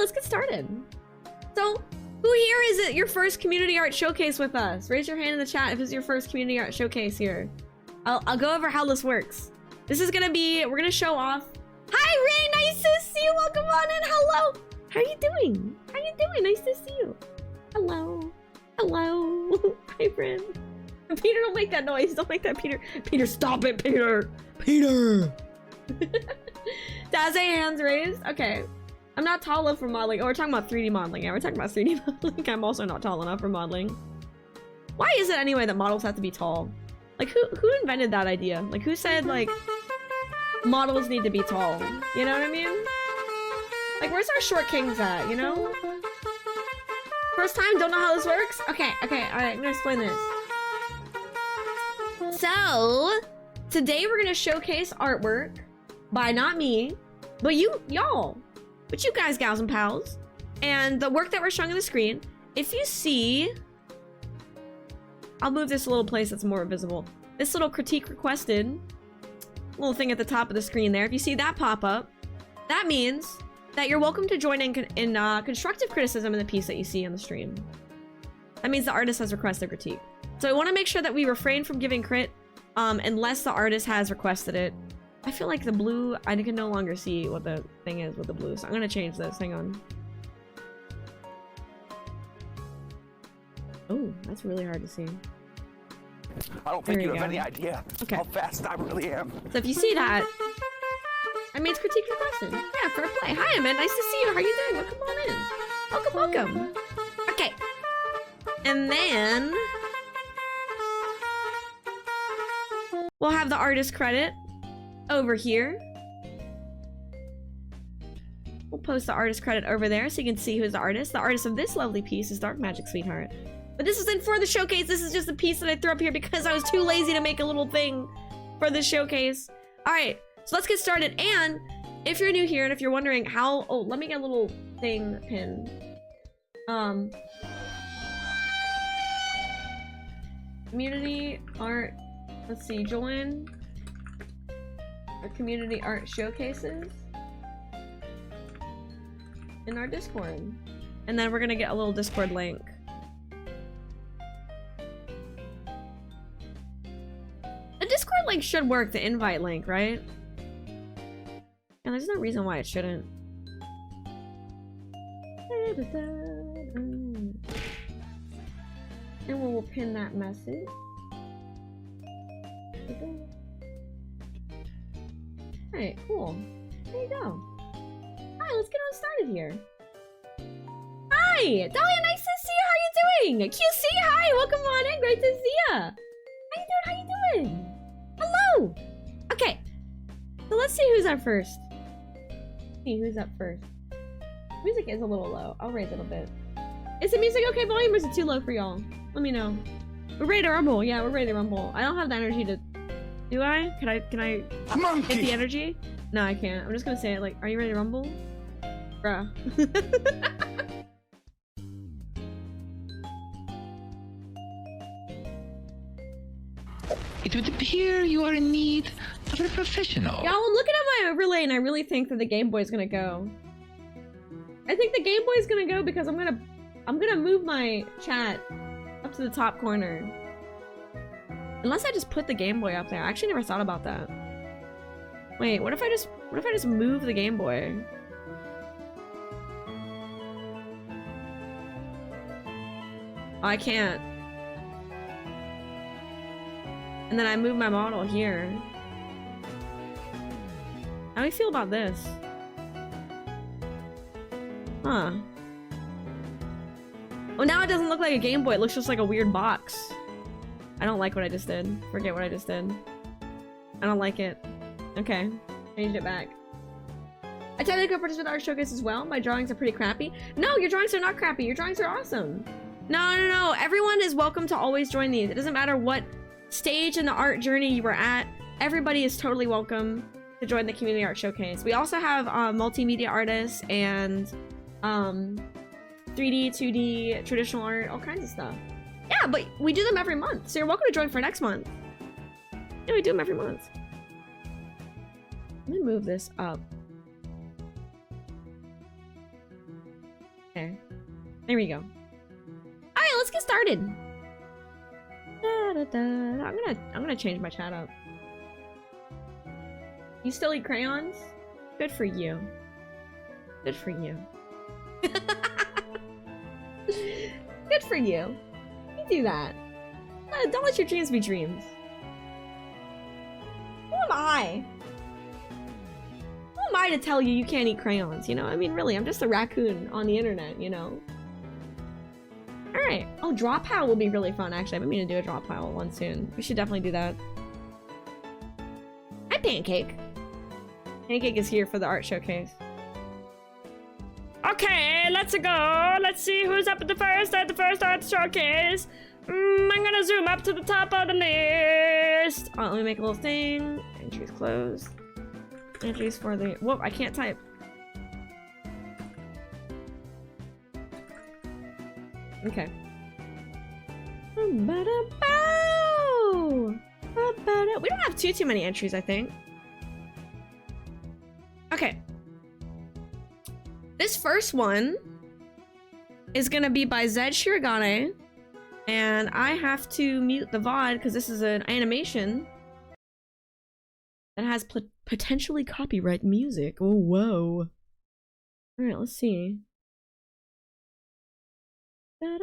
let's get started. So, who here is it your first community art showcase with us? Raise your hand in the chat if it's your first community art showcase here. I'll go over how this works. This is gonna be, we're gonna show off. Hi, Ray, nice to see you. Welcome on in. Hello. How are you doing? How are you doing? Nice to see you. Hello. Hello. Hi, friend. Peter, don't make that noise. Don't make that, Peter. Peter, stop it, Peter. Peter. Daze, hands raised. Okay. I'm not tall enough for modeling. Oh, we're talking about 3D modeling. Yeah, we're talking about 3D modeling. I'm also not tall enough for modeling. Why is it anyway that models have to be tall? Like, who invented that idea? Like, who said, like, models need to be tall? You know what I mean? Like, where's our short kings at, you know? First time, don't know how this works? Okay, okay, alright, I'm gonna explain this. So, today we're gonna showcase artwork by not me, but y'all. But you guys, gals and pals. And the work that we're showing on the screen, if you see... I'll move this a little place that's more visible. This little critique requested little thing at the top of the screen there. If you see that pop up, that means that you're welcome to join in constructive criticism in the piece that you see on the stream. That means the artist has requested critique. So I want to make sure that we refrain from giving crit unless the artist has requested it. I feel like the blue, I can no longer see what the thing is with the blue, so I'm gonna change this. Hang on. Oh, that's really hard to see. I don't think you have any idea how fast I really am. So if you see that, I mean, it's critique requested. Yeah, fair play. Hi, Emmett. Nice to see you. How are you doing? Welcome on in. Welcome, welcome. Okay. And then we'll have the artist credit over here. We'll post the artist credit over there so you can see who's the artist. The artist of this lovely piece is Dark Magic Sweetheart. But this isn't for the showcase. This is just a piece that I threw up here because I was too lazy to make a little thing for the showcase. All right, so let's get started. And if you're new here and if you're wondering how, oh, let me get a little thing pinned. Community art, let's see, join our community art showcases in our Discord. And then we're gonna get a little Discord link. The Discord link should work, the invite link, right? And there's no reason why it shouldn't. And we'll pin that message. Alright, cool. There you go. Alright, let's get on started here. Hi! Dahlia, nice to see you! How are you doing? QC, hi! Welcome on in! Great to see ya! How you doing? How you doing? Hello! Okay. So let's see who's up first. See who's up first. Music is a little low. I'll raise it a bit. Is the music okay volume or is it too low for y'all? Let me know. We're ready to rumble. Yeah, we're ready to rumble. I don't have the energy to... Do I? Can I Monkey. hit the energy? No, I can't. I'm just gonna say it like, are you ready to rumble? Bruh. It would appear you are in need of a professional. Y'all, I'm looking at my overlay and I really think that the Game Boy's gonna go. I think the Game Boy's gonna go because I'm gonna move my chat up to the top corner. Unless I just put the Game Boy up there. I actually never thought about that. Wait, what if I just move the Game Boy? Oh, I can't. And then I move my model here. How do you feel about this? Huh. Oh, now it doesn't look like a Game Boy. It looks just like a weird box. I don't like what I just did. Forget what I just did. I don't like it. Okay. Changed it back. I technically participate in the art showcase as well. My drawings are pretty crappy. No, your drawings are not crappy. Your drawings are awesome. No. Everyone is welcome to always join these. It doesn't matter what stage in the art journey you were at. Everybody is totally welcome to join the community art showcase. We also have multimedia artists and 3D, 2D, traditional art, all kinds of stuff. Yeah, but we do them every month, so you're welcome to join for next month. Yeah, we do them every month. Let me move this up. Okay. There we go. Alright, let's get started. I'm gonna change my chat up. You still eat crayons? Good for you. Good for you. Good for you. You do that. Don't let your dreams be dreams. Who am I? Who am I to tell you you can't eat crayons, you know? I mean, really, I'm just a raccoon on the internet, you know? Alright. Oh, drop pile will be really fun, actually. I've been meaning to do a drop pile one soon. We should definitely do that. Hi, Pancake. Pancake is here for the art showcase. Okay, let's go. Let's see who's up at the first art showcase. I'm gonna zoom up to the top of the list. Oh, let me make a little thing. Entries closed. Entries for the... Whoa, I can't type. Okay. We don't have too many entries, I think. Okay. This first one is gonna be by Zed Shirogane, and I have to mute the VOD because this is an animation that has potentially copyright music. Oh, whoa. Alright, let's see. Alright,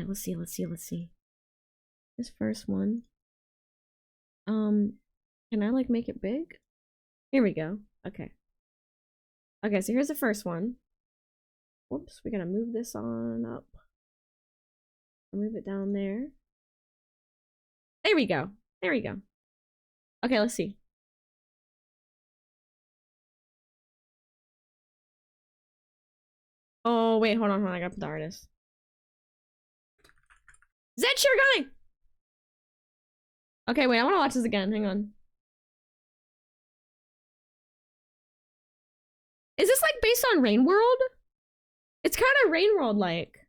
let's see. This first one. Can I like make it big? Here we go. Okay. Okay, so here's the first one. Whoops, we're gonna move this on up. Move it down there. There we go. There we go. Okay, let's see. Oh, wait, hold on. I got the artist. Zed Shirogane! Okay, wait, I want to watch this again. Hang on. Is this like based on Rain World? It's kind of Rain World like.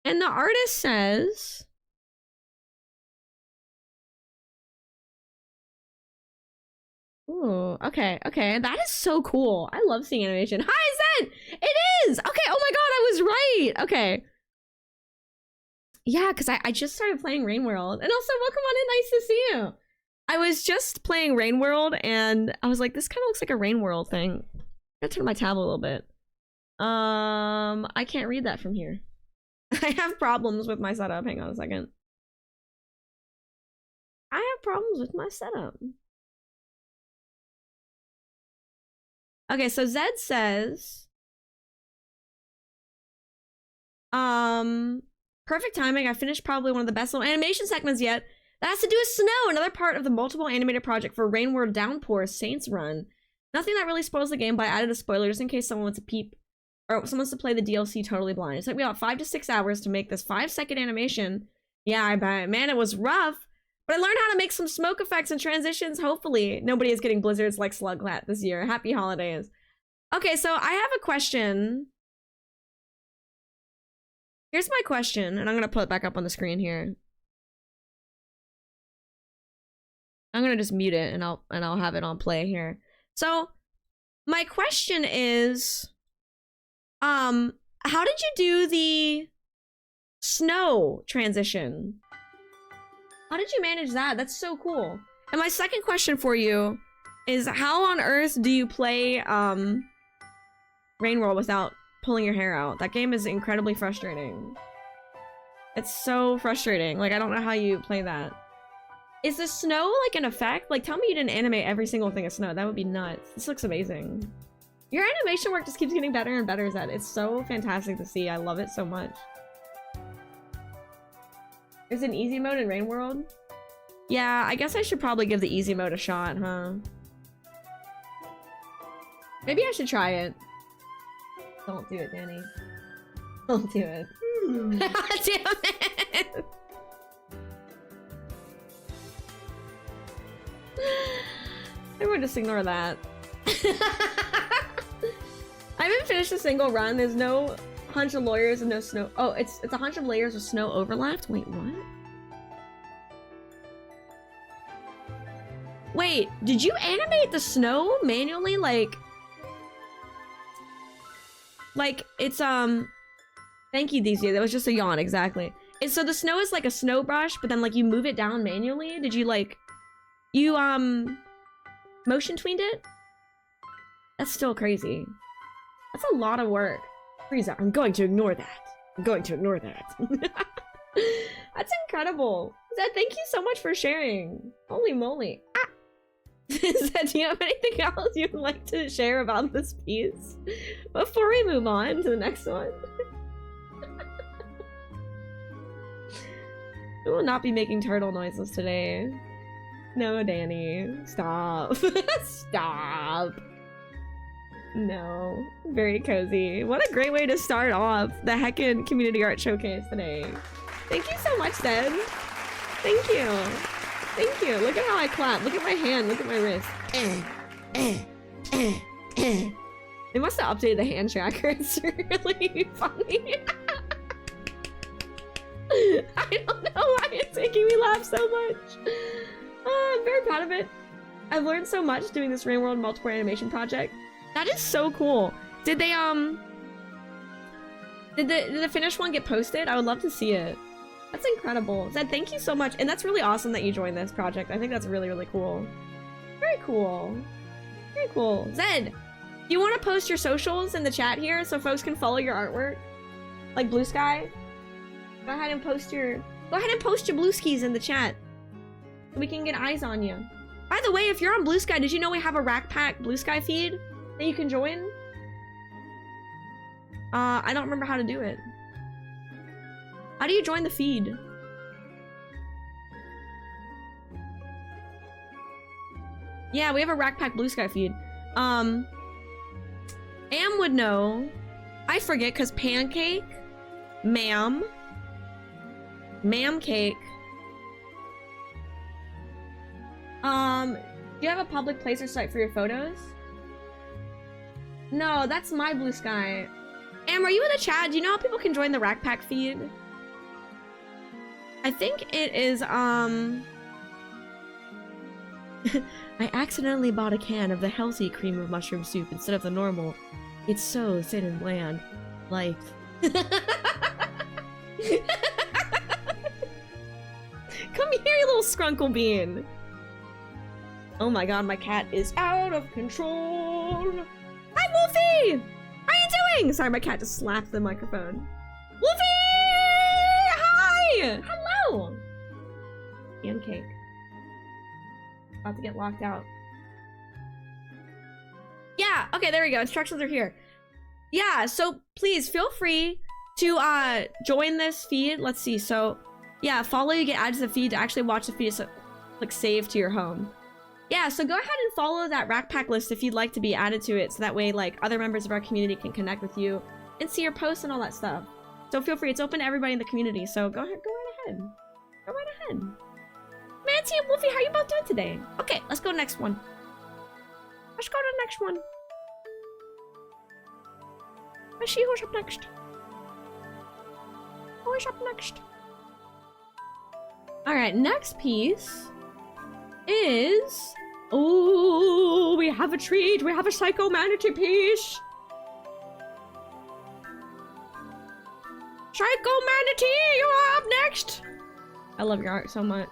And the artist says... Ooh, okay. That is so cool. I love seeing animation. Hi, Zed! It is! Okay, oh my god, I was right! Okay. Yeah, because I just started playing Rain World. And also, welcome on in, nice to see you! I was just playing Rain World, and I was like, this kind of looks like a Rain World thing. I'm gonna turn my tab a little bit. I can't read that from here. I have problems with my setup. Hang on a second. I have problems with my setup. Okay, so Zed says... Perfect timing. I finished probably one of the best little animation segments yet. That has to do with snow, another part of the multiple animated project for Rain World Downpour Saints Run. Nothing that really spoils the game, but I added a spoiler just in case someone wants to peep, or someone wants to play the DLC totally blind. It took me about 5 to 6 hours to make this 5-second animation. Yeah, I bet. Man, it was rough. But I learned how to make some smoke effects and transitions, hopefully. Nobody is getting blizzards like Sluglat this year. Happy holidays. Okay, so I have a question. Here's my question, and I'm gonna put it back up on the screen here. I'm gonna just mute it and I'll have it on play here. So my question is, how did you do the snow transition? How did you manage that? That's so cool. And my second question for you is, how on earth do you play Rain World without pulling your hair out? That game is incredibly frustrating. It's so frustrating. Like, I don't know how you play that. Is the snow like an effect? Like, tell me you didn't animate every single thing of snow. That would be nuts. This looks amazing. Your animation work just keeps getting better and better, Zed. It's so fantastic to see. I love it so much. There's an easy mode in Rain World? Yeah, I guess I should probably give the easy mode a shot, huh? Maybe I should try it. Don't do it, Danny. Don't do it. Damn it! Everyone just ignore that. I haven't finished a single run. There's no hunch of lawyers and no snow. Oh, it's a hunch of layers with snow overlapped? Wait, what? Wait, did you animate the snow manually? Like it's, thank you, DZ. That was just a yawn, exactly. So the snow is like a snow brush, but then like you move it down manually? Did you like, you, motion tweened it? That's still crazy. That's a lot of work. Frieza, I'm going to ignore that. I'm going to ignore that. That's incredible. Zed, thank you so much for sharing. Holy moly. Ah. Zed, do you have anything else you'd like to share about this piece before we move on to the next one? We will not be making turtle noises today. No, Danny. Stop. Stop. No. Very cozy. What a great way to start off the heckin' community art showcase today. Thank you so much, Zed. Thank you. Thank you. Look at how I clap. Look at my hand. Look at my wrist. They must have updated the hand tracker. It's really funny. I don't know why it's making me laugh so much. I'm very proud of it. I've learned so much doing this Rain World multiplayer animation project. That is so cool. Did they did the finished one get posted? I would love to see it. That's incredible. Zed, thank you so much. And that's really awesome that you joined this project. I think that's really, really cool. Very cool. Very cool. Zed, do you want to post your socials in the chat here so folks can follow your artwork? Like Blue Sky? Go ahead and post your blue skis in the chat so we can get eyes on you. By the way, if you're on Blue Sky, did you know we have a Rack Pack Blue Sky feed that you can join? I don't remember how to do it. How do you join the feed? Yeah, we have a Rack Pack Blue Sky feed. Am would know. I forget because Pancake, Ma'am Cake. Do you have a public place or site for your photos? No, that's my Blue Sky. Am, are you in the chat? Do you know how people can join the Rack Pack feed? I think it is, I accidentally bought a can of the healthy cream of mushroom soup instead of the normal. It's so thin and bland. Like... Come here, you little scrunkle bean! Oh my god, my cat is out of control! Hi, Wolfie! How are you doing? Sorry, my cat just slapped the microphone. Wolfie! Hi! Hello! Pancake. About to get locked out. Yeah, okay, there we go. Instructions are here. Yeah, so please feel free to join this feed. Let's see, so yeah, follow, you get added to the feed to actually watch the feed, so click save to your home. Yeah, so go ahead and follow that Rack Pack list if you'd like to be added to it, so that way like other members of our community can connect with you and see your posts and all that stuff. So feel free, it's open to everybody in the community, so go ahead, go right ahead. Go right ahead. Manty and Wolfie, how you both doing today? Okay, let's go next one. Let's go to the next one. Let's see who's up next. Who is up next? Alright, next piece is... Oh, we have a treat. We have a Psycho Manatee piece. Psycho Manatee, you are up next. I love your art so much.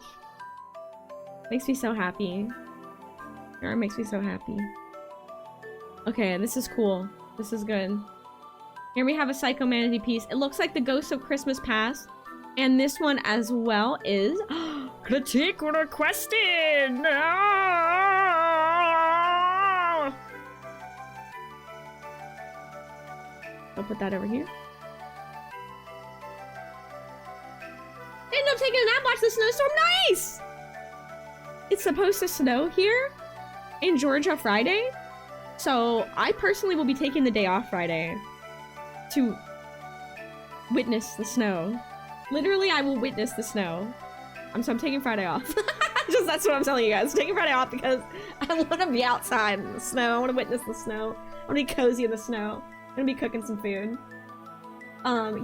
Makes me so happy. Your art makes me so happy. Okay, this is cool. This is good. Here we have a Psycho Manatee piece. It looks like the Ghost of Christmas Past. And this one as well is... Critique requested! No! I'll put that over here. End up taking a nap, watch the snowstorm. Nice! It's supposed to snow here in Georgia Friday. So I personally will be taking the day off Friday to witness the snow. Literally, I will witness the snow. So I'm taking Friday off. Just that's what I'm telling you guys. Taking Friday off because I want to be outside in the snow. I want to witness the snow. I want to be cozy in the snow. I'm gonna be cooking some food.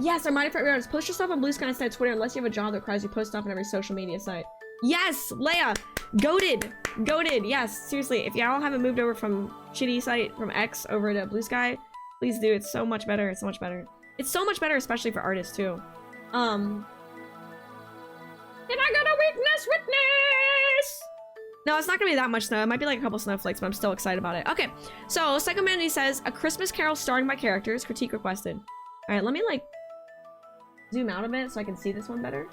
Yes, reminder for everyone, post yourself on Blue Sky instead of Twitter unless you have a job that requires you post stuff on every social media site. Yes, Leia! Goated. Goated. Yes, seriously. If y'all haven't moved over from shitty site from X over to Blue Sky, please do. It's so much better. It's so much better. It's so much better, especially for artists too. Then I got a weakness witness. No, it's not gonna be that much snow. It might be like a couple snowflakes, but I'm still excited about it. Okay, so Psychomanity says A Christmas Carol starring my characters. Critique requested. All right, let me like zoom out a bit so I can see this one better.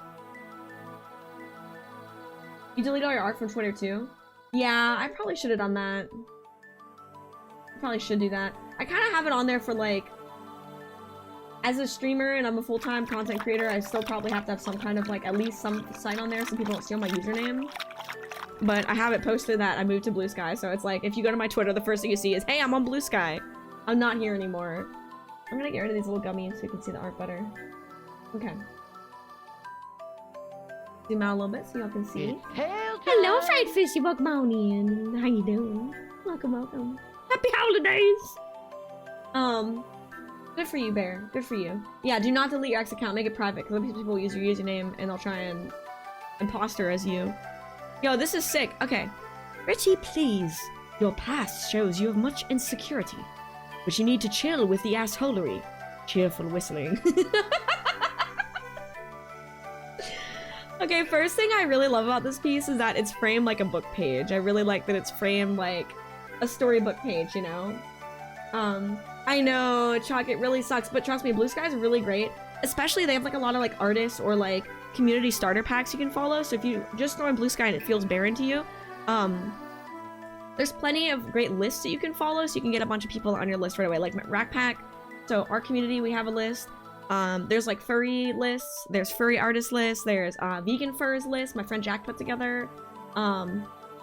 You delete all your art from Twitter too? Yeah, I probably should have done that. I probably should do that. I kind of have it on there for like, as a streamer and I'm a full-time content creator, I still probably have to have some kind of like, at least some site on there so people don't steal my username. But I have it posted that I moved to Blue Sky, so it's like, if you go to my Twitter, the first thing you see is, hey, I'm on Blue Sky. I'm not here anymore. I'm gonna get rid of these little gummies so you can see the art better. Okay. Zoom out a little bit so y'all can see. Hello, Fried Fishy Buck Mountain. How you doing? Welcome, welcome. Happy holidays! Good for you, Bear. Good for you. Yeah, do not delete your X account. Make it private, because people will use your username and they'll try and imposter as you. Yo, this is sick. Okay. Richie, please. Your past shows you have much insecurity, but you need to chill with the assholery. Cheerful whistling. Okay, first thing I really love about this piece is that it's framed like a book page. I really like that it's framed like a storybook page, you know? I know, Chalk, it really sucks, but trust me, Blue Sky is really great. Especially they have like a lot of like artists or like community starter packs you can follow. So if you just throw in Blue Sky and it feels barren to you, there's plenty of great lists that you can follow so you can get a bunch of people on your list right away. Like Rack Pack. So our community, we have a list. There's like furry lists, there's furry artist lists, there's vegan furs list my friend Jack put together.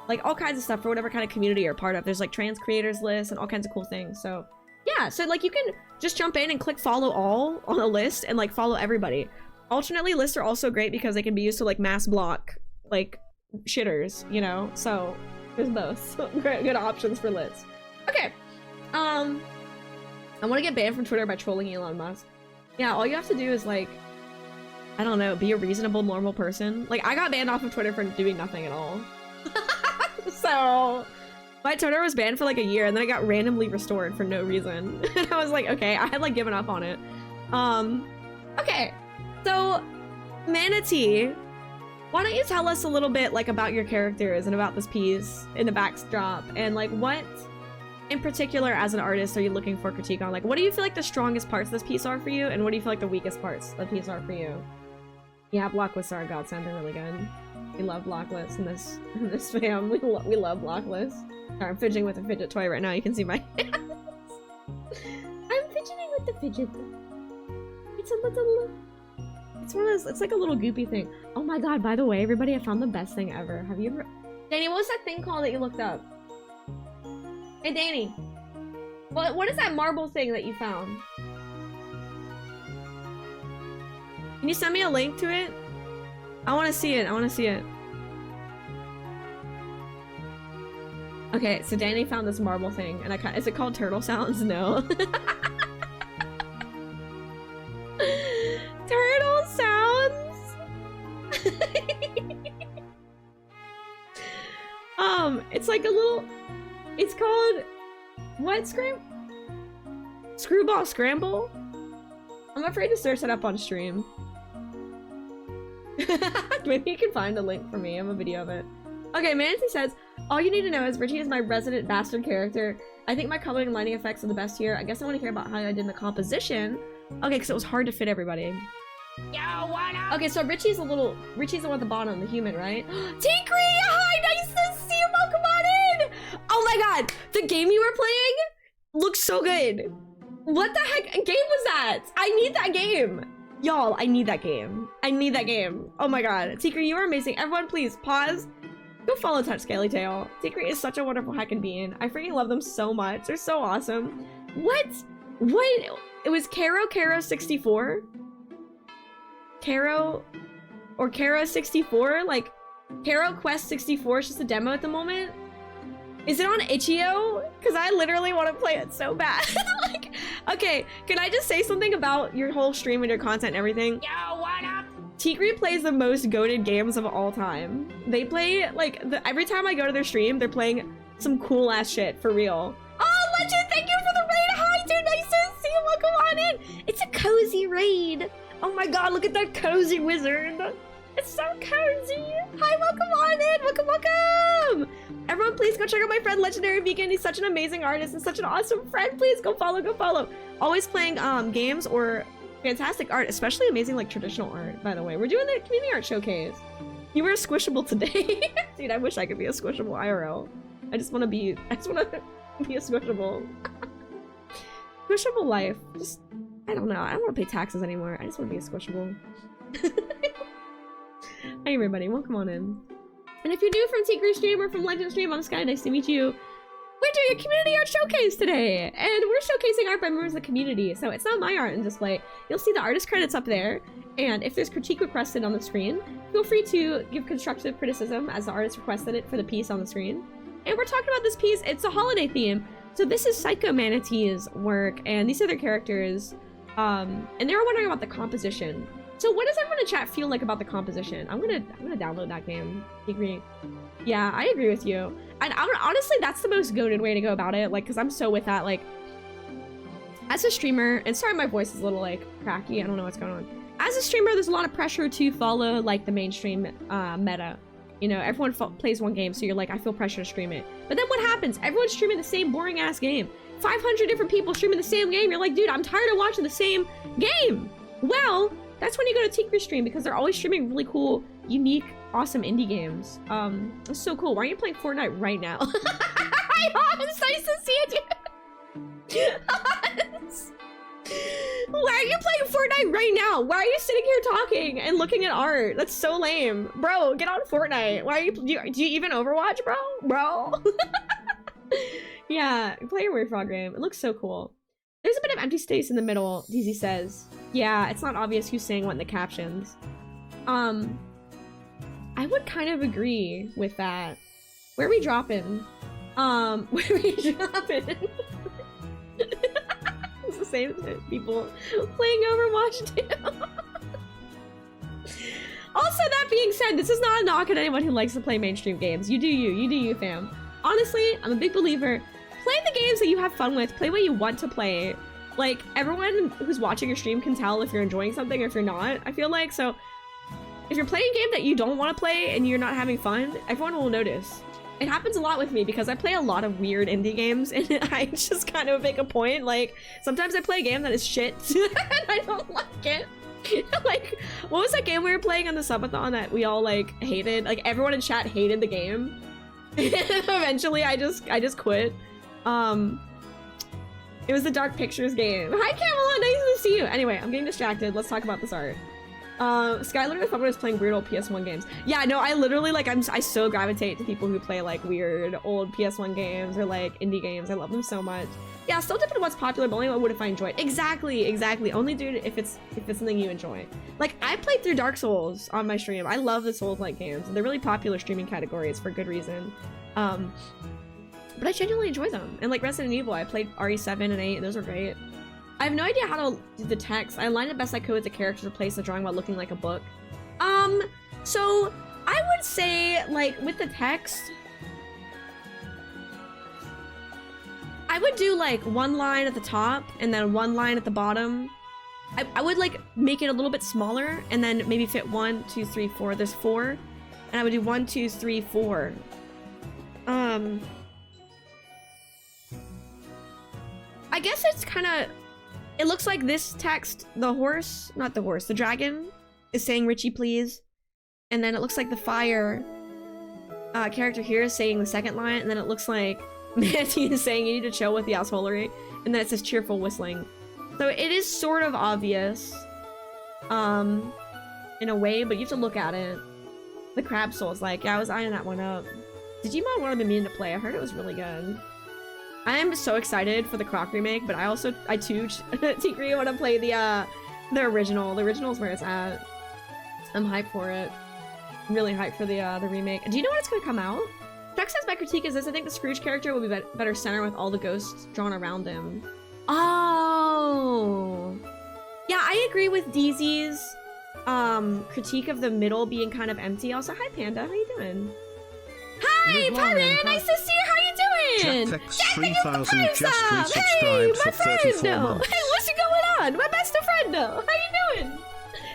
Like all kinds of stuff for whatever kind of community you're a part of. There's like trans creators lists and all kinds of cool things. So yeah, so like you can just jump in and click follow all on a list and like follow everybody. Alternately, lists are also great because they can be used to like mass block like shitters, you know? So there's both. Good options for lists. Okay. I want to get banned from Twitter by trolling Elon Musk. Yeah, all you have to do is like, I don't know, be a reasonable, normal person. Like I got banned off of Twitter for doing nothing at all. So my Twitter was banned for like a year and then I got randomly restored for no reason. And I was like, okay, I had like given up on it. Okay, so Manatee, why don't you tell us a little bit like about your characters and about this piece in the backdrop and like what in particular as an artist are you looking for critique on? Like what do you feel like the strongest parts of this piece are for you and what do you feel like the weakest parts of the piece are for you? Yeah, block lists are a godsend. They're really good. We love block lists in this fam. We love block lists. Sorry, I'm fidgeting with a fidget toy right now. You can see my hands. I'm fidgeting with the fidget. It's a little. It's one of those. It's like a little goopy thing. Oh my god! By the way, everybody, I found the best thing ever. Have you ever? Danny, what was that thing called that you looked up? Hey, Danny. What is that marble thing that you found? Can you send me a link to it? I want to see it. I want to see it. Okay, so Danny found this marble thing, and is it called Turtle Sounds? No. Turtle Sounds. It's like a little. It's called what? Screwball Scramble. I'm afraid to search it up on stream. Maybe you can find a link for me. I have a video of it. Okay, Manatee says, all you need to know is Richie is my resident bastard character. I think my coloring and lighting effects are the best here. I guess I want to hear about how I did in the composition. Okay, because it was hard to fit everybody. Yo, what up? Okay, so Richie's the one at the bottom, the human, right? Tikri! Hi, nice to see you! Welcome on in! Oh my god! The game you were playing looks so good! What the heck game was that? I need that game! Y'all, I need that game. I need that game. Oh my god. Tikri, you are amazing. Everyone, please, pause. Go follow Touch Scaly Tail. Tikri is such a wonderful heckin' being. I freaking love them so much. They're so awesome. What? It was Caro 64? Caro 64? Like, Caro Quest 64 is just a demo at the moment? Is it on Itch.io? Because I literally want to play it so bad. Like, okay, can I just say something about your whole stream and your content and everything? Yo, what up? Tigri plays the most goated games of all time. They play, like, every time I go to their stream, they're playing some cool-ass shit, for real. Oh, Legend, thank you for the raid! Hi, dude, nice to see you, welcome on in! It's a cozy raid! Oh my god, look at that cozy wizard! It's so cozy! Hi, welcome on in! Welcome, welcome! Everyone, please go check out my friend Legendary Vegan. He's such an amazing artist and such an awesome friend. Please go follow, go follow. Always playing games or fantastic art, especially amazing like traditional art, by the way. We're doing the community art showcase. You were a Squishable today. Dude, I wish I could be a Squishable IRL. I just want to be a Squishable. Squishable life. Just, I don't know. I don't want to pay taxes anymore. I just want to be a Squishable. Hi everybody, welcome on in. And if you're new from Tigri stream or from Legend stream, I'm Sky, nice to meet you. We're doing a community art showcase today, and we're showcasing art by members of the community, so it's not my art in display. You'll see the artist credits up there, and if there's critique requested on the screen, feel free to give constructive criticism as the artist requested it for the piece on the screen. And we're talking about this piece, it's a holiday theme, so this is Psycho Manatee's work, and these are their characters, and they were wondering about the composition. So what does everyone in chat feel like about the composition? I'm gonna download that game. Agree. Yeah, I agree with you. And honestly, that's the most goated way to go about it. Like, cause I'm so with that. Like, as a streamer, and sorry, my voice is a little like cracky. I don't know what's going on. As a streamer, there's a lot of pressure to follow like the mainstream meta. You know, everyone plays one game, so you're like, I feel pressure to stream it. But then what happens? Everyone's streaming the same boring ass game. 500 different people streaming the same game. You're like, dude, I'm tired of watching the same game. Well, that's when you go to Tigri stream because they're always streaming really cool, unique, awesome indie games. It's so cool. Why are you playing Fortnite right now? Hi, Hans! Nice to see you, dude. Hans! Why are you playing Fortnite right now? Why are you sitting here talking and looking at art? That's so lame. Bro, get on Fortnite. Why are you, do you even Overwatch, bro? Bro? Yeah, play your Weird Frog game. It looks so cool. There's a bit of empty space in the middle, DZ says. Yeah, it's not obvious who's saying what in the captions. I would kind of agree with that. Where are we dropping? Where are we dropping? It's the same people playing Overwatch too. Also, that being said, this is not a knock at anyone who likes to play mainstream games. You do you, fam. Honestly, I'm a big believer. Play the games that you have fun with. Play what you want to play. Like, everyone who's watching your stream can tell if you're enjoying something or if you're not, I feel like. So, if you're playing a game that you don't want to play and you're not having fun, everyone will notice. It happens a lot with me because I play a lot of weird indie games and I just kind of make a point. Like, sometimes I play a game that is shit and I don't like it. Like, what was that game we were playing on the subathon that we all, like, hated? Like, everyone in chat hated the game. Eventually, I just quit. It was the Dark Pictures game. Hi, Camelot, nice to see you. Anyway, I'm getting distracted. Let's talk about this art. Sky literally thought I was playing weird old PS1 games. Yeah, no, I literally, like, I so gravitate to people who play, like, weird old PS1 games or, like, indie games. I love them so much. Yeah, still depending on what's popular, but only what would if I enjoy it. Exactly. Only do it if it's something you enjoy. Like, I played through Dark Souls on my stream. I love the Souls-like games. They're really popular streaming categories for good reason. But I genuinely enjoy them. And like Resident Evil, I played RE7 and 8, and those are great. I have no idea how to do the text. I aligned it best I could with the characters, replace the drawing while looking like a book. So I would say, like, with the text, I would do like one line at the top and then one line at the bottom. I would like make it a little bit smaller and then maybe fit 1, 2, 3, 4. There's 4, and I would do 1, 2, 3, 4. I guess it's kind of, it looks like this text, the dragon is saying Richie please, and then it looks like the fire character here is saying the second line, and then it looks like Manatee is saying you need to chill with the assholery, and then it says cheerful whistling. So it is sort of obvious in a way, but you have to look at it. The Crab Soul's like, yeah, I was eyeing that one up. Digimon one of the meaning to play. I heard it was really good. I am so excited for the Croc remake, but I too Tigri want to play the original. The original is where it's at. I'm hyped for it. I'm really hyped for the remake. Do you know when it's gonna come out? Chuck says my critique is this: I think the Scrooge character will be better center with all the ghosts drawn around him. Oh, yeah, I agree with DZ's critique of the middle being kind of empty. Also, hi Panda, how you doing? Hi, Panda, nice to see you. How you doing? JackX3000 just resubscribed hey, for my friend. 34 months. Hey, what's going on? My best friend. How you doing?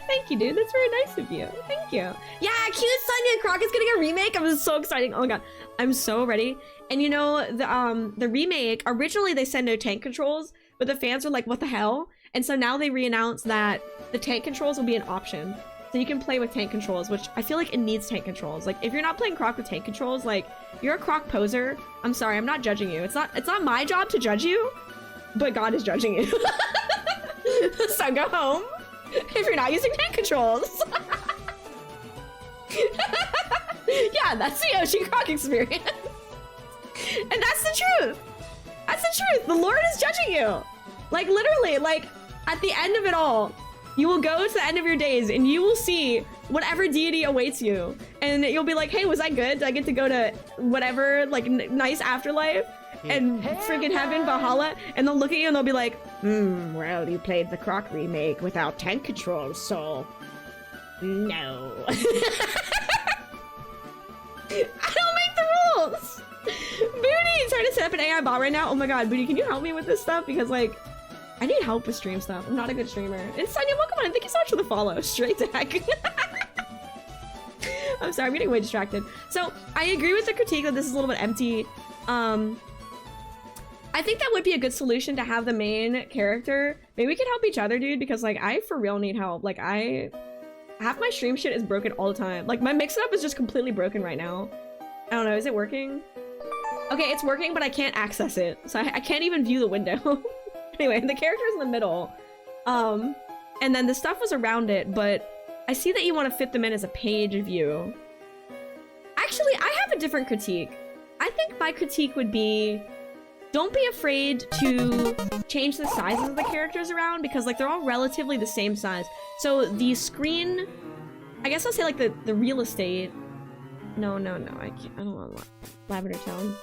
Thank you, dude. That's very nice of you. Thank you. Yeah, cute Sonya and Croc is getting a remake. I'm so excited. Oh my god, I'm so ready. And you know the remake. Originally they said no tank controls, but the fans were like, "What the hell?" And so now they re-announced that the tank controls will be an option. So you can play with tank controls, which I feel like it needs tank controls. Like, if you're not playing Croc with tank controls, like, you're a Croc poser. I'm sorry, I'm not judging you. It's not my job to judge you, but God is judging you. So go home if you're not using tank controls. Yeah, that's the Yoshi Croc experience. And that's the truth. That's the truth. The Lord is judging you. Like, literally, like, at the end of it all, you will go to the end of your days and you will see whatever deity awaits you. And you'll be like, hey, was I good? Did I get to go to whatever, like, nice afterlife? And freaking heaven, Valhalla? And they'll look at you and they'll be like, well, you played the Croc remake without tank controls, so... no. I don't make the rules! Booty! Trying to set up an AI bot right now. Oh my god, Booty, can you help me with this stuff? Because, like, I need help with stream stuff. I'm not a good streamer. And Sonya, welcome on. Thank you so much for the follow. Straight deck. I'm sorry, I'm getting way distracted. So, I agree with the critique that this is a little bit empty. I think that would be a good solution to have the main character. Maybe we can help each other, dude, because, like, I for real need help. Like, half my stream shit is broken all the time. Like, my mix-up is just completely broken right now. I don't know, is it working? Okay, it's working, but I can't access it. So I can't even view the window. Anyway, the character's in the middle. And then the stuff was around it, but I see that you want to fit them in as a page view. Actually, I have a different critique. I think my critique would be, don't be afraid to change the sizes of the characters around, because, like, they're all relatively the same size. So the screen, I guess I'll say, like, the real estate. No, I can't. I don't want Lavender Town.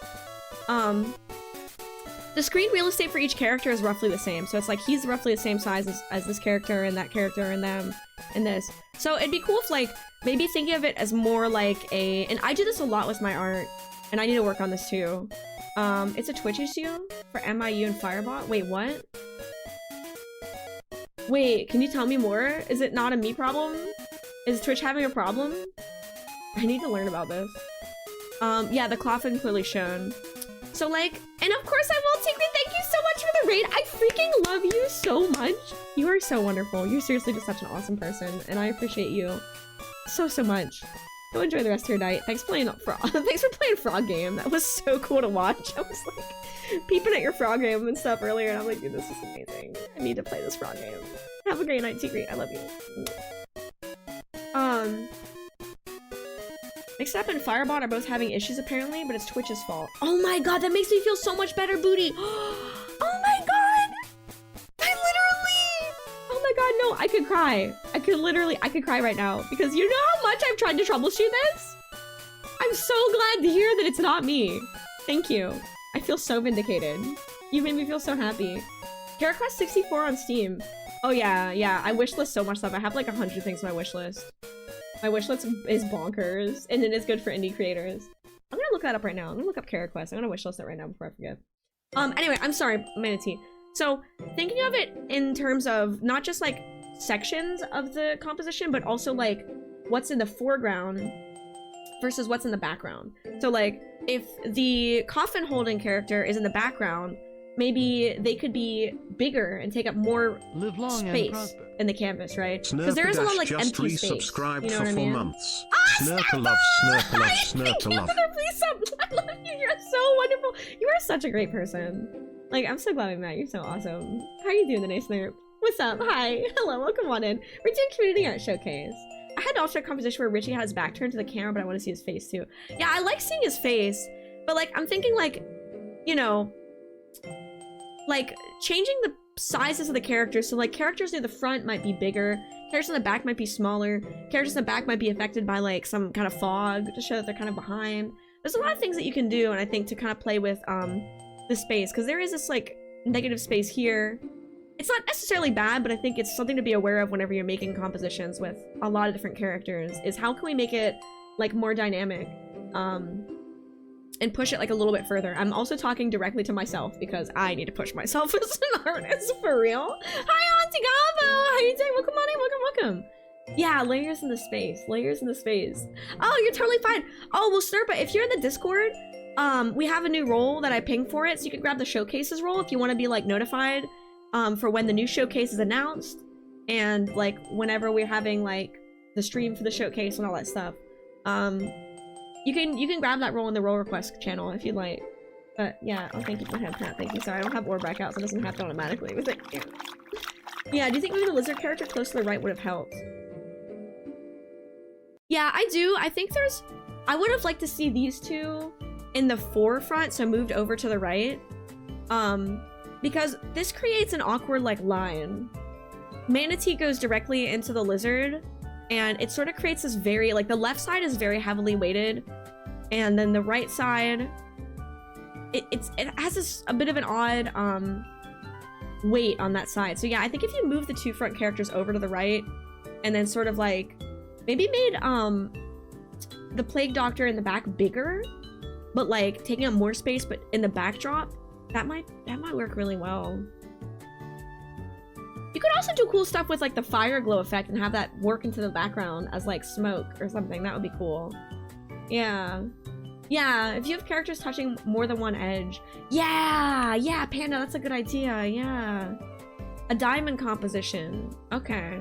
The screen real estate for each character is roughly the same. So it's like he's roughly the same size as this character and that character and them and this. So it'd be cool if, like, maybe thinking of it as more like and I do this a lot with my art, and I need to work on this too. It's a Twitch issue for MIU and Firebot. Wait, what? Wait, can you tell me more? Is it not a me problem? Is Twitch having a problem? I need to learn about this. Yeah, the Clothing clearly shown. So, like, and of course I will take it. Thank you so much for the raid. I freaking love you so much. You are so wonderful. You're seriously just such an awesome person, and I appreciate you so much. Go enjoy the rest of your night. Thanks for playing Frog Game. That was so cool to watch. I was like peeping at your Frog Game and stuff earlier, and I'm like, dude, this is amazing. I need to play this Frog Game. Have a great night, T-Great. I love you. Mixed-Up and Firebot are both having issues apparently, but it's Twitch's fault. Oh my god, that makes me feel so much better, Booty. Oh my god! Oh my god, no, I could cry. I could cry right now, because you know how much I've tried to troubleshoot this? I'm so glad to hear that it's not me. Thank you. I feel so vindicated. You made me feel so happy. HeroQuest 64 on Steam. Oh yeah, I wishlist so much stuff. I have like 100 things on my wishlist. My wishlist is bonkers, and it is good for indie creators. I'm gonna look that up right now. I'm gonna look up HeroQuest. I'm gonna wishlist it right now before I forget. Anyway, I'm sorry, Manatee. So, thinking of it in terms of not just like sections of the composition, but also like what's in the foreground versus what's in the background. So like, if the coffin holding character is in the background, maybe they could be bigger and take up more space in the canvas, right? Because there is a lot of like empty space. You know what I mean? Months. Snurple love, snurple love, snurple love. Please stop. I love you. You're so wonderful. You are such a great person. Like, I'm so glad we met. You're so awesome. How are you doing today, Snurp? What's up? Hi. Hello. Welcome on in. We're doing community art showcase. I had also a composition where Richie had his back turned to the camera, but I want to see his face too. Yeah, I like seeing his face, but like, I'm thinking like, you know, like changing the sizes of the characters. So like characters near the front might be bigger, characters in the back might be smaller, characters in the back might be affected by like some kind of fog to show that they're kind of behind. There's a lot of things that you can do, and I think to kind of play with the space, because there is this like negative space here, it's not necessarily bad, but I think it's something to be aware of whenever you're making compositions with a lot of different characters, is how can we make it like more dynamic, and push it like a little bit further. I'm also talking directly to myself because I need to push myself as an artist for real. Hi, Auntie Gabo! How you doing? Welcome on in, welcome. Yeah, layers in the space, layers in the space. Oh, you're totally fine. Oh, well, Snurpa, if you're in the Discord, we have a new role that I pinged for it, so you can grab the showcases role if you want to be like notified for when the new showcase is announced, and like whenever we're having like the stream for the showcase and all that stuff. You can grab that role in the role request channel if you'd like. But yeah, oh, thank you for head pat. Thank you. Sorry, I don't have orb back out, so it doesn't happen automatically. It was like, yeah. Do you think maybe the lizard character close to the right would have helped? Yeah, I do. I think I would have liked to see these two in the forefront, so moved over to the right. Because this creates an awkward like line. Manatee goes directly into the lizard, and it sort of creates this very, like, the left side is very heavily weighted, and then the right side, it has a bit of an odd weight on that side. So yeah, I think if you move the two front characters over to the right, and then sort of like maybe made the Plague Doctor in the back bigger, but like taking up more space, but in the backdrop, that might work really well. You could also do cool stuff with like the fire glow effect and have that work into the background as like smoke or something. That would be cool. Yeah. Yeah, if you have characters touching more than one edge. Yeah, Panda, that's a good idea. Yeah. A diamond composition. Okay.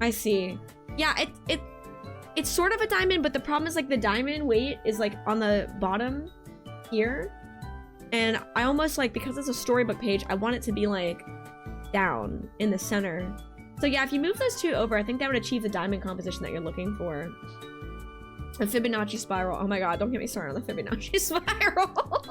I see. Yeah, it's sort of a diamond, but the problem is like the diamond weight is like on the bottom here. And I almost like, because it's a storybook page, I want it to be like down in the center. So yeah, if you move those two over, I think that would achieve the diamond composition that you're looking for. A Fibonacci spiral. Oh my god, don't get me started on the Fibonacci spiral.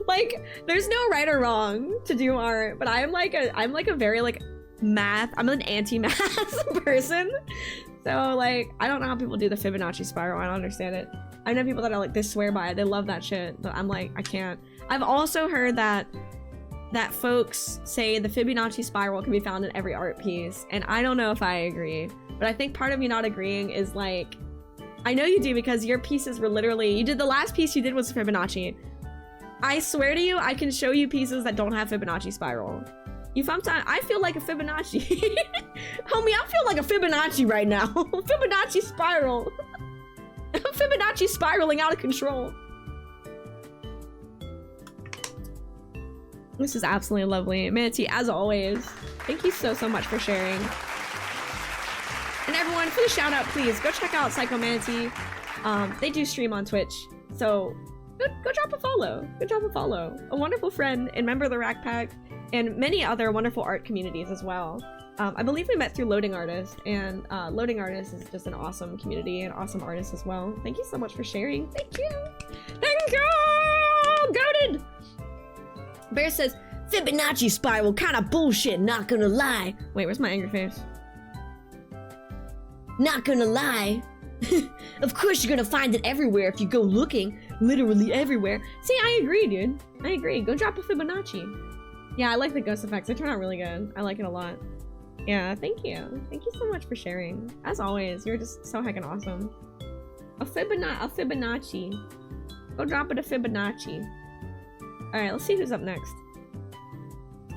Like, there's no right or wrong to do art, but I'm like a very like math, I'm an anti-math person. So like, I don't know how people do the Fibonacci spiral. I don't understand it. I know people that are like, they swear by it, they love that shit, but I'm like, I can't. I've also heard that folks say the Fibonacci spiral can be found in every art piece, and I don't know if I agree, but I think part of me not agreeing is like, I know you do because your pieces were literally, the last piece you did was Fibonacci. I swear to you, I can show you pieces that don't have Fibonacci spiral. You found time, I feel like a Fibonacci. Homie, I feel like a Fibonacci right now. Fibonacci spiral. I'm Fibonacci spiraling out of control. This is absolutely lovely. Manatee, as always, thank you so much for sharing. And everyone, for the shout out, please go check out Psycho Manatee. They do stream on Twitch, so go drop a follow. Go drop a follow. A wonderful friend and member of the Rack Pack, and many other wonderful art communities as well. I believe we met through Loading Artist, and Loading Artist is just an awesome community and awesome artist as well. Thank you so much for sharing. Thank you. Thank you. Goated. Bear says, Fibonacci spiral, kind of bullshit, not gonna lie. Wait, where's my angry face? Not gonna lie. Of course you're gonna find it everywhere if you go looking. Literally everywhere. See, I agree, dude. I agree. Go drop a Fibonacci. Yeah, I like the ghost effects. They turn out really good. I like it a lot. Yeah, thank you. Thank you so much for sharing. As always, you're just so heckin' awesome. A Fibonacci. Go drop it a Fibonacci. Alright, let's see who's up next.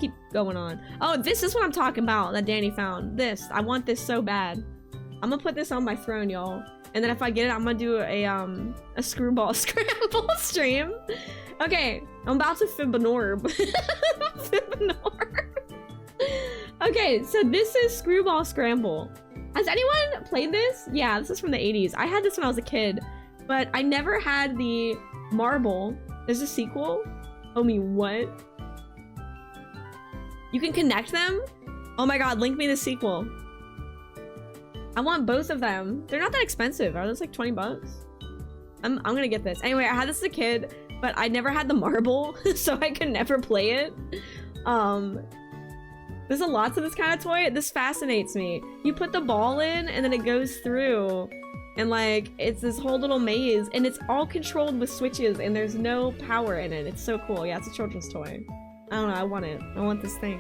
Keep going on. Oh, this is what I'm talking about that Danny found. This. I want this so bad. I'm gonna put this on my throne, y'all. And then if I get it, I'm gonna do a screwball scramble stream. Okay, I'm about to Fibonorb. Fibonorb. Okay, so this is Screwball Scramble. Has anyone played this? Yeah, this is from the 80s. I had this when I was a kid, but I never had the marble. There's a sequel? Homie, what? You can connect them? Oh my god, link me the sequel. I want both of them. They're not that expensive. Are those like 20 bucks? I'm gonna get this. Anyway, I had this as a kid, but I never had the marble, so I could never play it. There's a lot to this kind of toy. This fascinates me. You put the ball in and then it goes through, and like it's this whole little maze, and it's all controlled with switches and there's no power in it. It's so cool. Yeah, it's a children's toy. I don't know, I want it. I want this thing.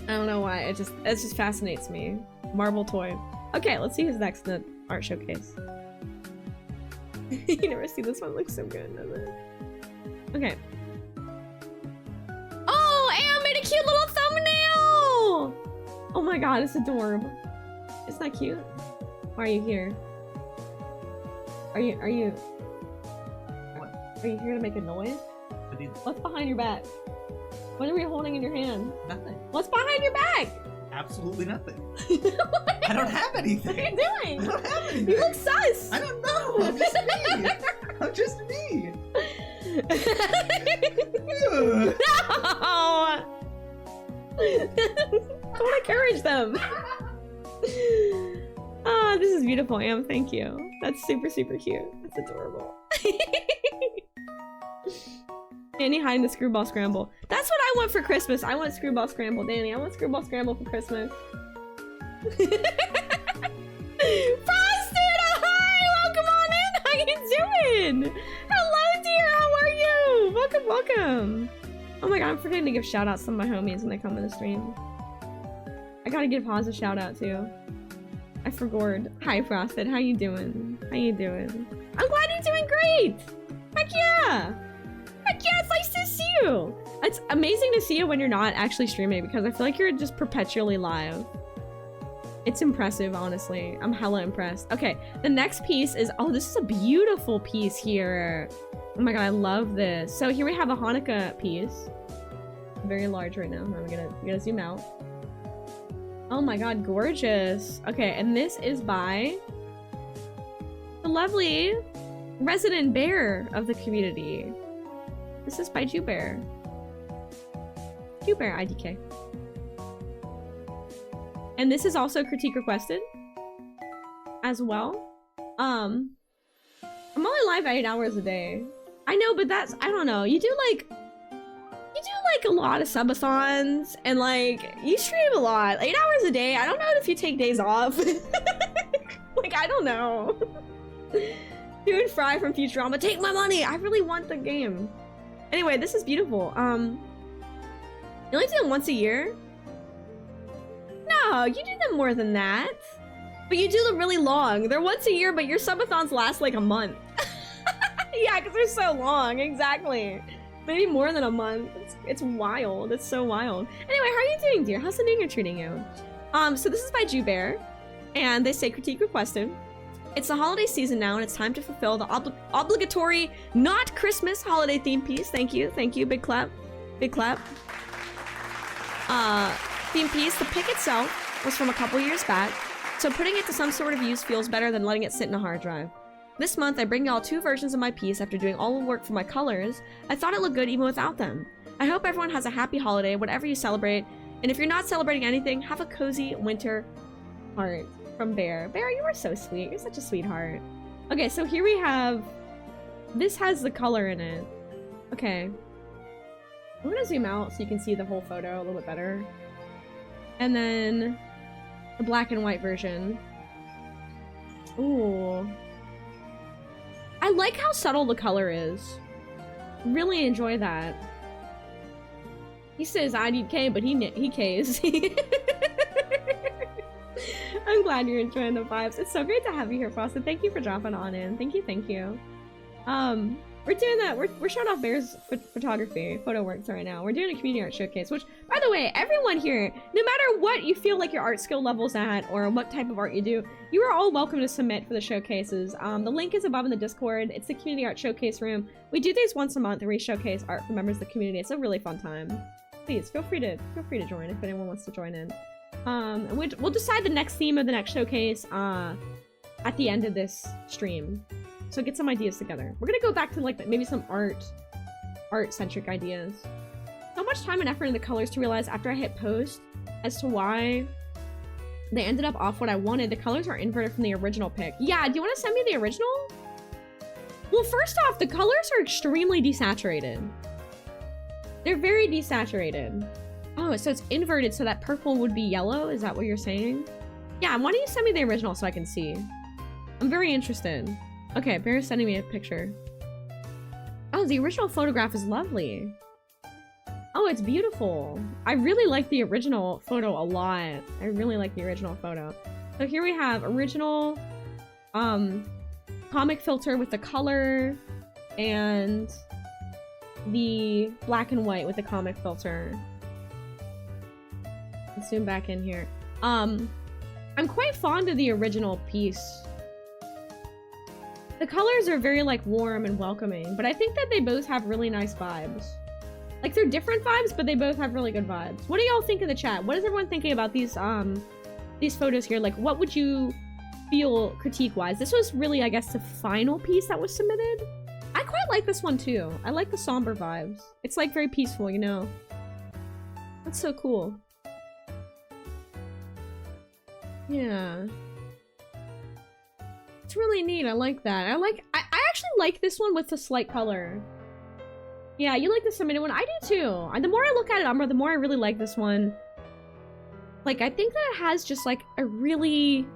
I don't know why, it just fascinates me. Marble toy. Okay, let's see who's next in the art showcase. You never see this one, looks so good, doesn't it? Okay. Oh, Am made a cute little thumbnail! Oh my god, it's adorable. Isn't that cute? Why are you here? Are you here to make a noise? What's behind your back? What are you holding in your hand? Nothing. What's behind your back? Absolutely nothing. I don't have anything. What are you doing? I don't have anything. You look sus! I don't know. I'm just me. I'm just me. No! Don't encourage them. Ah, this is beautiful, Am. Thank you. That's super, super cute. That's adorable. Danny hiding the Screwball Scramble. That's what I want for Christmas. I want Screwball Scramble, Danny. I want Screwball Scramble for Christmas. Frosted! Hi! Welcome on in! How you doing? Hello, dear! How are you? Welcome, welcome. Oh my god, I'm forgetting to give shout-outs to my homies when they come to the stream. I gotta give Haas a shout-out, too. I forgot. Hi, Frosted. How you doing? How you doing? I'm glad you're doing great! Heck yeah! Heck yeah, it's nice to see you! It's amazing to see you when you're not actually streaming because I feel like you're just perpetually live. It's impressive, honestly. I'm hella impressed. Okay, the next piece is... Oh, this is a beautiful piece here. Oh my god, I love this. So here we have a Hanukkah piece. Very large right now. I'm gonna zoom out. Oh my god, gorgeous. Okay, and this is by the lovely resident bear of the community. This is by Jewbear. Jewbear IDK. And this is also critique requested as well. I'm only live 8 hours a day. I know, but that's, I don't know. You do like a lot of subathons and like you stream a lot. 8 hours a day. I don't know if you take days off. Like, I don't know. Dude, Fry from Futurama, take my money. I really want the game. Anyway, this is beautiful. You only do them once a year? No, you do them more than that. But you do them really long. They're once a year, but your subathons last like a month. Yeah, because they're so long, exactly. Maybe more than a month. It's wild. It's so wild. Anyway, how are you doing, dear? How's the new year treating you? So this is by Jewbear, and they say critique requested. It's the holiday season now, and it's time to fulfill the obligatory, not Christmas, holiday theme piece. Thank you, big clap, big clap. Theme piece, the pic itself was from a couple years back, so putting it to some sort of use feels better than letting it sit in a hard drive. This month, I bring y'all 2 versions of my piece after doing all the work for my colors. I thought it looked good even without them. I hope everyone has a happy holiday, whatever you celebrate, and if you're not celebrating anything, have a cozy winter heart. From Bear. Bear, you are so sweet. You're such a sweetheart. Okay, so here we have... This has the color in it. Okay. I'm gonna zoom out so you can see the whole photo a little bit better. And then... the black and white version. Ooh. I like how subtle the color is. Really enjoy that. He says I need K, but he Ks. I'm glad you're enjoying the vibes. It's so great to have you here, Frosted. Thank you for dropping on in. Thank you, thank you. We're doing that. We're showing off Bear's photography, photo works right now. We're doing a community art showcase, which, by the way, everyone here, no matter what you feel like your art skill level's at or what type of art you do, you are all welcome to submit for the showcases. The link is above in the Discord. It's the community art showcase room. We do these once a month where we showcase art for members of the community. It's a really fun time. Please feel free to join if anyone wants to join in. We'll decide the next theme of the next showcase at the end of this stream. So get some ideas together. We're gonna go back to like maybe some art-centric ideas. So much time and effort in the colors to realize after I hit post as to why they ended up off what I wanted. The colors are inverted from the original pic. Yeah, do you want to send me the original? Well, first off, the colors are extremely desaturated. They're very desaturated. Oh, so it's inverted so that purple would be yellow? Is that what you're saying? Yeah, why don't you send me the original so I can see? I'm very interested. Okay, Bear's sending me a picture. Oh, the original photograph is lovely. Oh, it's beautiful. I really like the original photo a lot. I really like the original photo. So here we have original comic filter with the color and the black and white with the comic filter. Let's zoom back in here. I'm quite fond of the original piece. The colors are very like warm and welcoming, but I think that they both have really nice vibes. Like they're different vibes, but they both have really good vibes. What do y'all think in the chat? What is everyone thinking about these photos here? Like what would you feel critique-wise? This was really, I guess, the final piece that was submitted. I quite like this one too. I like the somber vibes. It's like very peaceful, you know? That's so cool. Yeah. It's really neat. I like that. I actually like this one with the slight color. Yeah, you like the submitted one? I do too. And the more I look at it, Umbra, the more I really like this one. Like, I think that it has just like a really...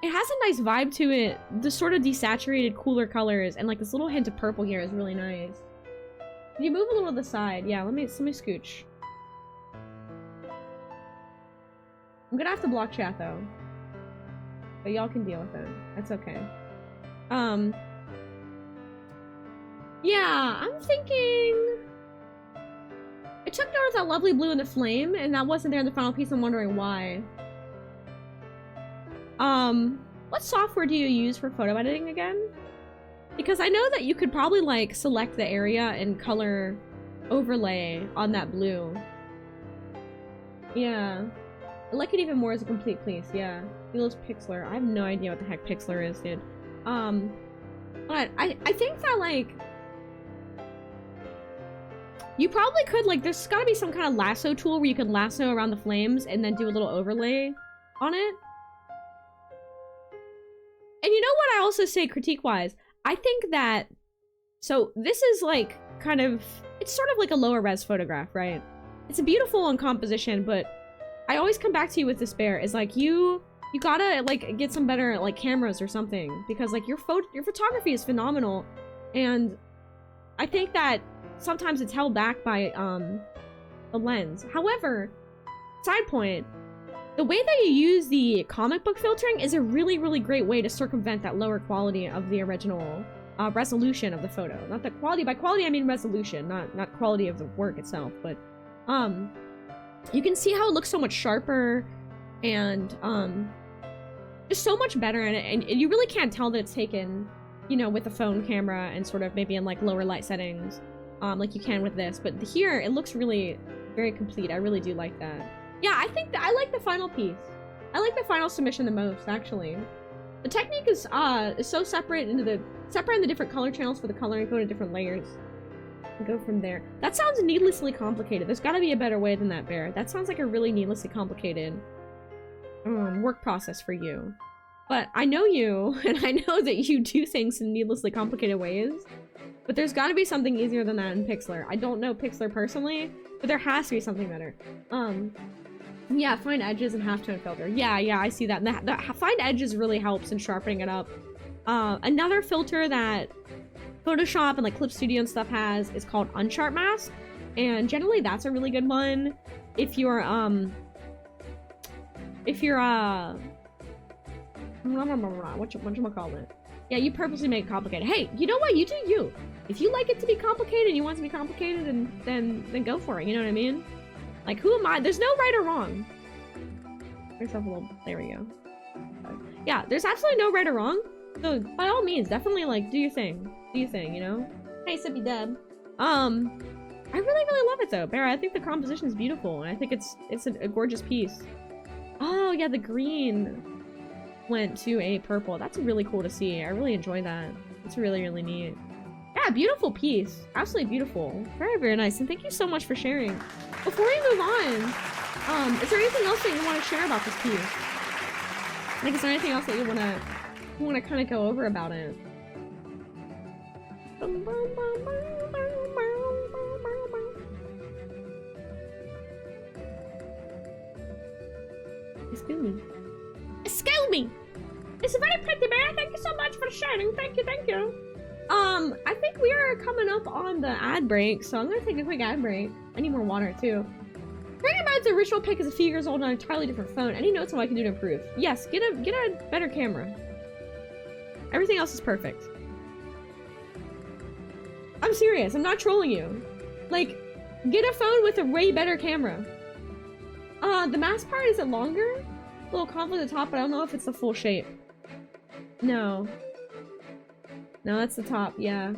It has a nice vibe to it. The sort of desaturated, cooler colors and like this little hint of purple here is really nice. Can you move a little to the side? Yeah, let me scooch. I'm gonna have to block chat though. But y'all can deal with it. That's okay. Yeah, I'm thinking... I took note of that lovely blue in the flame, and that wasn't there in the final piece. I'm wondering why. What software do you use for photo editing again? Because I know that you could probably, like, select the area and color overlay on that blue. Yeah. I like it even more as a complete piece, yeah. Feels Pixlr. I have no idea what the heck Pixlr is, dude. But I think that, like... You probably could, like, there's gotta be some kind of lasso tool where you can lasso around the flames and then do a little overlay on it. And you know what I also say critique-wise? I think that... So, this is, like, kind of... It's sort of like a lower res photograph, right? It's beautiful in composition, but I always come back to you with despair. It's like, you gotta, like, get some better, like, cameras or something. Because, like, your photography is phenomenal. And I think that sometimes it's held back by, the lens. However, side point, the way that you use the comic book filtering is a really, really great way to circumvent that lower quality of the original resolution of the photo. Not the quality, by quality I mean resolution, not quality of the work itself, but you can see how it looks so much sharper and just so much better, and you really can't tell that it's taken, you know, with a phone camera and sort of maybe in like lower light settings, like you can with this. But here it looks really very complete. I really do like that. Yeah, I think that I like the final piece. I like the final submission the most, actually. The technique is so separate into the different color channels for the color and go to different layers. And go from there. That sounds needlessly complicated. There's gotta be a better way than that, Bear. That sounds like a really needlessly complicated work process for you. But I know you, and I know that you do things in needlessly complicated ways. But there's gotta be something easier than that in Pixlr. I don't know Pixlr personally, but there has to be something better. Yeah, find edges and halftone filter. Yeah, I see that. And the find edges really helps in sharpening it up. Another filter that Photoshop and like Clip Studio and stuff has is called Unsharp Mask. And generally that's a really good one if you're whatchamacallit? Yeah, you purposely make it complicated. Hey, you know what? You do you. If you like it to be complicated and you want it to be complicated, then go for it. You know what I mean? Like, who am I? There's no right or wrong. There we go. Yeah, there's absolutely no right or wrong. So, by all means, definitely, like, do your thing. Do your thing, you know? Hey, Sippy Deb. I really love it, though. Bear, I think the composition is beautiful, and I think it's a gorgeous piece. Oh, yeah, the green went to a purple. That's really cool to see. I really enjoy that. It's really, really neat. Yeah, beautiful piece. Absolutely beautiful. Very, very nice. And thank you so much for sharing. Before we move on, is there anything else that you want to share about this piece? Like, is there anything else that you want to kind of go over about it? Excuse me. Excuse me! It's very pretty, Bear. Thank you so much for sharing. Thank you, thank you. I think we are coming up on the ad break, so I'm gonna take a quick ad break. I need more water too. Bringing back the original pic is a few years old on an entirely different phone. Any notes on what I can do to improve? Yes, get a better camera. Everything else is perfect. I'm serious, I'm not trolling you. Like, get a phone with a way better camera. The mask part, is it longer? A little conflict at the top, but I don't know if it's the full shape. No. No, that's the top, yeah.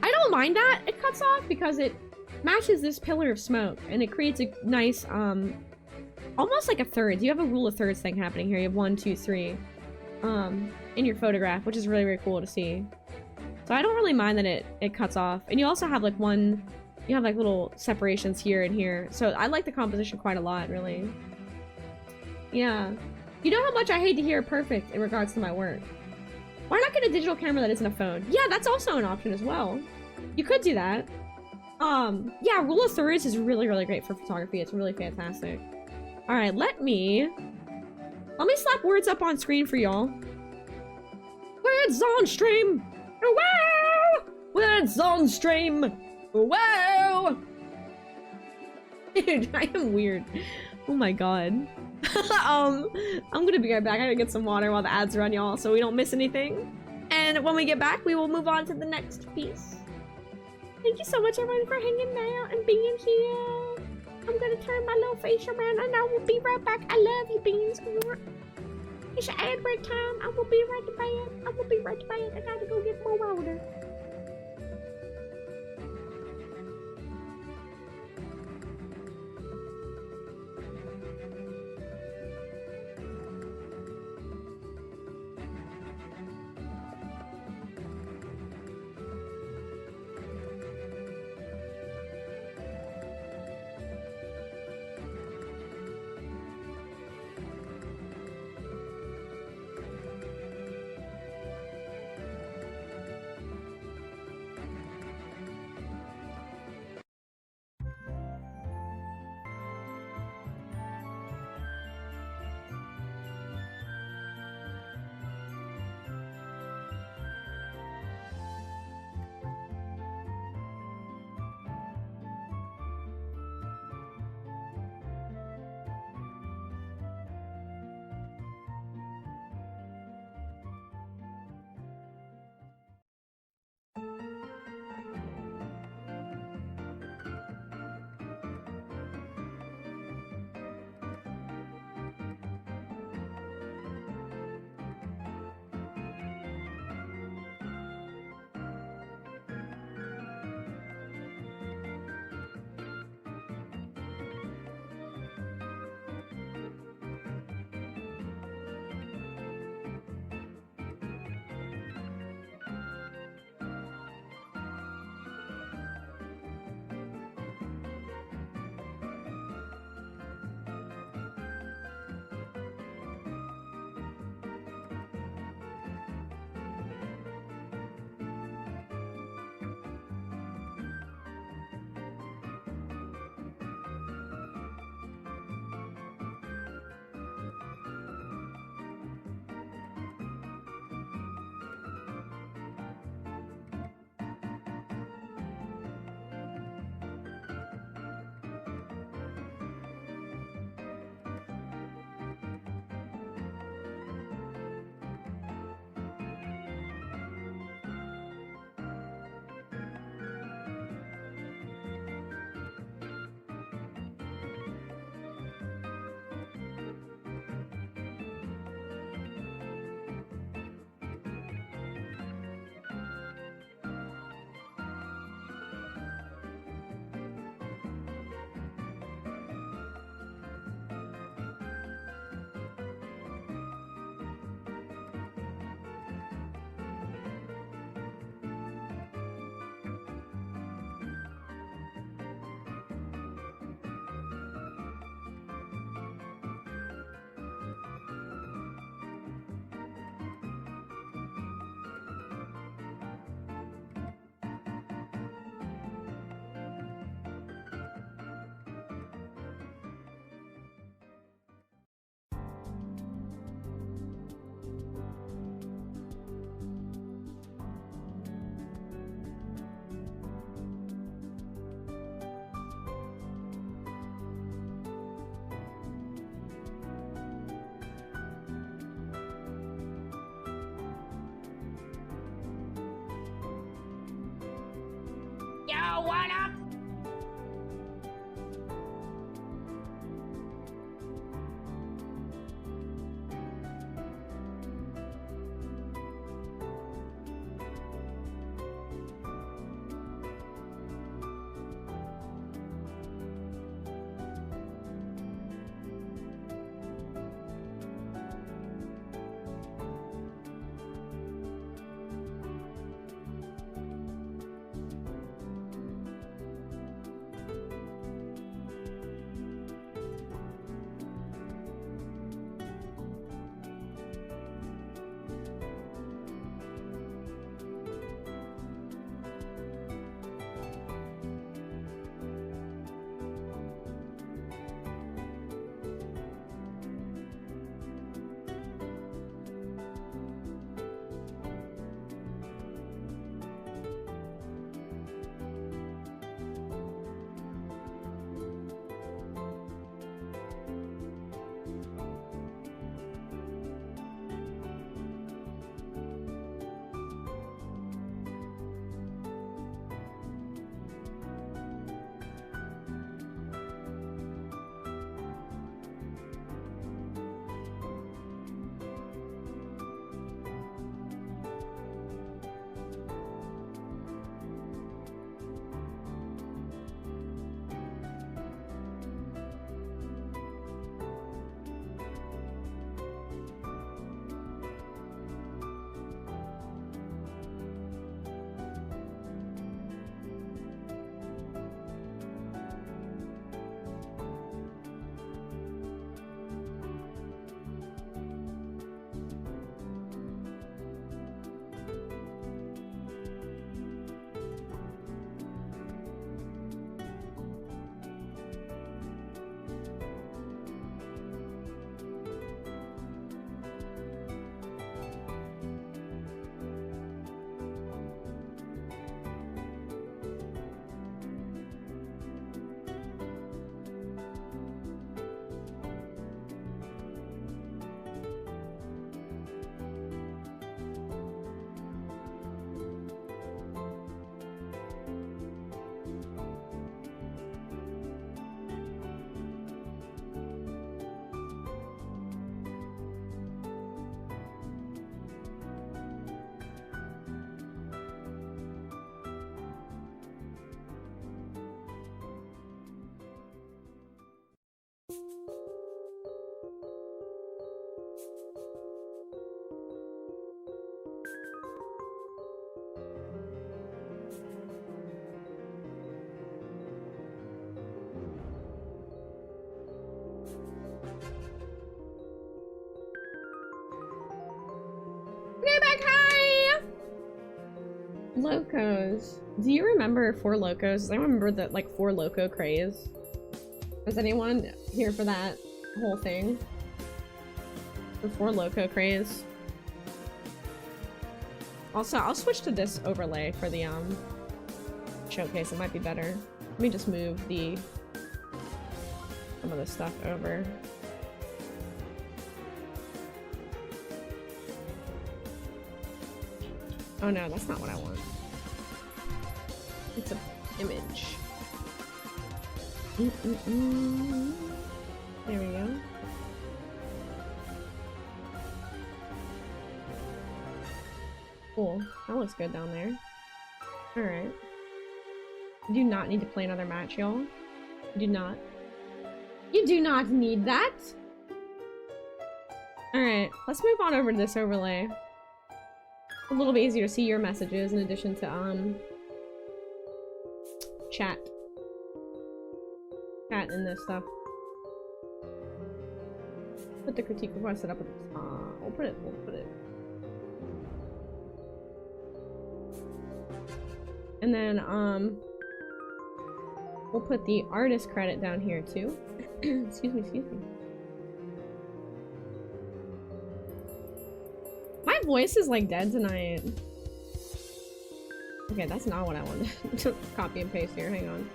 I don't mind that it cuts off because it matches this pillar of smoke and it creates a nice, almost like a thirds. You have a rule of thirds thing happening here. You have 1, 2, 3, in your photograph, which is really, really cool to see. So I don't really mind that it cuts off. And you also have like you have like little separations here and here. So I like the composition quite a lot, really. Yeah. You know how much I hate to hear perfect in regards to my work. Why not get a digital camera that isn't a phone? Yeah, that's also an option as well. You could do that. Yeah, rule of thirds is really, really great for photography. It's really fantastic. All right, let me slap words up on screen for y'all. Words on stream. Wow! Words on stream. Wow! Dude, I am weird. Oh my god. I'm gonna be right back. I gotta get some water while the ads run, y'all, so we don't miss anything. And when we get back, we will move on to the next piece. Thank you so much, everyone, for hanging out and being here. I'm gonna turn my little face around and I will be right back. I love you, beans. It's your ad break time. I will be right back. I will be right back. I gotta go get more water. Locos. Do you remember Four Locos? I remember the like Four Loco craze. Was anyone here for that whole thing? The Four Loco craze. Also, I'll switch to this overlay for the showcase. It might be better. Let me just move some of this stuff over. Oh no, that's not what I want. It's an image. There we go. Cool. That looks good down there. Alright. You do not need to play another match, y'all. You do not. You do not need that! Alright, let's move on over to this overlay. A little bit easier to see your messages in addition to, chat. Chat and this stuff. Put the critique requested up at the top. We'll put it. And then, we'll put the artist credit down here too. Excuse me. My voice is like dead tonight. Okay, that's not what I wanted to copy and paste here. Hang on.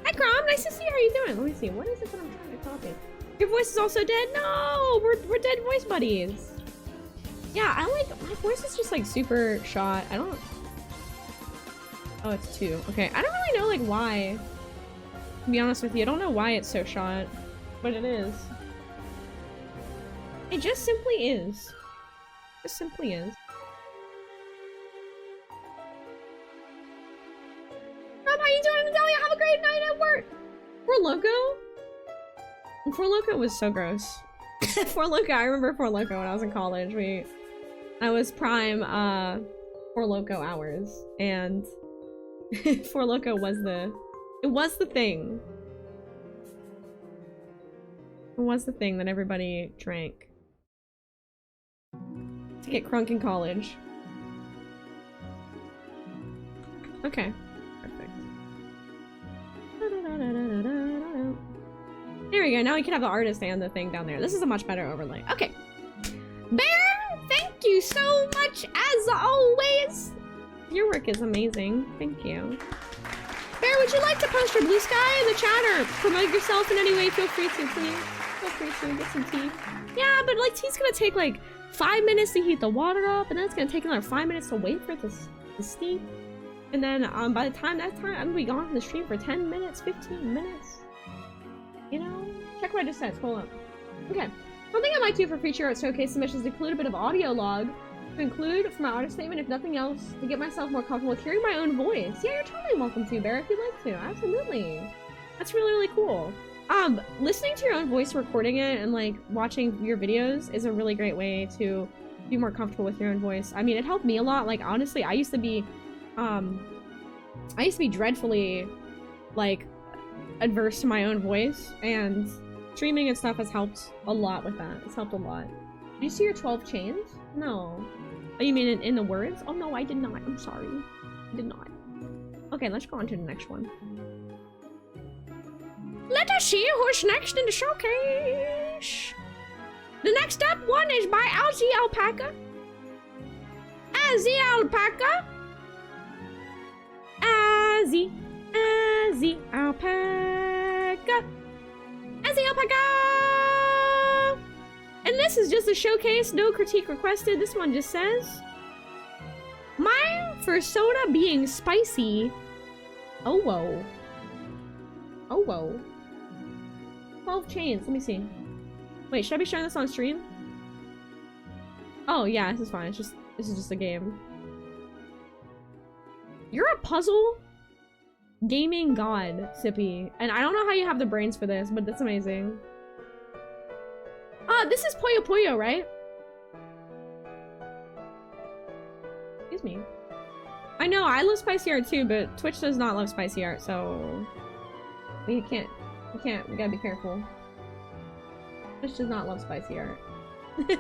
Hi, Crom. Nice to see you. How are you doing? Let me see. What is it that I'm trying to copy? Your voice is also dead? No! We're dead voice buddies. Yeah, I like... My voice is just, like, super shot. I don't... Oh, it's 2. Okay, I don't really know, like, why. To be honest with you, I don't know why it's so shot. But it is. It just simply is. It just simply is. Rob, how you doing, Natalia? Have a great night at work! Four Loco? Four Loco was so gross. Four Loco, I remember Four Loco when I was in college. I was prime, Four Loco hours, and Four Loco was the thing. It was the thing that everybody drank to get crunk in college. Okay, perfect. There we go. Now we can have the artist and the thing down there. This is a much better overlay. Okay. Bear, thank you so much as always. Your work is amazing. Thank you. Bear, would you like to post your blue sky in the chat or promote yourself in any way? Feel free to, please. Feel free to get some tea. Yeah, but like tea's gonna take like 5 minutes to heat the water up, and then it's gonna take another 5 minutes to wait for it to steep. And then by the time I'm gonna be gone from the stream for 10 minutes, 15 minutes. You know? Check what I just said. Scroll up. Okay. Something I might do for future art showcase submissions is include a bit of audio log to include for my artist statement, if nothing else, to get myself more comfortable with hearing my own voice. Yeah, you're totally welcome to, Bear, if you'd like to. Absolutely. That's really, really cool. Listening to your own voice, recording it, and like watching your videos is a really great way to be more comfortable with your own voice. I mean, it helped me a lot. Like, honestly, I used to be dreadfully, like, adverse to my own voice, and streaming and stuff has helped a lot with that. It's helped a lot. Did you see your 12 chains? No. Oh, you mean in the words? Oh no, I did not. I'm sorry. I did not. Okay, let's go on to the next one. Let us see who's next in the showcase. The next up one is by Alzi Alpaca. Azzy Alpaca. Azzy Alpaca. Azzy Alpaca. And this is just a showcase, no critique requested. This one just says, my first soda being spicy. Oh whoa. Oh whoa. 12 chains, let me see. Wait, should I be showing this on stream? Oh yeah, this is fine. This is just a game. You're a puzzle gaming god, Sippy. And I don't know how you have the brains for this, but that's amazing. This is Puyo Puyo, right? Excuse me. I know, I love spicy art too, but Twitch does not love spicy art, so... We can't, we gotta be careful. Fish does not love spicy art. Only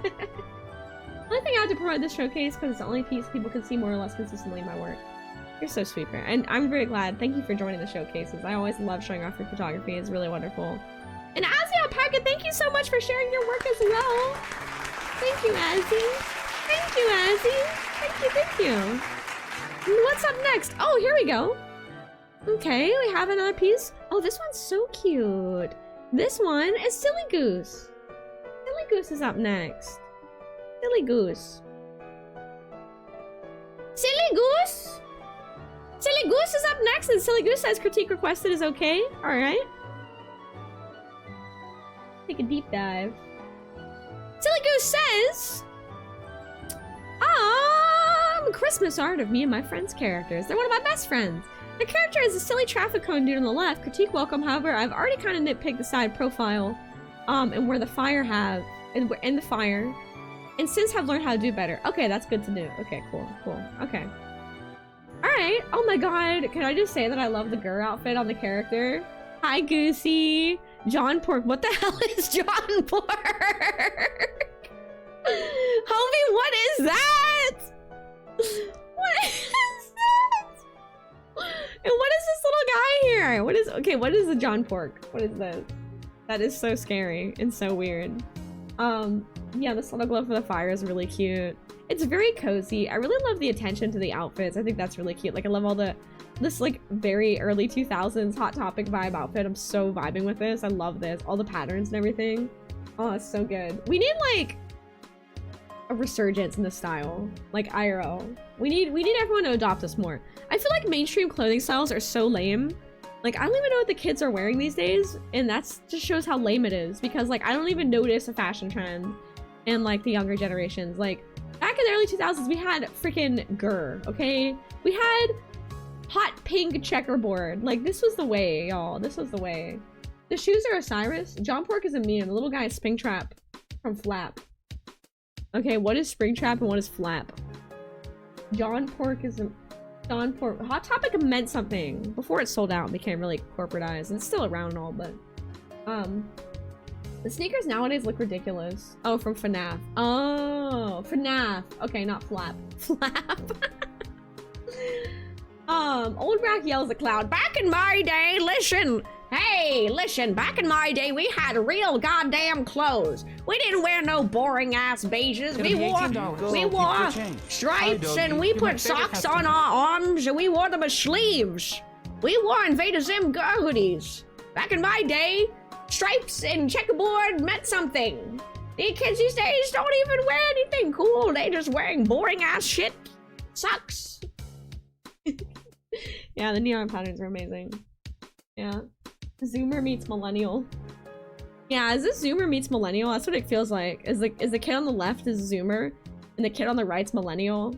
thing I have to promote this showcase because it's the only piece people can see more or less consistently in my work. You're so sweet, Bear. And I'm very glad. Thank you for joining the showcases. I always love showing off your photography. It's really wonderful. And Azzy Alpaca, thank you so much for sharing your work as well. Thank you, Azzy. Thank you, Azzy. Thank you, thank you. What's up next? Oh, here we go. Okay, we have another piece. Oh, this one's so cute. This one is Silly Goose. Silly Goose is up next. Silly Goose. Silly Goose? Silly Goose is up next, and Silly Goose says critique requested is okay. Alright. Take a deep dive. Silly Goose says... Christmas art of me and my friends' characters. They're one of my best friends. The character is a silly traffic cone dude on the left. Critique welcome, however, I've already kind of nitpicked the side profile, and where the fire in the fire, and since have learned how to do better. Okay, that's good to know. Okay, cool, okay. Alright, oh my god, can I just say that I love the Gur outfit on the character? Hi, Goosey. John Pork, what the hell is John Pork? Homie, what is that? What is that? And what is this little guy here? What is the John Pork? What is this? That is so scary and so weird. Yeah, this little glow for the fire is really cute. It's very cozy. I really love the attention to the outfits. I think that's really cute. Like, I love all this like very early 2000s Hot Topic vibe outfit. I'm so vibing with this. I love this. All the patterns and everything. Oh, it's so good. We need like a resurgence in the style, like IRL. We need everyone to adopt this more. I feel like mainstream clothing styles are so lame. Like, I don't even know what the kids are wearing these days, and that's just shows how lame it is, because like I don't even notice a fashion trend in like the younger generations. Like back in the early 2000s, we had freaking Gur, okay? We had hot pink checkerboard. Like, this was the way, y'all. This was the way. The shoes are Osiris. John Pork is a meme. The little guy is Springtrap from Flap. Okay, what is Springtrap and what is Flap? John Pork is a... John Pork... Hot Topic meant something before it sold out and became really corporatized. And it's still around and all, but... The sneakers nowadays look ridiculous. Oh, from FNAF. Oh, FNAF. Okay, not Flap. Flap. Old Rack yells at Cloud. Back in my day, listen. Hey, listen, back in my day, we had real goddamn clothes. We didn't wear no boring ass beiges. We wore stripes and we put socks on our arms and we wore them as sleeves. We wore Invader Zim girl hoodies. Back in my day, stripes and checkerboard meant something. The kids these days don't even wear anything cool. They just wearing boring ass shit. Sucks. Yeah, the neon patterns are amazing. Yeah. Zoomer meets millennial. Yeah, is this Zoomer meets millennial? That's what it feels like. Is the kid on the left is Zoomer and the kid on the right's millennial?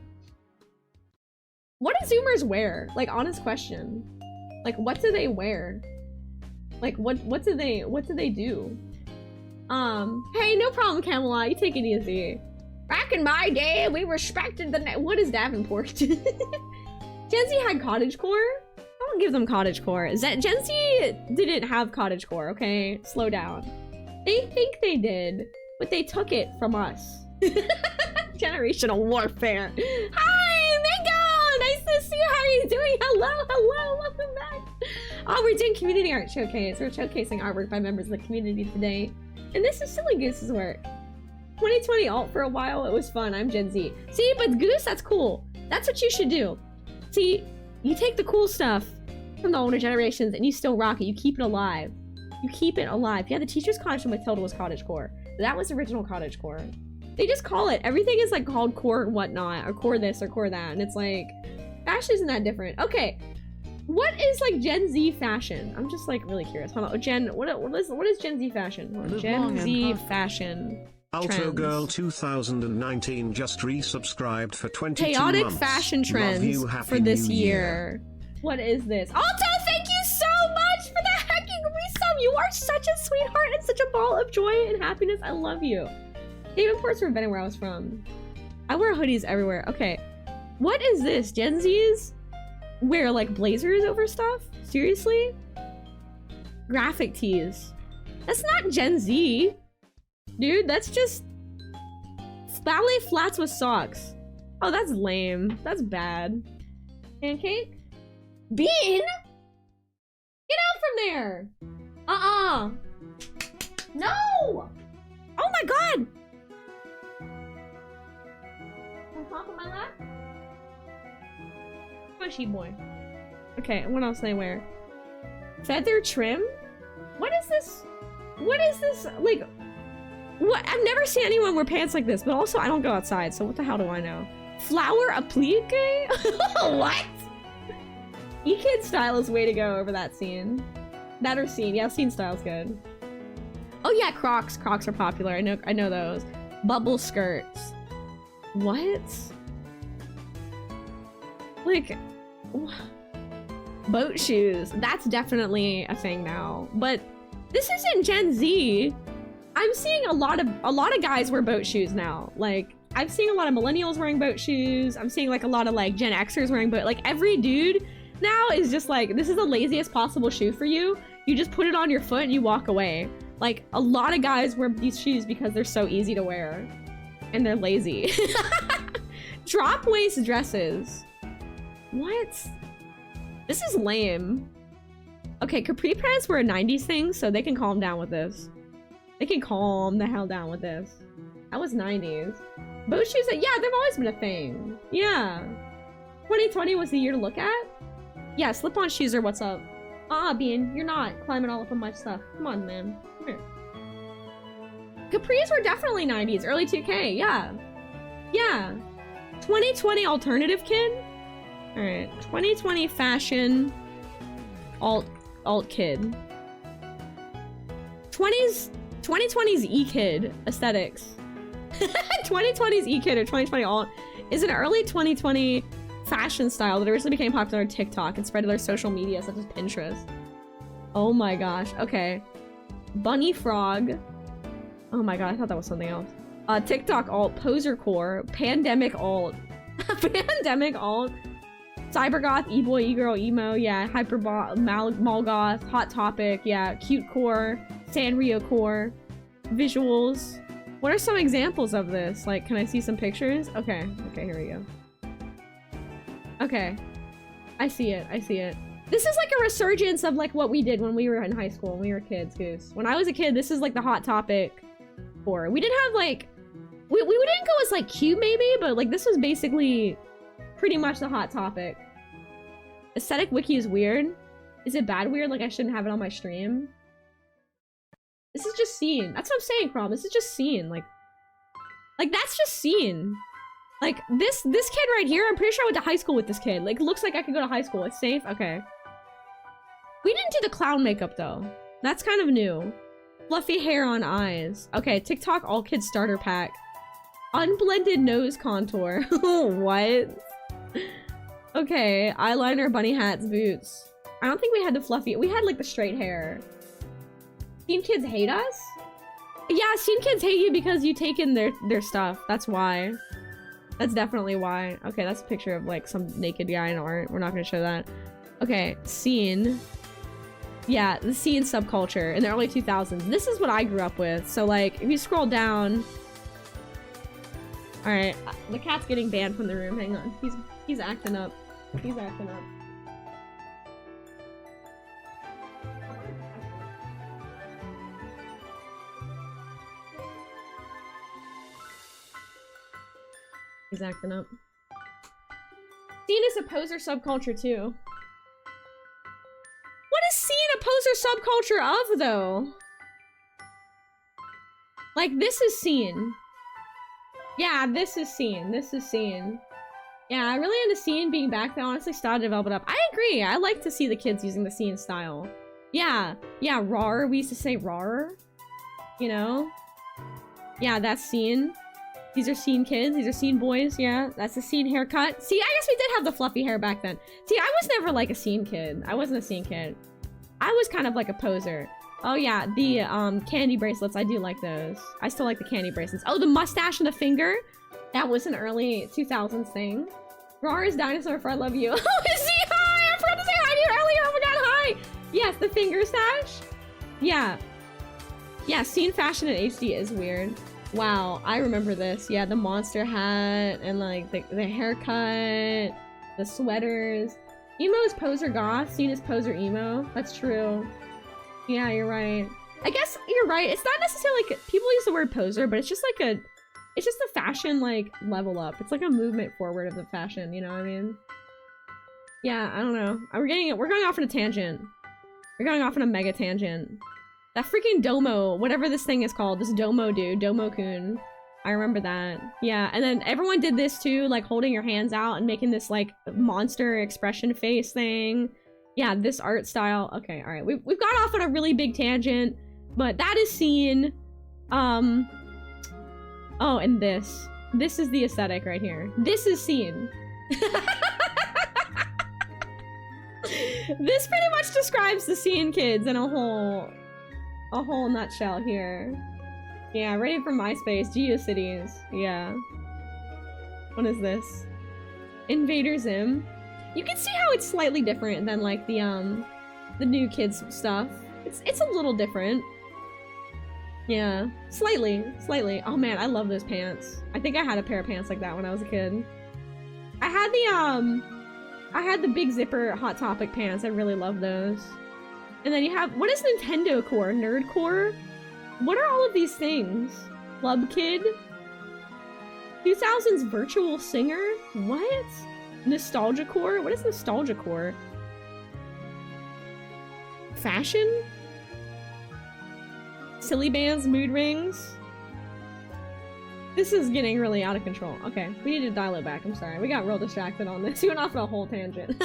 What do Zoomers wear? Like, honest question. Like, what do they wear? Like, what do they do? Hey, no problem, Camelot. You take it easy. Back in my day, we respected the what is Davenport? Gen Z had cottagecore? I don't give them cottagecore. Gen Z didn't have cottagecore, okay? Slow down. They think they did, but they took it from us. Generational warfare. Hi, Mingo! Nice to see you. How are you doing? Hello, welcome back. Oh, we're doing community art showcase. We're showcasing artwork by members of the community today. And this is Silly Goose's work. 2020 alt for a while. It was fun. I'm Gen Z. See, but Goose, that's cool. That's what you should do. See, you take the cool stuff from the older generations and you still rock it. You keep it alive. You keep it alive. Yeah, the teacher's costume with Tilda was cottagecore. That was original cottagecore. They just call it. Everything is like called core whatnot, or core this or core that. And it's like, fashion isn't that different. Okay. What is like Gen Z fashion? I'm just like really curious. Hold on. What is Gen Z fashion? Gen Z fashion. Alto Girl 2019 just resubscribed for 22 Chaotic months. Fashion trends for this year. What is this? Alto, thank you so much for the hecking resub. You are such a sweetheart and such a ball of joy and happiness. I love you. Davenport's forbidden where I was from. I wear hoodies everywhere. Okay. What is this? Gen Z's wear like blazers over stuff? Seriously? Graphic tees. That's not Gen Z. Dude, that's just ballet flats with socks. Oh, that's lame. That's bad. Pancake? Bean? Get out from there! No! Oh my god! On top of my lap? Squishy boy. Okay, what else they wear? Feather trim? What is this? What is this? Like, what? I've never seen anyone wear pants like this, but also I don't go outside, so what the hell do I know? Flower applique? What? E-kid style is way to go over that scene. That or scene. Yeah, scene style's good. Oh yeah, Crocs. Crocs are popular. I know those. Bubble skirts. What? Like, boat shoes. That's definitely a thing now. But this isn't Gen Z. I'm seeing a lot of guys wear boat shoes now. Like, I'm seeing a lot of millennials wearing boat shoes. I'm seeing like a lot of like Gen Xers wearing boat. Like every dude now is just like, this is the laziest possible shoe for you. You just put it on your foot and you walk away. Like a lot of guys wear these shoes because they're so easy to wear and they're lazy. Drop waist dresses. What? This is lame. Okay, capri pants were a 90s thing, so they can calm down with this. They can calm the hell down with this. That was 90s. Boat shoes, yeah, they've always been a thing. Yeah. 2020 was the year to look at? Yeah, slip-on shoes are what's up. Bean, you're not climbing all up on my stuff. Come on, man. Come here. Capris were definitely 90s, early 2K, yeah. Yeah. 2020 alternative kid? Alright, 2020 fashion alt kid. 2020's e-kid aesthetics. 2020's e-kid or 2020 alt is an early 2020 fashion style that originally became popular on TikTok and spread to their social media such as Pinterest. Oh my gosh, okay. Bunny frog. Oh my god, I thought that was something else. TikTok alt, poser core, pandemic alt. Pandemic alt. Cybergoth, e-boy, e-girl, emo, yeah, malgoth, hot topic, yeah, cute core, Sanrio core, visuals. What are some examples of this? Like, can I see some pictures? Okay, here we go. Okay, I see it. This is like a resurgence of like what we did when we were in high school, when we were kids, Goose. When I was a kid, this is like the hot topic core. We didn't have like, we didn't go as like cute maybe, but like this was basically pretty much the hot topic. Aesthetic wiki is weird. Is it bad weird? Like I shouldn't have it on my stream? This is just scene. That's what I'm saying, Crom. This is just scene. Like that's just scene. Like this kid right here, I'm pretty sure I went to high school with this kid. Like looks like I could go to high school. It's safe. Okay. We didn't do the clown makeup though. That's kind of new. Fluffy hair on eyes. Okay, TikTok all kids starter pack. Unblended nose contour. What? Okay, eyeliner, bunny hats, boots. I don't think we had the fluffy. We had like the straight hair. Scene kids hate us? Yeah, scene kids hate you because you take in their stuff. That's why. That's definitely why. Okay, that's a picture of like some naked guy in art. We're not gonna show that. Okay, scene. Yeah, the scene subculture in the early 2000s. This is what I grew up with. So like, if you scroll down. All right, the cat's getting banned from the room. Hang on, he's acting up. He's acting up. He's acting up. Scene is a poser subculture too. What is scene a poser subculture of though? Like this is scene. Yeah, this is scene. This is scene. Yeah, I really into scene being back then. Honestly, started to develop it up. I agree. I like to see the kids using the scene style. Yeah, yeah, rar. We used to say rar. You know? Yeah, that's scene. These are scene kids. These are scene boys. Yeah, that's a scene haircut. See, I guess we did have the fluffy hair back then. See, I was never like a scene kid. I wasn't a scene kid. I was kind of like a poser. Oh yeah, the candy bracelets. I do like those. I still like the candy bracelets. Oh, the mustache and the finger. That was an early 2000s thing. Rar is dinosaur for I love you. Oh, is he? Hi! I forgot to say hi to you earlier. I forgot hi. Yes, the finger stash. Yeah. Yeah, scene fashion in HD is weird. Wow, I remember this. Yeah, the monster hat and like the haircut, the sweaters. Emo is poser goth, scene is poser emo. That's true. Yeah, you're right. I guess you're right. It's not necessarily like people use the word poser, but it's just like it's just a fashion like level up. It's like a movement forward of the fashion, you know what I mean? Yeah, I don't know. We're going off on a tangent. We're going off on a mega tangent. That freaking Domo, whatever this thing is called, this Domo dude, Domo-kun. I remember that. Yeah, and then everyone did this too, like holding your hands out and making this like monster expression face thing. Yeah, this art style. Okay, all right. We've got off on a really big tangent, but that is scene. Oh, and this. This is the aesthetic right here. This is scene. This pretty much describes the scene kids in a whole nutshell here. Yeah, ready for MySpace, GeoCities. Yeah. What is this? Invader Zim. You can see how it's slightly different than like the new kids stuff. It's a little different. Yeah, slightly. Oh man, I love those pants. I think I had a pair of pants like that when I was a kid. I had the big zipper Hot Topic pants. I really love those. And then you have, what is Nintendo Core? Nerd Core? What are all of these things? Club Kid? 2000s Virtual Singer? What? Nostalgia Core? What is Nostalgia Core? Fashion? Silly Bands, Mood Rings? This is getting really out of control. Okay, we need to dial it back. I'm sorry. We got real distracted on this. We went off on a whole tangent.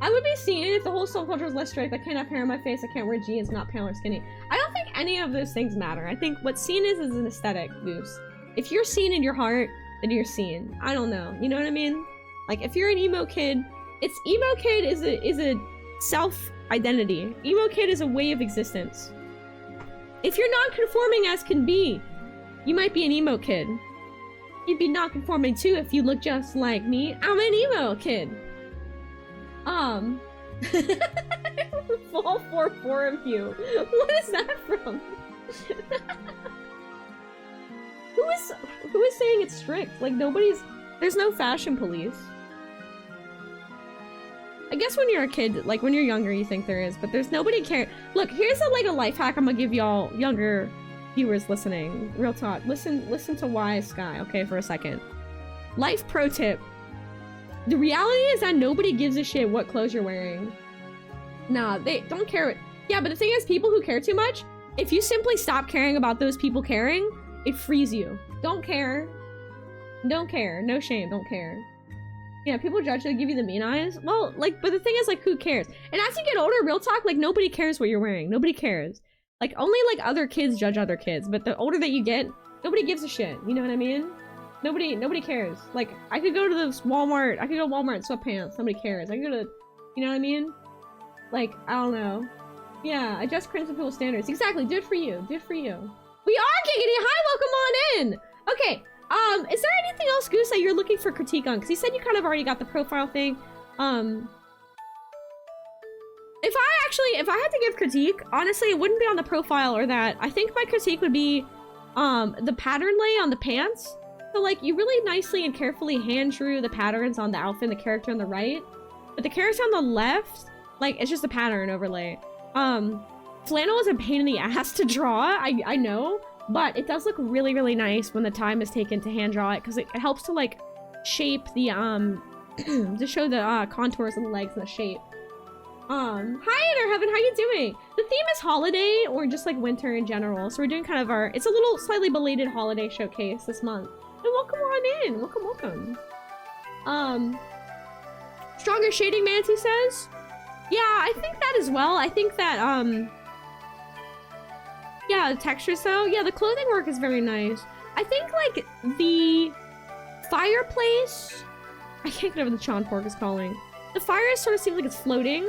I would be seen if the whole subculture was less strict. I can't have hair on my face. I can't wear jeans, not pale or skinny. I don't think any of those things matter. I think what seen is an aesthetic, Goose. If you're seen in your heart, then you're seen. I don't know. You know what I mean? Like if you're an emo kid, emo kid is a self-identity. Emo kid is a way of existence. If you're non-conforming as can be, you might be an emo kid. You'd be non-conforming too if you look just like me. I'm an emo kid. Fall 4 of you. What is that from? Who is saying it's strict? Like there's no fashion police. I guess when you're a kid, like when you're younger, you think there is, but there's nobody care. Look, here's a life hack I'm gonna give y'all younger viewers listening. Real talk. Listen to Wise Sky, okay, for a second. Life pro tip. The reality is that nobody gives a shit what clothes you're wearing. Nah, they don't care. Yeah, but the thing is, people who care too much, if you simply stop caring about those people caring, it frees you. Don't care. Don't care. No shame. Don't care. Yeah, people judge you, they give you the mean eyes. Well, like, but the thing is, like, who cares? And as you get older, real talk, like, nobody cares what you're wearing. Nobody cares. Like, only, like, other kids judge other kids. But the older that you get, nobody gives a shit. You know what I mean? Nobody cares. Like, I could go to this Walmart. I could go to Walmart in sweatpants. Nobody cares. I could go to, you know what I mean? Like, I don't know. Yeah, I just cringe with people's standards. Exactly. Do it for you. Do it for you. We are Giggity. Hi, welcome on in. Okay. Is there anything else, Goose, that you're looking for critique on? Because you said you kind of already got the profile thing. If I had to give critique, honestly, it wouldn't be on the profile or that. I think my critique would be, the pattern lay on the pants. So, like, you really nicely and carefully hand drew the patterns on the outfit and the character on the right. But the character on the left, like, it's just a pattern overlay. Flannel is a pain in the ass to draw, I know. But it does look really, really nice when the time is taken to hand draw it, because it helps to, like, shape the, to show the, contours of the legs and the shape. Hi, Interheaven, how you doing? The theme is holiday, or just, like, winter in general, so we're doing kind of it's a little slightly belated holiday showcase this month. And welcome on in, welcome. Stronger Shading Manti says? Yeah, I think that as well. I think that, yeah, the textures though. Yeah, the clothing work is very nice. I think, like, the fireplace... I can't get over the Chon Pork is calling. The fire sort of seems like it's floating.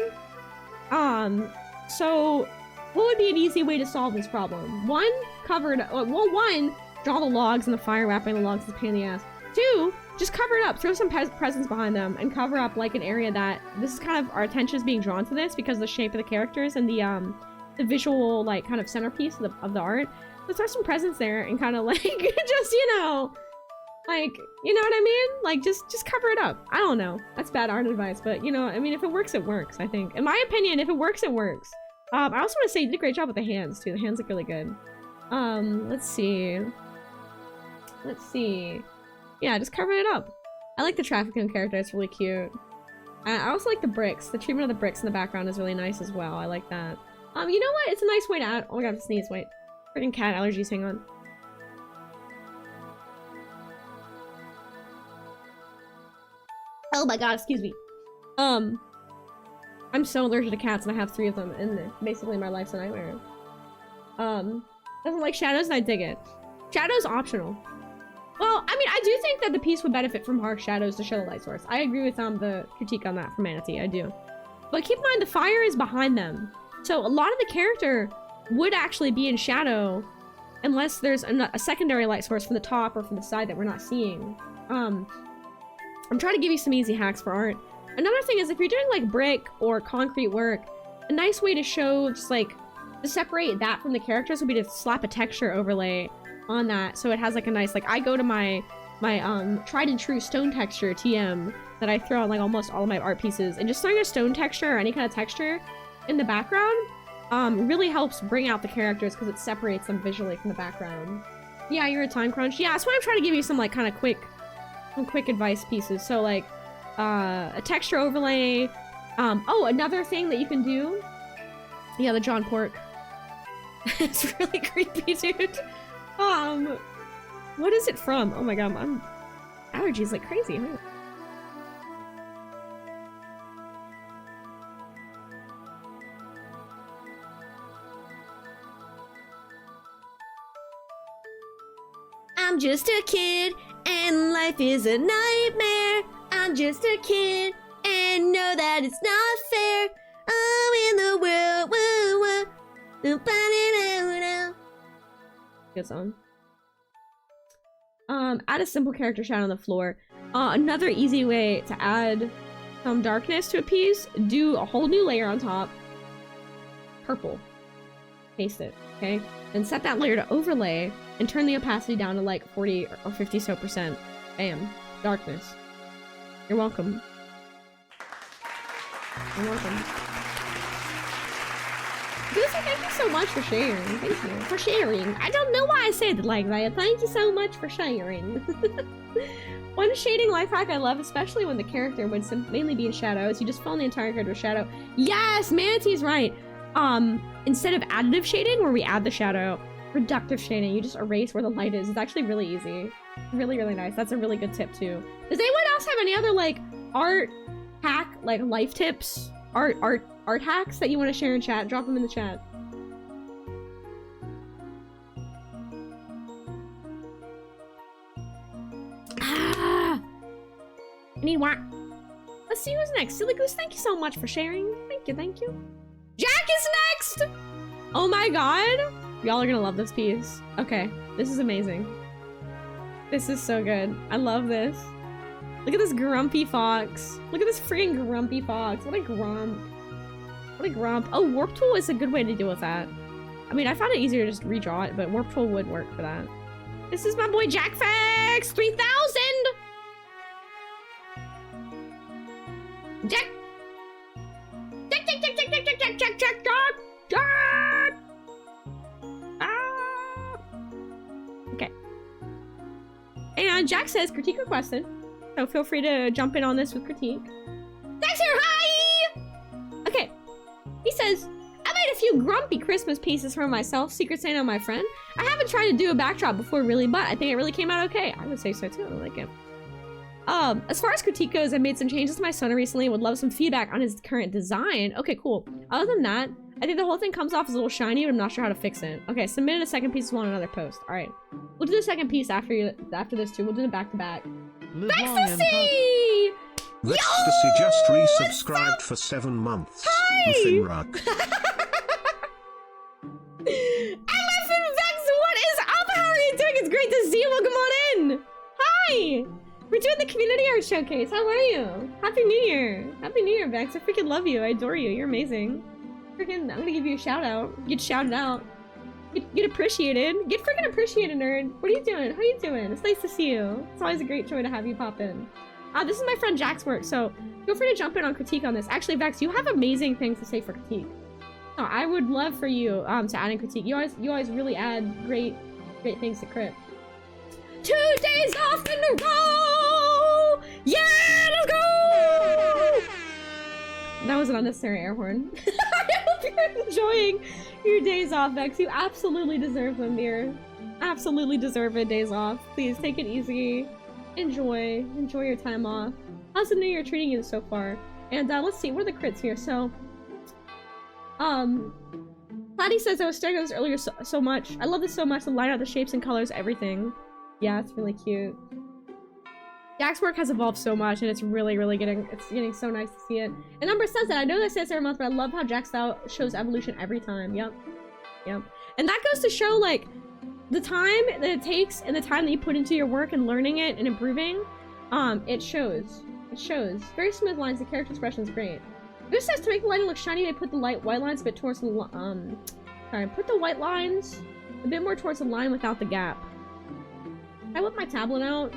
So what would be an easy way to solve this problem? One, draw the logs and the fire wrapping the logs is a pain in the ass. 2, just cover it up. Throw some presents behind them and cover up like an area that this is kind of our attention is being drawn to this because of the shape of the characters and the visual like kind of centerpiece of the art. So throw some presents there and kind of like just, you know, like, you know what I mean? Like just cover it up. I don't know. That's bad art advice, but you know, I mean, if it works, it works, I think. In my opinion, if it works, it works. I also want to say you did a great job with the hands too. The hands look really good. Let's see. Yeah, just cover it up. I like the trafficking character. It's really cute. I also like the bricks. The treatment of the bricks in the background is really nice as well. I like that. You know what? It's a nice way to add. Oh my god, I have to sneeze. Wait. Freaking cat allergies. Hang on. Oh my god, excuse me. I'm so allergic to cats and I have 3 of them and basically my life's a nightmare. Doesn't like shadows and I dig it. Shadows optional. Well, I mean, I do think that the piece would benefit from harsh shadows to show the light source. I agree with the critique on that from Manatee, I do. But keep in mind, the fire is behind them. So a lot of the character would actually be in shadow unless there's a secondary light source from the top or from the side that we're not seeing. I'm trying to give you some easy hacks for art. Another thing is if you're doing like brick or concrete work, a nice way to show just like to separate that from the characters would be to slap a texture overlay on that so it has like a nice, like I go to my tried and true stone texture TM that I throw on like almost all of my art pieces, and just throwing a stone texture or any kind of texture in the background really helps bring out the characters because it separates them visually from the background. Yeah, you're a time crunch. Yeah, that's why I'm trying to give you some like kind of quick advice pieces. So like a texture overlay. Oh, another thing that you can do. Yeah, the John Pork. It's really creepy, dude. What is it from? Oh my god, I'm allergies like crazy, huh? I'm just a kid and life is a nightmare. I'm just a kid and know that it's not fair. I'm in the world, Good song. Add a simple character shadow on the floor. Another easy way to add some darkness to a piece, do a whole new layer on top. Purple. Paste it, okay? And set that layer to overlay and turn the opacity down to like 40 or 50 so percent. Bam. Darkness. You're welcome. You're welcome. Lucy, thank you so much for sharing. Thank you for sharing. I don't know why I said it like that. Thank you so much for sharing. One shading life hack I love, especially when the character would mainly be in shadow, is you just fill in the entire character with shadow. Yes, Manatee's right. Instead of additive shading, where we add the shadow, reductive shading, you just erase where the light is. It's actually really easy. Really, really nice. That's a really good tip too. Does anyone else have any other like art hack, like life tips, art hacks that you want to share in chat? Drop them in the chat. Ah! I need one. Let's see who's next. Silly Goose, thank you so much for sharing. Thank you, thank you. Jack is next! Oh my god. Y'all are gonna love this piece. Okay, this is amazing. This is so good. I love this. Look at this grumpy fox. Look at this freaking grumpy fox. What a grump. What a grump. Oh, Warp Tool is a good way to deal with that. I mean, I found it easier to just redraw it, but Warp Tool would work for that. This is my boy Jack Fax 3000! Jack! Jack! Ah! Okay. And Jack says, critique requested. So feel free to jump in on this with critique. Jack's here, hi! Okay. He says, I made a few grumpy Christmas pieces for myself, Secret Santa and my friend. I haven't tried to do a backdrop before really, but I think it really came out okay. I would say so too, I like it. As far as critique goes, I made some changes to my son recently and would love some feedback on his current design. Okay, cool. Other than that, I think the whole thing comes off as a little shiny, but I'm not sure how to fix it. Okay, submit a second piece on another post. All right. We'll do the second piece after this too. We'll do them back to back. Ecstasy! Ecstasy just resubscribed for 7 months. Hi! Finrug. Elephant Vex, what is up? How are you doing? It's great to see you. Welcome on in. Hi. We're doing the community art showcase. How are you? Happy New Year. Happy New Year, Vex. I freaking love you. I adore you. You're amazing. Freaking, I'm gonna give you a shout out. Get shouted out. Get appreciated. Get freaking appreciated, nerd. What are you doing? How are you doing? It's nice to see you. It's always a great joy to have you pop in. This is my friend Jack's work, so feel free to jump in on critique on this. Actually, Vex, you have amazing things to say for critique. No, I would love for you to add in critique. You always really add great things to crit. 2 days off in a row! Yeah, let's go! That was an unnecessary air horn. I hope you're enjoying your days off, Vex. You absolutely deserve them, dear. Absolutely deserve it, days off. Please, take it easy. Enjoy your time off. How's the new year treating you so far? And let's see, what are the crits here? So, Patty says I was staring at this earlier so much. I love this so much. The line out, the shapes and colors, everything. Yeah, it's really cute. Jack's work has evolved so much, and it's really getting so nice to see it. And Number says that. I know that I say this every month, but I love how Jack's style shows evolution every time. Yep. And that goes to show, like, the time that it takes and the time that you put into your work and learning it and improving, it shows. It shows. Very smooth lines. The character expression is great. This says to make the lighting look shiny, they put the white lines a bit towards the put the white lines a bit more towards the line without the gap. I whip my tablet out.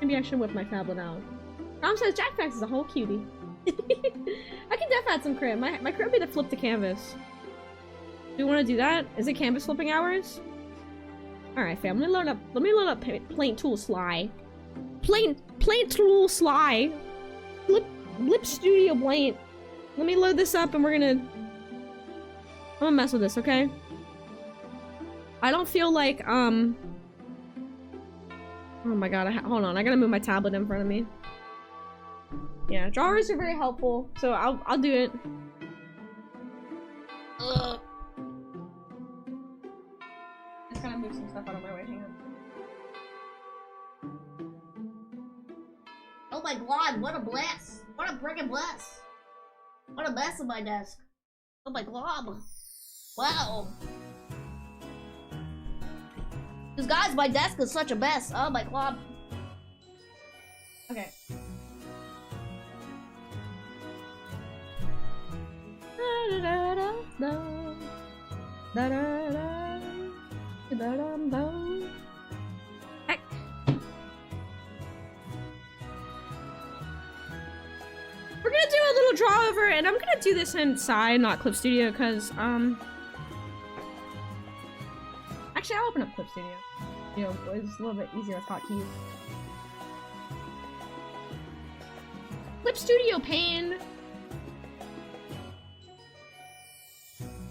Maybe I should whip my tablet out. Rom says Jackfax is a whole cutie. I can def add some crit. My crit would be to flip the canvas. Do you want to do that? Is it canvas flipping hours? Alright, fam. Let me load up Paint Tool Sly. Paint Tool Sly. Lip Studio Paint. Let me load this up and I'm gonna mess with this, okay? I don't feel like, oh my god, hold on, I gotta move my tablet in front of me. Yeah, drawers are very helpful, so I'll do it. Ugh. Just gotta move some stuff out of my way, hang on. Oh my god, what a bless! What a friggin' bless! What a mess on my desk! Oh my glob! Wow! Because guys, my desk is such a mess! Oh my glob! Okay. We're gonna do a little draw over, and I'm gonna do this inside, not Clip Studio, because, actually, I'll open up Clip Studio. You know, it's a little bit easier with hotkeys. Clip Studio pane!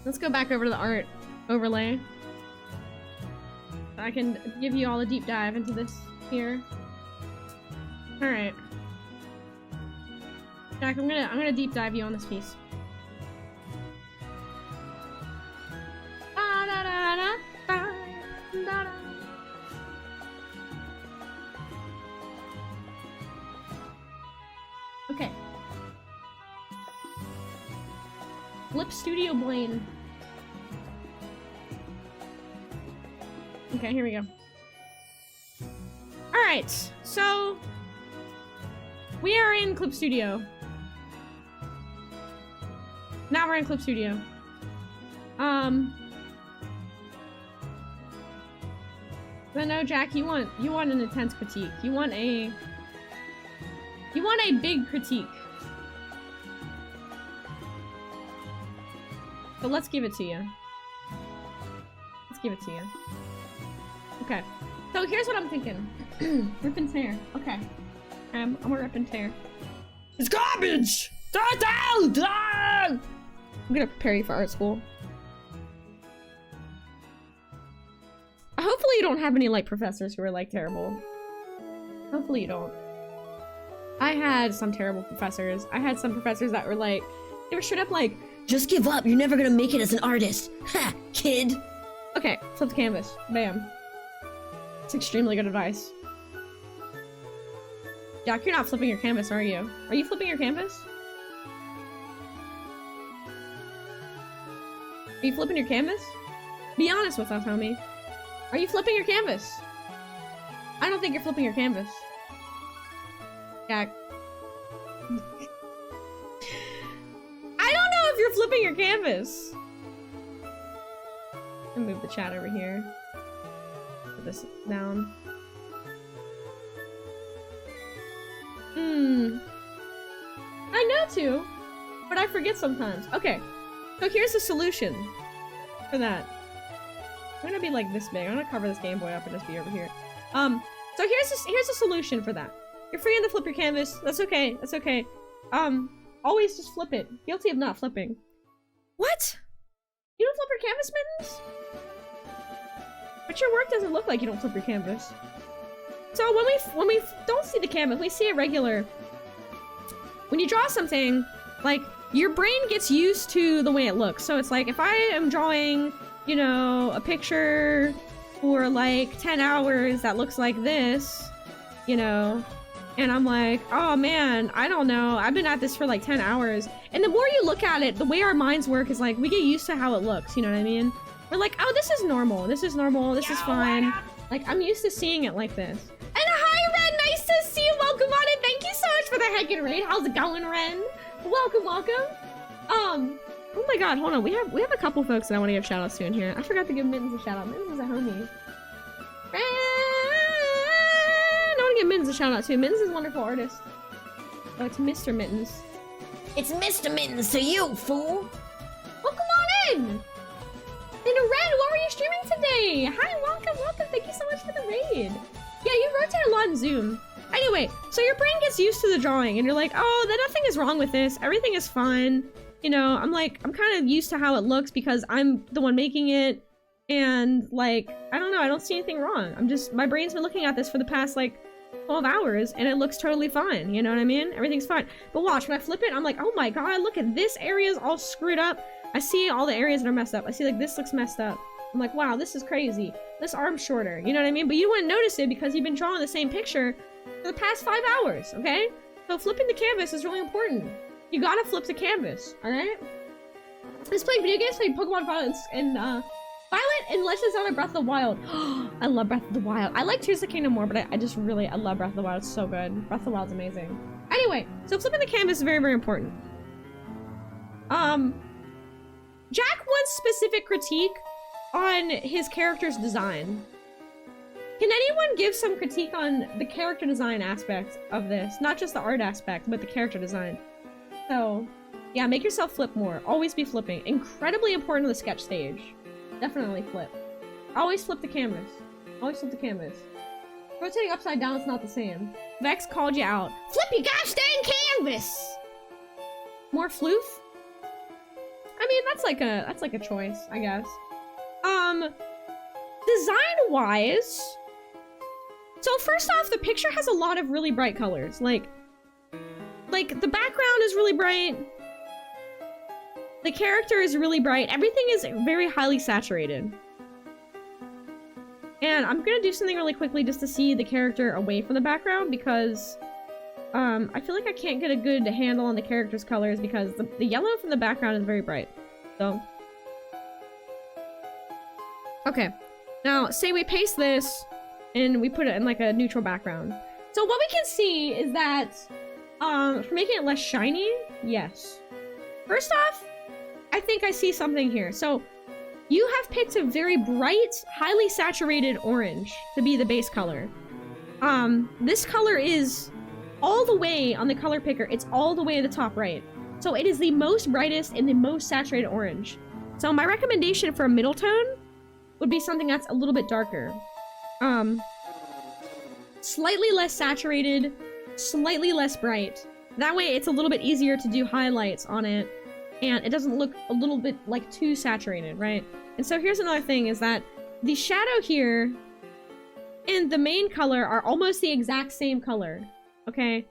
Let's go back over to the art overlay. I can give you all a deep dive into this here. Alright. Jack, I'm gonna deep dive you on this piece. Okay. Flip Studio Blade. Okay, here we go. Alright, so we are in Clip Studio. Now we're in Clip Studio. But no, Jack, you want an intense critique. You want a big critique. But let's give it to you. Let's give it to you. Okay. So here's what I'm thinking. Rip and tear. Okay. I'm gonna rip and tear. It's garbage! Throw it down! I'm gonna prepare you for art school. Hopefully you don't have any, like, professors who are, like, terrible. Hopefully you don't. I had some terrible professors. I had some professors that were, like, they were straight up like, just give up, you're never gonna make it as an artist. Ha, kid! Okay, flip the canvas. Bam. It's extremely good advice. Jack, you're not flipping your canvas, are you? Are you flipping your canvas? Are you flipping your canvas? Be honest with us, homie. Are you flipping your canvas? I don't think you're flipping your canvas. Jack. I don't know if you're flipping your canvas. I'll move the chat over here. Put this down. I know to, but I forget sometimes. Okay, so here's the solution for that. I'm gonna be like this big. I'm gonna cover this Game Boy up and just be over here. So here's a solution for that. You're free to flip your canvas. That's okay. That's okay. Always just flip it. Guilty of not flipping. What? You don't flip your canvas, Mittens? But your work doesn't look like you don't flip your canvas. So when we don't see the canvas, we see a regular. When you draw something, like, your brain gets used to the way it looks. So it's like, if I am drawing, you know, a picture for like 10 hours that looks like this, you know, and I'm like, oh man, I don't know, I've been at this for like 10 hours. And the more you look at it, the way our minds work is like, we get used to how it looks, you know what I mean? We're like, oh, this is normal, this is fine. Like, I'm used to seeing it like this. And hi, Ren, nice to see you, welcome on in. Thank you so much for the heckin' raid. How's it going, Ren? Welcome, welcome. Oh my god, hold on, we have a couple folks that I want to give shout outs to in here. I forgot to give Mittens a shout out. Mittens is a homie. Ren! I want to give Mittens a shout out too. Mittens is a wonderful artist. Oh, it's Mr. Mittens. It's Mr. Mittens to you, fool. Welcome on in! And Ren, what were you streaming today? Hi, welcome, welcome. Thank you so much for the raid. Yeah, you rotate a lot in Zoom. Anyway, so your brain gets used to the drawing and you're like, oh, nothing is wrong with this. Everything is fine. You know, I'm kind of used to how it looks because I'm the one making it. And like, I don't know, I don't see anything wrong. My brain's been looking at this for the past like 12 hours and it looks totally fine. You know what I mean? Everything's fine. But watch, when I flip it, I'm like, oh my god, look at this area's all screwed up. I see all the areas that are messed up. I see like this looks messed up. I'm like, wow, this is crazy. This arm's shorter, you know what I mean? But you wouldn't notice it because you've been drawing the same picture for the past 5 hours, okay? So flipping the canvas is really important. You gotta flip the canvas, alright? Let's play video games, play Pokemon Violet and Violet and Legend of Zelda Breath of the Wild. I love Breath of the Wild. I like Tears of the Kingdom more, but I love Breath of the Wild. It's so good. Breath of the Wild's amazing. Anyway, so flipping the canvas is very, very important. Jack wants specific critique on his character's design. Can anyone give some critique on the character design aspect of this? Not just the art aspect, but the character design. So, yeah, make yourself flip more. Always be flipping. Incredibly important to the sketch stage. Definitely flip. Always flip the canvas. Always flip the canvas. Rotating upside down is not the same. Vex called you out. Flip your gosh dang canvas! More floof? I mean, that's like a choice, I guess. Design-wise... So first off, the picture has a lot of really bright colors. Like the background is really bright. The character is really bright. Everything is very highly saturated. And I'm gonna do something really quickly just to see the character away from the background because I feel like I can't get a good handle on the character's colors because the yellow from the background is very bright. So. Okay. Now, say we paste this and we put it in like a neutral background. So what we can see is that, for making it less shiny, yes. First off, I think I see something here. So you have picked a very bright, highly saturated orange to be the base color. This color is all the way on the color picker. It's all the way at the top right. So it is the most brightest and the most saturated orange. So my recommendation for a middle tone would be something that's a little bit darker. Slightly less saturated, slightly less bright. That way it's a little bit easier to do highlights on it and it doesn't look a little bit like too saturated, right? And so here's another thing is that the shadow here and the main color are almost the exact same color, okay?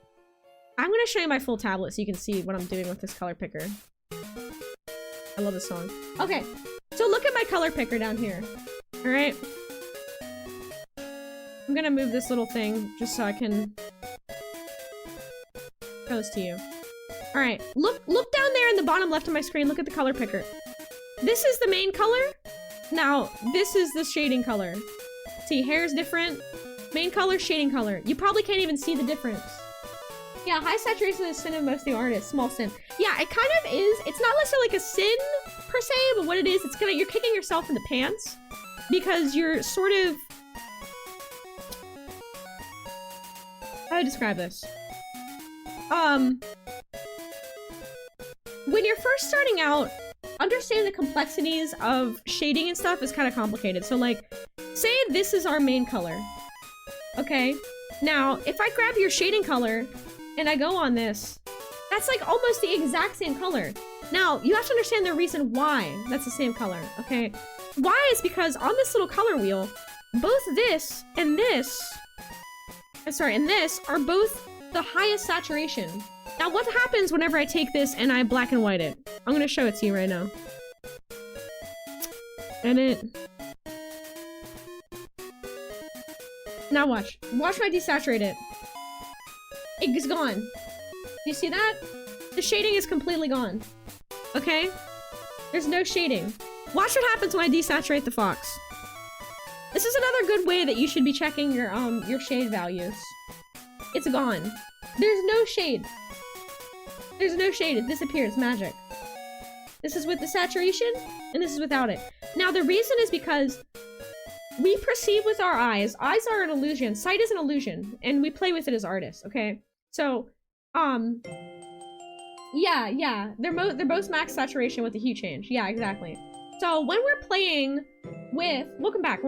I'm gonna show you my full tablet so you can see what I'm doing with this color picker. I love this song. Okay, so look at my color picker down here, all right? I'm gonna move this little thing just so I can show this to you. All right, look down there in the bottom left of my screen. Look at the color picker. This is the main color. Now, this is the shading color. See, hair's different. Main color, shading color. You probably can't even see the difference. Yeah, high saturation is a sin of most of the artists. Small sin. Yeah, it kind of is. It's not necessarily like a sin per se, but what it is, it's gonna, you're kicking yourself in the pants because you're sort of, how do I describe this? When you're first starting out, understanding the complexities of shading and stuff is kind of complicated. So like, say this is our main color. Okay? Now, if I grab your shading color and I go on this, that's like almost the exact same color. Now, you have to understand the reason why that's the same color, okay? Why is because on this little color wheel, both this and this, and this are both the highest saturation. Now, what happens whenever I take this and I black and white it? I'm gonna show it to you right now. Edit. Now watch. Watch when I desaturate it. It's gone. Do you see that? The shading is completely gone. Okay? There's no shading. Watch what happens when I desaturate the fox. This is another good way that you should be checking your shade values. It's gone. There's no shade. There's no shade. It disappears. Magic. This is with the saturation, and this is without it. Now, the reason is because we perceive with our eyes. Eyes are an illusion. Sight is an illusion, and we play with it as artists, okay? So, yeah. They're both max saturation with the hue change. Yeah, exactly. So, when we're playing with... Welcome back.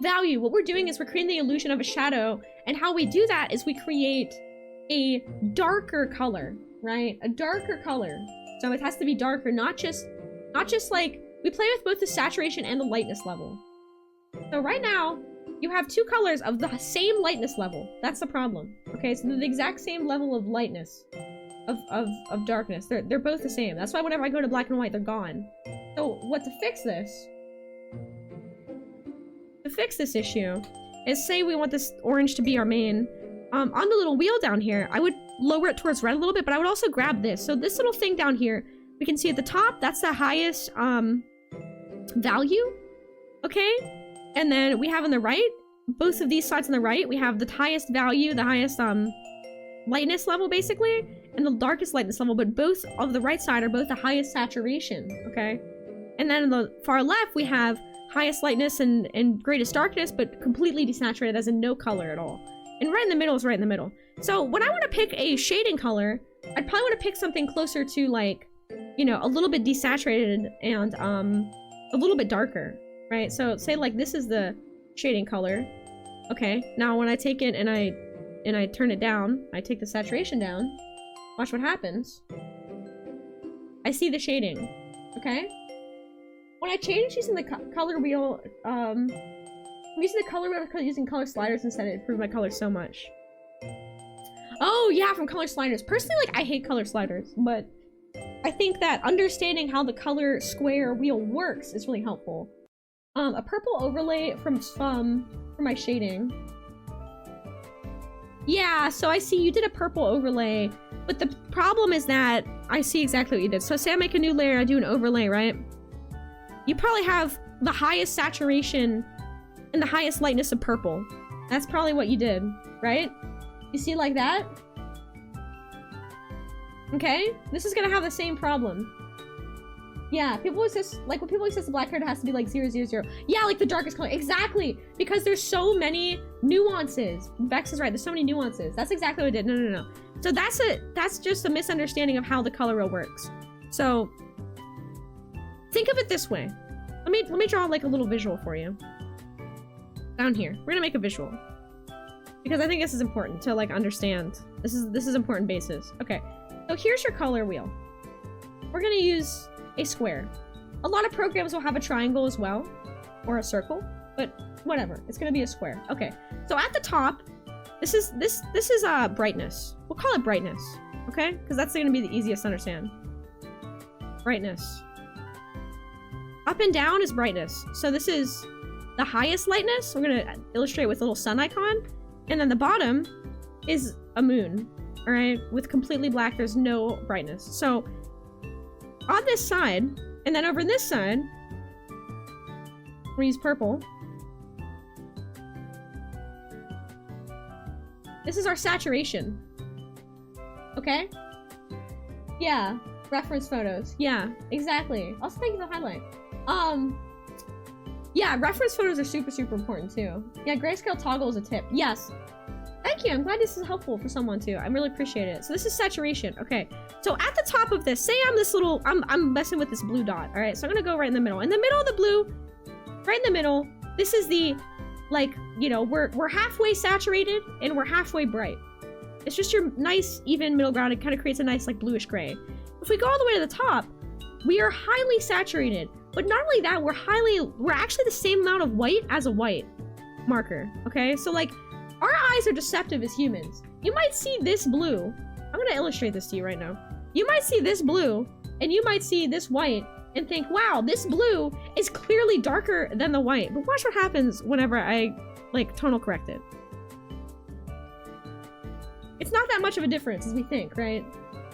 Value. What we're doing is we're creating the illusion of a shadow, and how we do that is we create a darker color, right? A darker color. So it has to be darker, not just like, we play with both the saturation and the lightness level. So right now, you have two colors of the same lightness level. That's the problem. Okay, so they're the exact same level of lightness, of darkness. They're both the same. That's why whenever I go to black and white, they're gone. So what to fix this? To fix this issue is, say we want this orange to be our main. On the little wheel down here, I would lower it towards red a little bit, but I would also grab this. So this little thing down here, we can see at the top, that's the highest value, okay? And then we have on the right, both of these sides on the right, we have the highest value, the highest lightness level basically, and the darkest lightness level, but both of the right side are both the highest saturation, okay? And then on the far left, we have highest lightness and greatest darkness, but completely desaturated, as in no color at all. And right in the middle is right in the middle. So when I want to pick a shading color, I'd probably want to pick something closer to, like, you know, a little bit desaturated and a little bit darker, right? So say like this is the shading color. Okay, now when I take it and I turn it down, I take the saturation down, watch what happens. I see the shading, okay? When I change using the color wheel, I'm using the color wheel using color sliders instead. It improved my color so much. Oh yeah, from color sliders. Personally, like, I hate color sliders, but I think that understanding how the color square wheel works is really helpful. A purple overlay from my shading. Yeah, so I see you did a purple overlay, but the problem is that I see exactly what you did. So say I make a new layer, I do an overlay, right? You probably have the highest saturation and the highest lightness of purple. That's probably what you did, right? You see like that? Okay? This is gonna have the same problem. Yeah, people always just, like, when people says the black card has to be like 0, 0, 0. Yeah, like the darkest color. Exactly! Because there's so many nuances. Vex is right, there's so many nuances. That's exactly what I did. No. So that's just a misunderstanding of how the color wheel works. So think of it this way. Let me draw like a little visual for you. Down here. We're gonna make a visual. Because I think this is important to like understand. This is important basis. Okay. So here's your color wheel. We're gonna use a square. A lot of programs will have a triangle as well, or a circle, but whatever. It's gonna be a square. Okay. So at the top, this is brightness. We'll call it brightness. Okay? Because that's gonna be the easiest to understand. Brightness. Up and down is brightness. So this is the highest lightness. We're gonna illustrate with a little sun icon. And then the bottom is a moon. Alright? With completely black, there's no brightness. So on this side, and then over this side, we use purple. This is our saturation. Okay? Yeah. Reference photos. Yeah, exactly. Also, thank you for the highlight. Yeah, reference photos are super, super important too. Yeah, grayscale toggle is a tip. Yes. Thank you. I'm glad this is helpful for someone too. I really appreciate it. So this is saturation. Okay. So at the top of this, say I'm this little, I'm messing with this blue dot. All right. So I'm going to go right in the middle. In the middle of the blue, right in the middle, this is the, like, you know, we're halfway saturated and we're halfway bright. It's just your nice, even middle ground. It kind of creates a nice, like, bluish gray. If we go all the way to the top, we are highly saturated. But not only that, we're actually the same amount of white as a white marker. Okay. So like, our eyes are deceptive as humans. You might see this blue. I'm gonna illustrate this to you right now. You might see this blue, and you might see this white, and think, wow, this blue is clearly darker than the white. But watch what happens whenever I, like, tonal correct it. It's not that much of a difference as we think, right?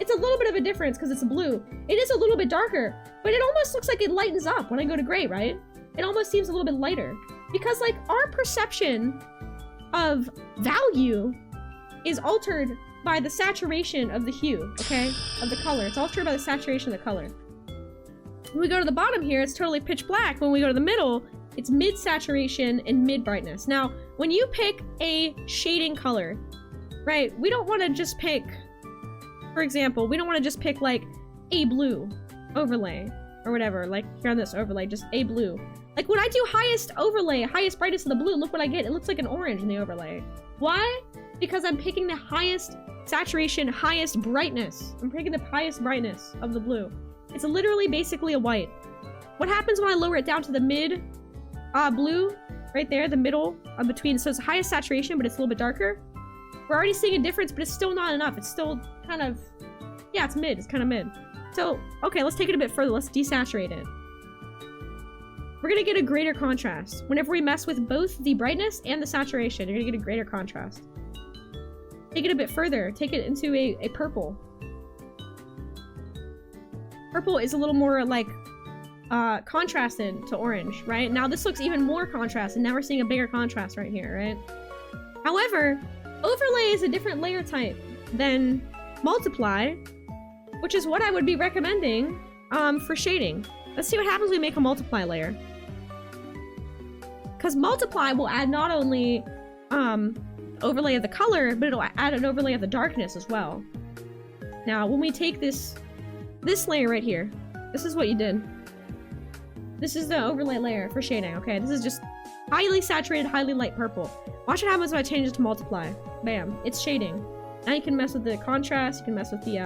It's a little bit of a difference because it's blue. It is a little bit darker, but it almost looks like it lightens up when I go to gray, right? It almost seems a little bit lighter. Because, like, our perception of value is altered by the saturation of the hue, okay? Of the color. It's altered by the saturation of the color. When we go to the bottom here, it's totally pitch black. When we go to the middle, it's mid-saturation and mid-brightness. Now, when you pick a shading color, right, we don't want to just pick, for example, we don't want to just pick, like, a blue overlay or whatever. Like, here on this overlay, just a blue. Like, when I do highest overlay, highest brightness of the blue, look what I get. It looks like an orange in the overlay. Why? Because I'm picking the highest saturation, highest brightness. I'm picking the highest brightness of the blue. It's literally basically a white. What happens when I lower it down to the mid blue, right there, the middle between, so it's highest saturation, but it's a little bit darker. We're already seeing a difference, but it's still not enough. It's still kind of, yeah, it's mid. It's kind of mid. So, okay, let's take it a bit further. Let's desaturate it. We're gonna get a greater contrast. Whenever we mess with both the brightness and the saturation, you're gonna get a greater contrast. Take it a bit further. Take it into a purple. Purple is a little more, like, contrasted to orange, right? Now this looks even more contrasted. Now we're seeing a bigger contrast right here, right? However, overlay is a different layer type than multiply, which is what I would be recommending for shading. Let's see what happens when we make a multiply layer. Because multiply will add not only overlay of the color, but it'll add an overlay of the darkness as well. Now, when we take this layer right here, this is what you did. This is the overlay layer for shading, okay? This is just highly saturated, highly light purple. Watch what happens when I change it to multiply. Bam, it's shading. Now you can mess with the contrast, you can mess with the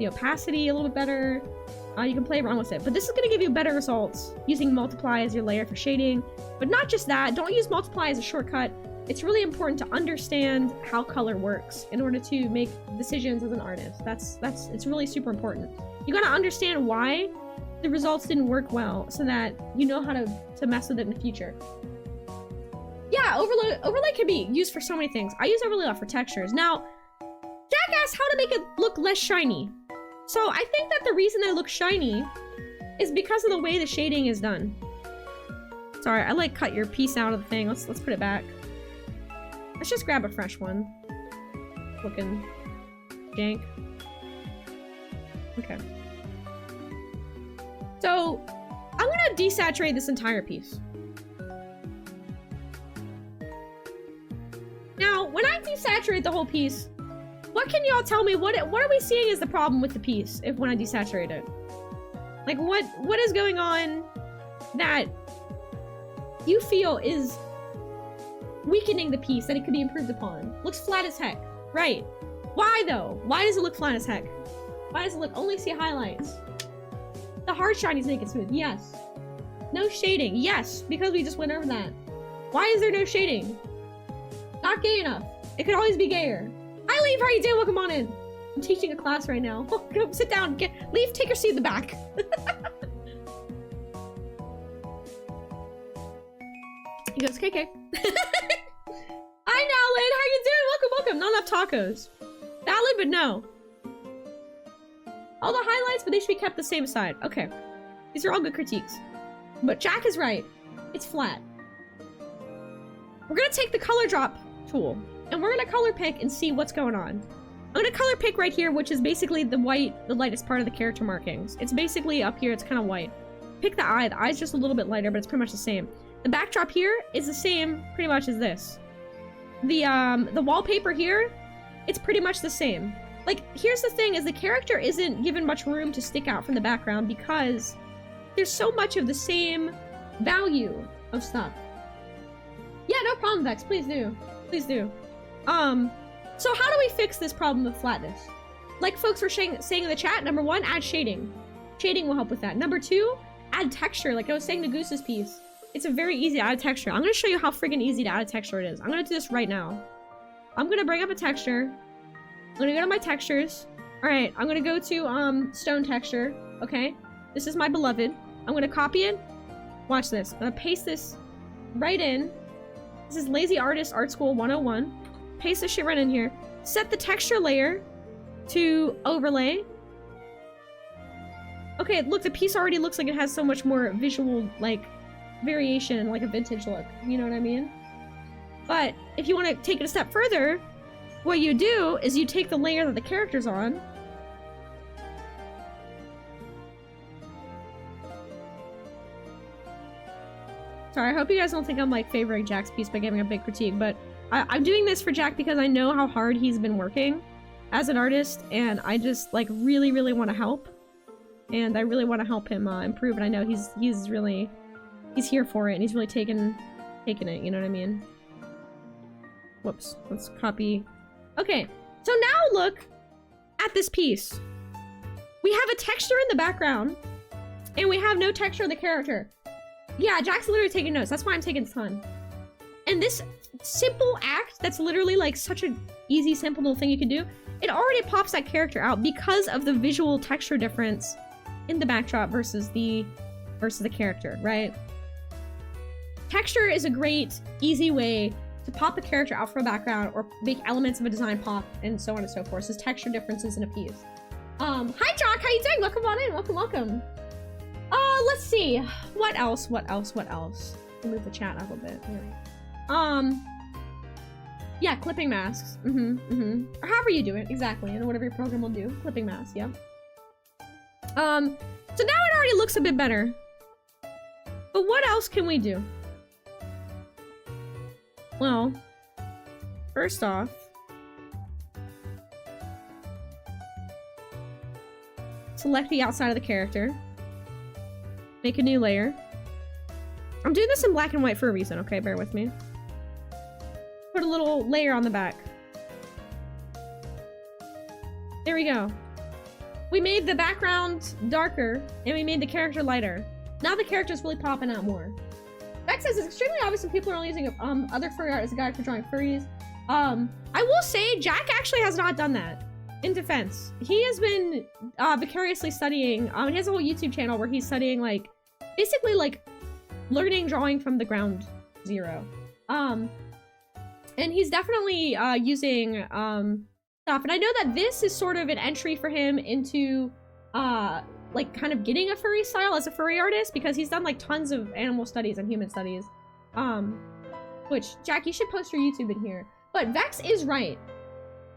opacity a little bit better. You can play around with it, but this is going to give you better results using multiply as your layer for shading. But not just that, don't use multiply as a shortcut. It's really important to understand how color works in order to make decisions as an artist. It's really super important. You got to understand why the results didn't work well so that you know how to mess with it in the future. Yeah, overlay can be used for so many things. I use overlay a lot for textures. Now, Jack asked how to make it look less shiny. So I think that the reason I look shiny is because of the way the shading is done. Sorry, I like cut your piece out of the thing. Let's put it back. Let's just grab a fresh one. Looking jank. Okay. So I'm gonna desaturate this entire piece. Now, when I desaturate the whole piece, what can y'all tell me? What are we seeing is the problem with the piece when I desaturate it? Like, what is going on that you feel is weakening the piece, that it could be improved upon? Looks flat as heck. Right. Why, though? Why does it look flat as heck? Why does it look only see highlights? The hard shinies make it smooth. Yes. No shading. Yes, because we just went over that. Why is there no shading? Not gay enough. It could always be gayer. Hi, Leaf. How you doing? Welcome on in. I'm teaching a class right now. Go sit down. Leaf, take your seat in the back. He goes, KK. Hi, Nalin. How you doing? Welcome. Not enough tacos. Valid, but no. All the highlights, but they should be kept the same side. Okay. These are all good critiques. But Jack is right. It's flat. We're gonna take the color drop tool. and we're gonna color pick and see what's going on. I'm gonna color pick right here, which is basically the white, the lightest part of the character markings. It's basically up here, it's kind of white. Pick the eye. The eye's just a little bit lighter, but it's pretty much the same. The backdrop here is the same pretty much as this. The wallpaper here, it's pretty much the same. Like, here's the thing, is the character isn't given much room to stick out from the background because there's so much of the same value of stuff. Yeah, no problem, Vex. Please do. Please do. So how do we fix this problem of flatness? Like folks were saying in the chat, number 1, add shading. Shading will help with that. Number 2, add texture, like I was saying to Goose's piece. It's a very easy to add texture. I'm gonna show you how friggin' easy to add a texture it is. I'm gonna do this right now. I'm gonna bring up a texture. I'm gonna go to my textures. Alright, I'm gonna go to stone texture. Okay. This is my beloved. I'm gonna copy it. Watch this. I'm gonna paste this right in. This is Lazy Artist Art School 101. Paste this shit right in here. Set the texture layer to overlay. Okay, look, the piece already looks like it has so much more visual, like, variation, like a vintage look. You know what I mean? But if you want to take it a step further, what you do is you take the layer that the character's on. Sorry, I hope you guys don't think I'm, like, favoring Jack's piece by giving a big critique, but I'm doing this for Jack because I know how hard he's been working as an artist, and I just, like, really, really want to help. And I really want to help him improve, and I know he's here for it, and he's really taking it, you know what I mean? Whoops, let's copy. Okay, so now look at this piece. We have a texture in the background, and we have no texture of the character. Yeah, Jack's literally taking notes, that's why I'm taking time. And this simple act that's literally like such an easy, simple little thing you can do, it already pops that character out because of the visual texture difference in the backdrop versus the character, right? Texture is a great, easy way to pop a character out from a background or make elements of a design pop and so on and so forth. So texture differences in a piece. Hi Jock, how you doing? Welcome on in, welcome. Let's see. What else? I'll move the chat up a bit. Yeah, clipping masks. Or however you do it, exactly. And whatever your program will do. Clipping masks, yeah. So now it already looks a bit better. But what else can we do? Well, first off, select the outside of the character. Make a new layer. I'm doing this in black and white for a reason, okay? Bear with me. Put a little layer on the back. There we go. We made the background darker, and we made the character lighter. Now the character's really popping out more. Beck says it's extremely obvious when people are only using other furry art as a guide for drawing furries. I will say Jack actually has not done that. In defense, he has been vicariously studying. He has a whole YouTube channel where he's studying, like, basically like learning drawing from the ground zero. And he's definitely using stuff. And I know that this is sort of an entry for him into like kind of getting a furry style as a furry artist, because he's done like tons of animal studies and human studies. Which, Jack, you should post your YouTube in here. But Vex is right.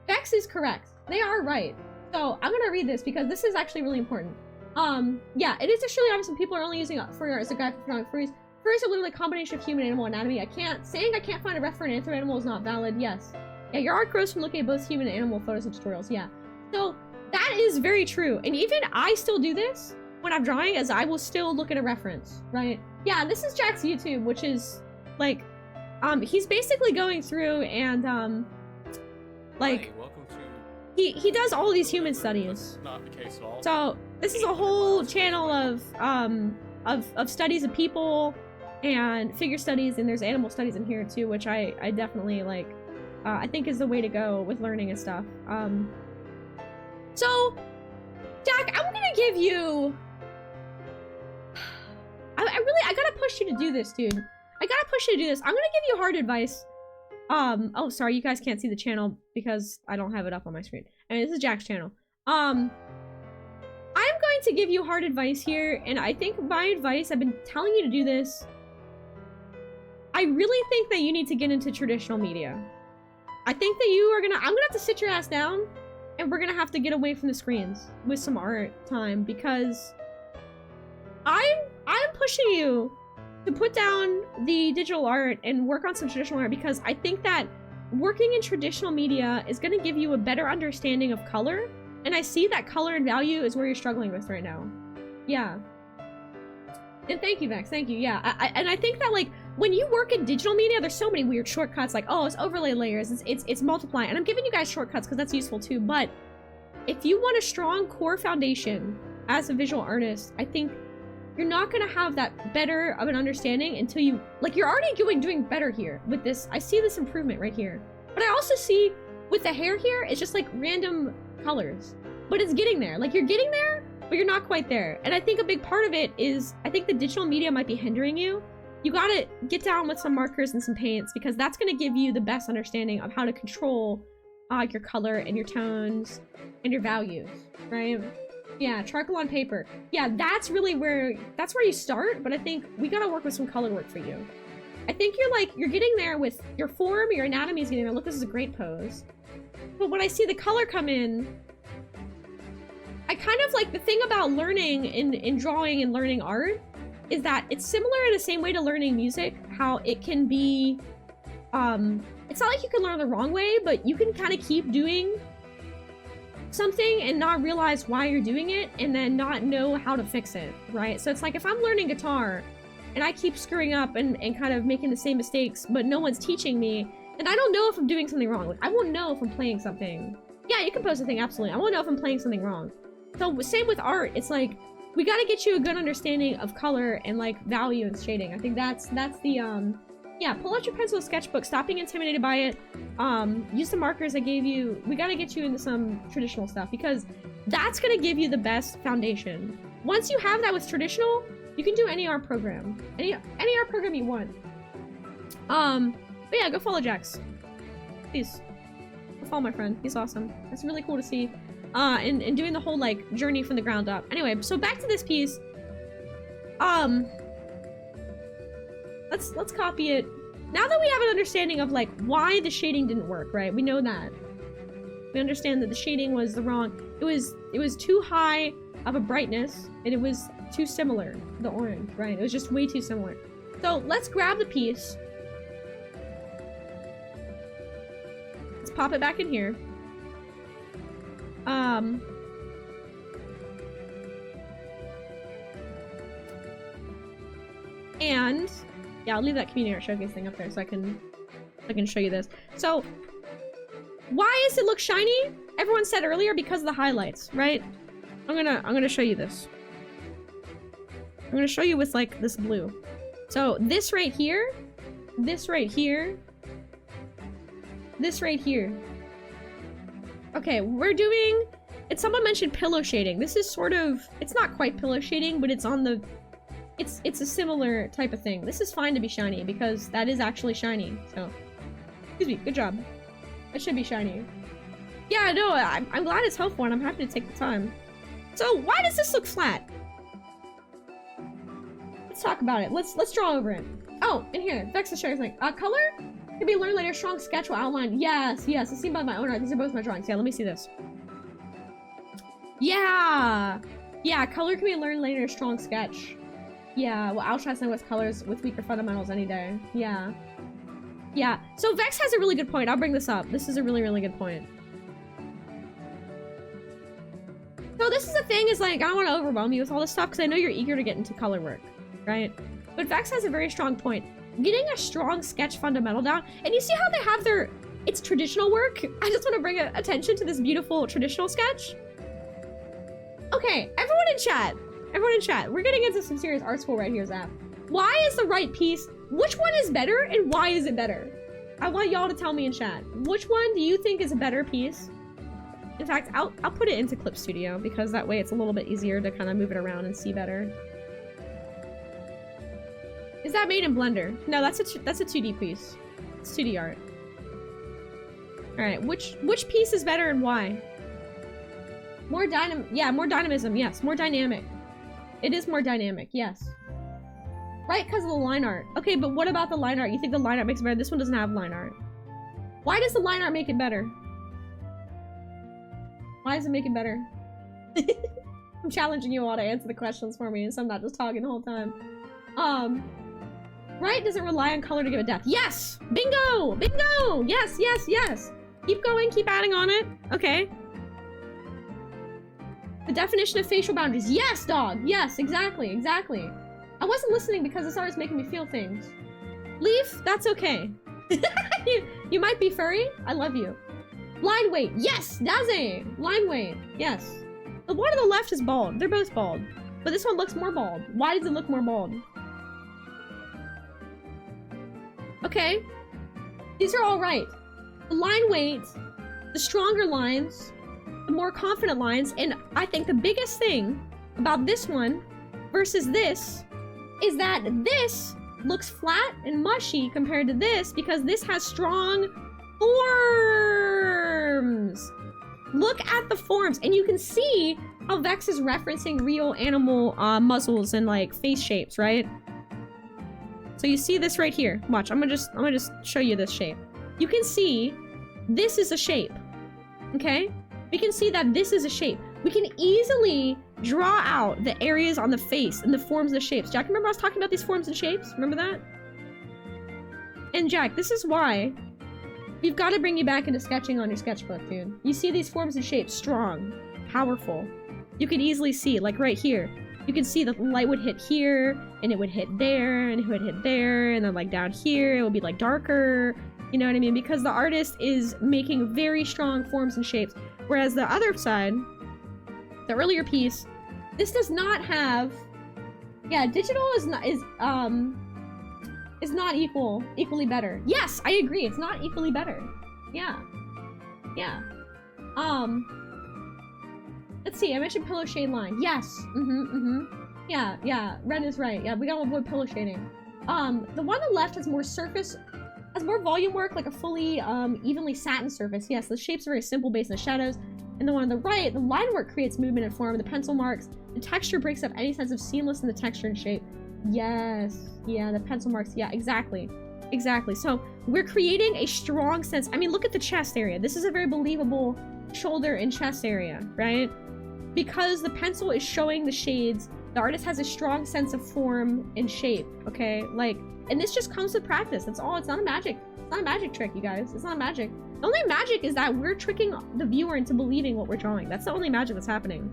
Vex is correct. They are right. So I'm gonna read this because this is actually really important. Yeah, it is extremely obvious when people are only using furry art as a guide for drawing furries. Furries are literally a combination of human and animal anatomy. Saying I can't find a ref for an anthro animal is not valid. Yes. Yeah, your art grows from looking at both human and animal photos and tutorials. Yeah. So that is very true. And even I still do this when I'm drawing, as I will still look at a reference, right? Yeah, this is Jack's YouTube, which is like, he's basically going through and like, welcome to... he does all these human studies. Not the case at all. So this is a whole channel of studies of people and figure studies, and there's animal studies in here too, which I definitely like. I think is the way to go with learning and stuff. So, Jack, I'm gonna give you. I gotta push you to do this, dude. I gotta push you to do this. I'm gonna give you hard advice. Oh, sorry, you guys can't see the channel because I don't have it up on my screen. I mean, this is Jack's channel. I'm going to give you hard advice here, and I think my advice, I've been telling you to do this. I really think that you need to get into traditional media. I think that you are gonna, I'm gonna have to sit your ass down and we're gonna have to get away from the screens with some art time because I'm pushing you to put down the digital art and work on some traditional art because I think that working in traditional media is gonna give you a better understanding of color, and I see that color and value is where you're struggling with right now. Yeah. And thank you, Vex, thank you, yeah. I think that, like, when you work in digital media, there's so many weird shortcuts, like, oh, it's overlay layers, it's multiply, and I'm giving you guys shortcuts because that's useful too, but if you want a strong core foundation as a visual artist, I think you're not gonna have that better of an understanding until you, like, you're already doing better here with this. I see this improvement right here. But I also see with the hair here, it's just like random colors, but it's getting there. Like, you're getting there, but you're not quite there. And I think a big part of it is, I think the digital media might be hindering you. You gotta get down with some markers and some paints because that's gonna give you the best understanding of how to control your color and your tones and your values, right? Yeah, charcoal on paper. Yeah, that's really where, that's where you start, but I think we gotta work with some color work for you. I think you're getting there with your form, your anatomy is getting there. Look, this is a great pose. But when I see the color come in, I kind of like, the thing about learning in drawing and learning art is that it's similar in the same way to learning music, how it can be, it's not like you can learn the wrong way, but you can kind of keep doing something and not realize why you're doing it and then not know how to fix it, right? So it's like if I'm learning guitar and I keep screwing up and kind of making the same mistakes, but no one's teaching me, then I don't know if I'm doing something wrong. Like, I won't know if I'm playing something. Yeah, you can post a thing, absolutely. I won't know if I'm playing something wrong. So same with art, it's like, we gotta get you a good understanding of color and like value and shading. I think that's the, yeah, pull out your pencil sketchbook, stop being intimidated by it. Use the markers I gave you. We gotta get you into some traditional stuff because that's gonna give you the best foundation. Once you have that with traditional, you can do any art program. Any art program you want. But yeah, go follow Jax. Please. Go follow my friend. He's awesome. That's really cool to see. And doing the whole like journey from the ground up. Anyway, so back to this piece. Let's copy it. Now that we have an understanding of like why the shading didn't work, right? We know that. We understand that the shading was the wrong. It was too high of a brightness and it was too similar, the orange, right? It was just way too similar. So let's grab the piece. Let's pop it back in here. And yeah, I'll leave that community art showcase thing up there so I can show you this. So why does it look shiny? Everyone said earlier because of the highlights, right? I'm gonna show you this. I'm gonna show you with like this blue. So this right here, this right here, this right here. Okay, we're doing, and someone mentioned pillow shading. This is sort of, it's not quite pillow shading, but it's on the, it's a similar type of thing. This is fine to be shiny because that is actually shiny. So, excuse me, good job. That should be shiny. Yeah, no, I'm glad it's helpful and I'm happy to take the time. So why does this look flat? Let's talk about it. Let's draw over it. Oh, in here, Vex is showing something. Color can be learned later. Strong sketch will outline. Yes, yes. It's seen by my own art. These are both my drawings. Yeah, let me see this. Yeah, yeah. Color can be learned later. Strong sketch. Yeah. Well, I'll try something with colors with weaker fundamentals any day. Yeah. Yeah. So Vex has a really good point. I'll bring this up. This is a really, really good point. So this is the thing, is like, I don't want to overwhelm you with all this stuff because I know you're eager to get into color work, right? But Vex has a very strong point. Getting a strong sketch fundamental down, and you see how they have their, it's traditional work? I just want to bring attention to this beautiful traditional sketch. Okay, everyone in chat, we're getting into some serious art school right here, Zap. Why is the right piece, which one is better and why is it better? I want y'all to tell me in chat. Which one do you think is a better piece? In fact, I'll put it into Clip Studio because that way it's a little bit easier to kind of move it around and see better. Is that made in Blender? No, that's a 2D piece. It's 2D art. All right, which piece is better and why? More dynamism. Yes, more dynamic. It is more dynamic. Yes. Right, because of the line art. Okay, but what about the line art? You think the line art makes it better? This one doesn't have line art. Why does the line art make it better? Why does it make it better? I'm challenging you all to answer the questions for me, so I'm not just talking the whole time. Right? Does it rely on color to give it depth? Yes! Bingo! Bingo! Yes, yes, yes! Keep going, keep adding on it. Okay. The definition of facial boundaries. Yes, dog! Yes, exactly, exactly. I wasn't listening because this art is making me feel things. Leaf, that's okay. you might be furry. I love you. Line weight. Yes, Daze! Line weight. Yes. The one on the left is bald. They're both bald. But this one looks more bald. Why does it look more bald? Okay. These are all right. The line weight, the stronger lines, the more confident lines, and I think the biggest thing about this one versus this is that this looks flat and mushy compared to this because this has strong forms. Look at the forms, and you can see how Vex is referencing real animal muzzles and like face shapes, right? So you see this right here. Watch, I'm gonna just show you this shape. You can see this is a shape, okay? We can see that this is a shape. We can easily draw out the areas on the face and the forms and the shapes. Jack, remember I was talking about these forms and shapes? Remember that? And Jack, this is why we've got to bring you back into sketching on your sketchbook, dude. You see these forms and shapes, strong, powerful. You can easily see, like right here. You can see the light would hit here, and it would hit there, and it would hit there, and then like down here, it would be like darker. You know what I mean? Because the artist is making very strong forms and shapes. Whereas the other side, the earlier piece, this does not have, yeah, digital is not equally better. Yes, I agree. It's not equally better. Yeah. Yeah. Let's see. I mentioned pillow shade line. Yes. Yeah, yeah. Ren is right. Yeah, we gotta avoid pillow shading. The one on the left has more surface, has more volume work, like a fully, evenly satin surface. Yes, the shape's very simple based on the shadows. And the one on the right, the line work creates movement and form. The pencil marks, the texture breaks up any sense of seamless in the texture and shape. Yes. Yeah, the pencil marks. Yeah, exactly. Exactly. So we're creating a strong sense. I mean, look at the chest area. This is a very believable shoulder and chest area, right? Because the pencil is showing the shades, the artist has a strong sense of form and shape, okay? Like, and this just comes with practice. That's all. It's not a magic. It's not a magic trick, you guys. It's not magic. The only magic is that we're tricking the viewer into believing what we're drawing. That's the only magic that's happening,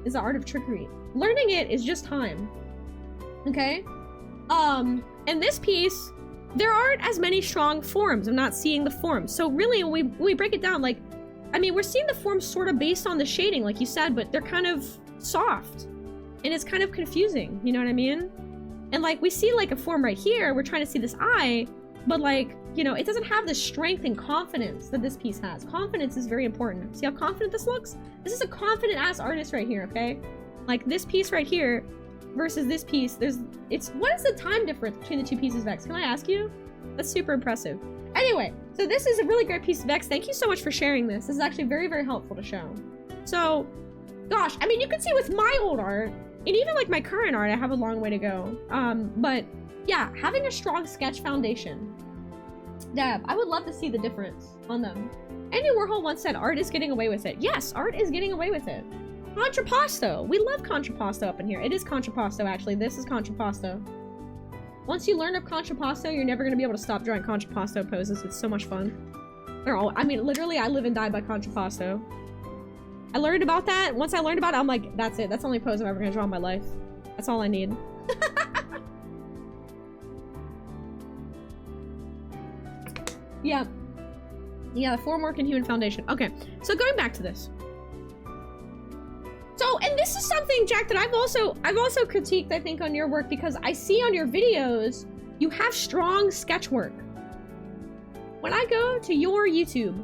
is the art of trickery. Learning it is just time, okay? In this piece, there aren't as many strong forms. I'm not seeing the forms. So really, when we break it down, like, I mean, we're seeing the forms sort of based on the shading, like you said, but they're kind of soft. And it's kind of confusing, you know what I mean? And like, we see like a form right here, we're trying to see this eye, but like, you know, it doesn't have the strength and confidence that this piece has. Confidence is very important. See how confident this looks? This is a confident ass artist right here, okay? Like this piece right here versus this piece, what is the time difference between the two pieces, Vex? Can I ask you? That's super impressive. Anyway, so this is a really great piece of Vex. Thank you so much for sharing this. This is actually very, very helpful to show. So, gosh, I mean, you can see with my old art, and even like my current art, I have a long way to go. But yeah, having a strong sketch foundation. Deb, I would love to see the difference on them. Andy Warhol once said art is getting away with it. Yes, art is getting away with it. Contrapposto. We love contrapposto up in here. It is contrapposto, actually. This is contrapposto. Once you learn of contrapposto, you're never going to be able to stop drawing contrapposto poses. It's so much fun. They're all, I mean, literally, I live and die by contrapposto. I learned about that. Once I learned about it, I'm like, that's it. That's the only pose I'm ever going to draw in my life. That's all I need. Yeah. Yeah, the formwork and human foundation. Okay, so going back to this. So, and this is something, Jack, that I've also critiqued, I think, on your work, because I see on your videos, you have strong sketch work. When I go to your YouTube,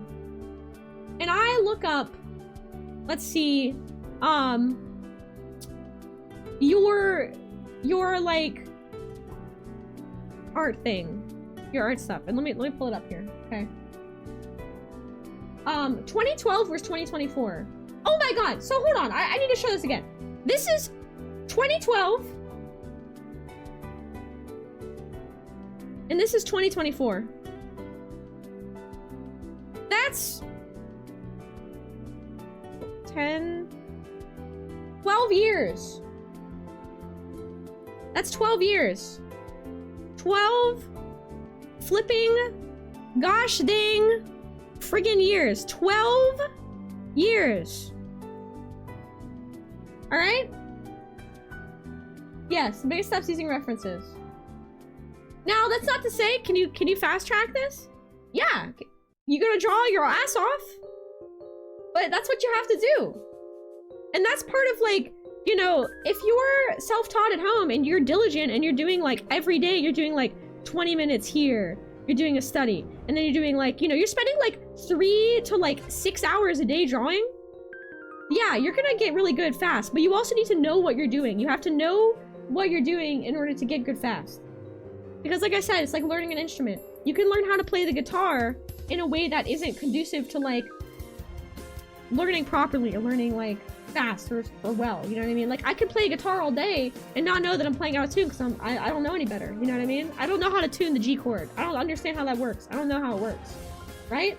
and I look up, let's see, your like, art thing, your art stuff, and let me pull it up here, okay? 2012 versus 2024. Oh my god, so hold on, I need to show this again. This is 2012. And this is 2024. that's 10, 12 years. That's 12 years. 12 flipping gosh dang friggin' years. 12 years. All right? Yes, baby steps using references. Now, that's not to say, can you fast track this? Yeah, you're gonna draw your ass off, but that's what you have to do. And that's part of, like, you know, if you're self-taught at home and you're diligent and you're doing, like, every day, you're doing, like, 20 minutes here, you're doing a study, and then you're doing, like, you know, you're spending, like, 3 to, like, 6 hours a day drawing. Yeah, you're gonna get really good fast, but you also need to know what you're doing. You have to know what you're doing in order to get good fast. Because like I said, it's like learning an instrument. You can learn how to play the guitar in a way that isn't conducive to, like, learning properly or learning, like, fast or well, you know what I mean? Like, I could play guitar all day and not know that I'm playing out of tune because I don't know any better, you know what I mean? I don't know how to tune the G chord. I don't understand how that works. I don't know how it works, right?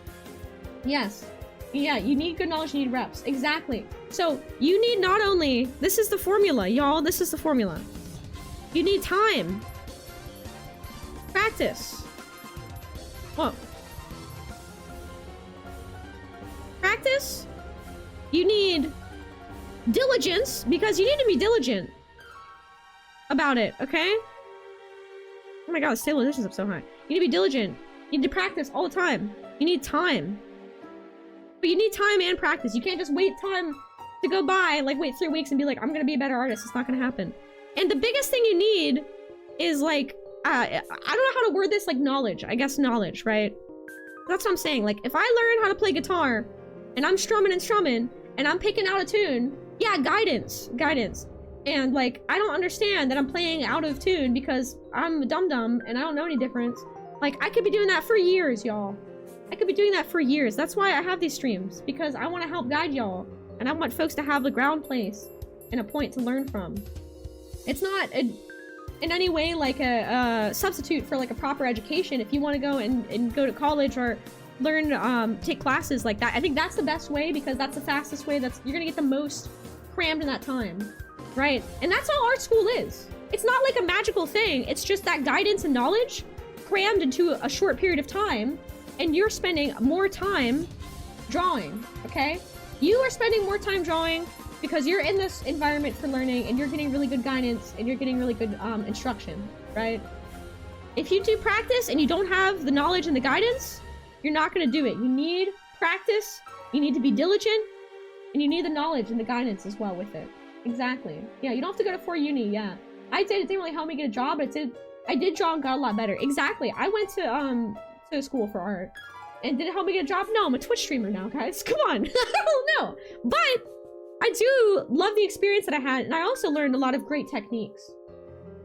Yes. Yeah, you need good knowledge, you need reps. Exactly. So, you need not only... This is the formula, y'all. This is the formula. You need time. Practice. Whoa. Practice. You need diligence, because you need to be diligent about it, okay? Oh my god, the stabilization's up so high. You need to be diligent. You need to practice all the time. You need time. But you need time and practice. You can't just wait time to go by, like wait 3 weeks and be like, I'm gonna be a better artist. It's not gonna happen. And the biggest thing you need is, like, I don't know how to word this, like, knowledge. I guess knowledge, right? That's what I'm saying. Like, if I learn how to play guitar and I'm strumming and I'm picking out a tune, yeah, guidance. And, like, I don't understand that I'm playing out of tune because I'm a dum-dum and I don't know any difference. Like, I could be doing that for years, y'all. I could be doing that for years. That's why I have these streams, because I want to help guide y'all. And I want folks to have a ground place and a point to learn from. It's not in any way like a substitute for, like, a proper education. If you want to go and go to college or learn, take classes like that, I think that's the best way, because that's the fastest way. You're gonna get the most crammed in that time, right? And that's all art school is. It's not like a magical thing. It's just that guidance and knowledge crammed into a short period of time, and you're spending more time drawing, okay? You are spending more time drawing because you're in this environment for learning, and you're getting really good guidance, and you're getting really good instruction, right? If you do practice and you don't have the knowledge and the guidance, you're not going to do it. You need practice, you need to be diligent, and you need the knowledge and the guidance as well with it. Exactly. Yeah, you don't have to go to 4 uni, yeah. I did, it didn't really help me get a job, but I did draw and got a lot better. Exactly. I went to school for art. And did it help me get a job? No, I'm a Twitch streamer now, guys. Come on. No. But I do love the experience that I had, and I also learned a lot of great techniques.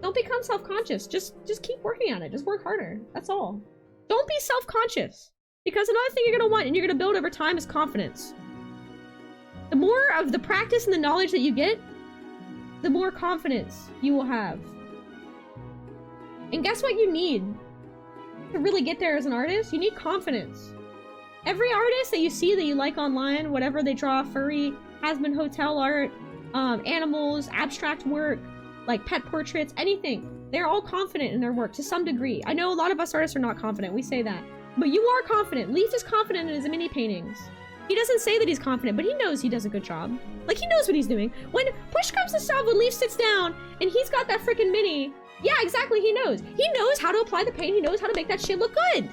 Don't become self-conscious. Just keep working at it. Just work harder. That's all. Don't be self-conscious. Because another thing you're going to want and you're going to build over time is confidence. The more of the practice and the knowledge that you get, the more confidence you will have. And guess what you need to really get there as an artist? You need confidence. Every artist that you see that you like online, whatever they draw, furry, has-been hotel art, animals, abstract work, like pet portraits, anything, they're all confident in their work to some degree. I know a lot of us artists are not confident, we say that. But you are confident. Leaf is confident in his mini paintings. He doesn't say that he's confident, but he knows he does a good job. Like, he knows what he's doing. When push comes to shove, when Leaf sits down and he's got that freaking mini, yeah, exactly, he knows. He knows how to apply the paint. He knows how to make that shit look good.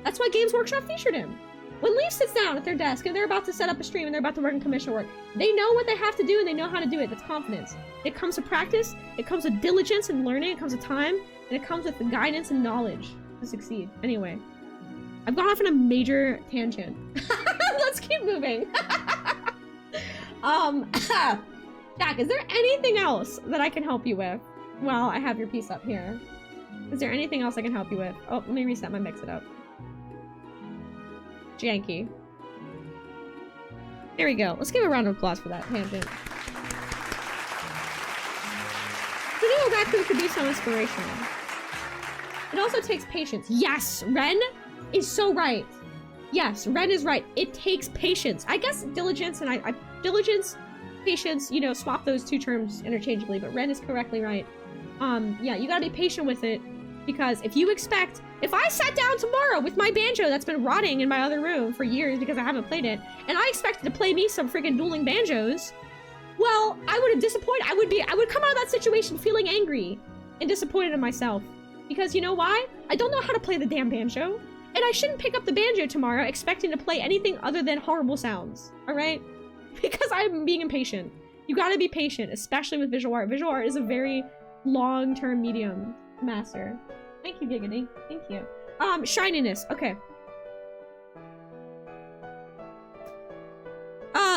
That's why Games Workshop featured him. When Leaf sits down at their desk and they're about to set up a stream and they're about to work in commission work, they know what they have to do and they know how to do it. That's confidence. It comes with practice, it comes with diligence and learning, it comes with time, and it comes with the guidance and knowledge to succeed. Anyway, I've gone off on a major tangent. Let's keep moving. Jack, is there anything else that I can help you with? Well, I have your piece up here. Is there anything else I can help you with? Oh, let me reset my mix-it-up. Janky. There we go. Let's give a round of applause for that tangent. Video Raccoon could be so inspirational. It also takes patience. Yes! Ren is so right. yes, Ren is right. It takes patience. I guess diligence and diligence, patience, you know, swap those two terms interchangeably, but Ren is correctly right. Yeah, you gotta be patient with it, because if I sat down tomorrow with my banjo that's been rotting in my other room for years because I haven't played it, and I expected to play me some freaking dueling banjos, well, I would have disappointed. I would come out of that situation feeling angry and disappointed in myself. Because you know why? I don't know how to play the damn banjo, and I shouldn't pick up the banjo tomorrow expecting to play anything other than horrible sounds, alright? Because I'm being impatient. You gotta be patient, especially with visual art. Visual art is a very long-term medium to master. Thank you, Giggity. Thank you. Shininess. Okay.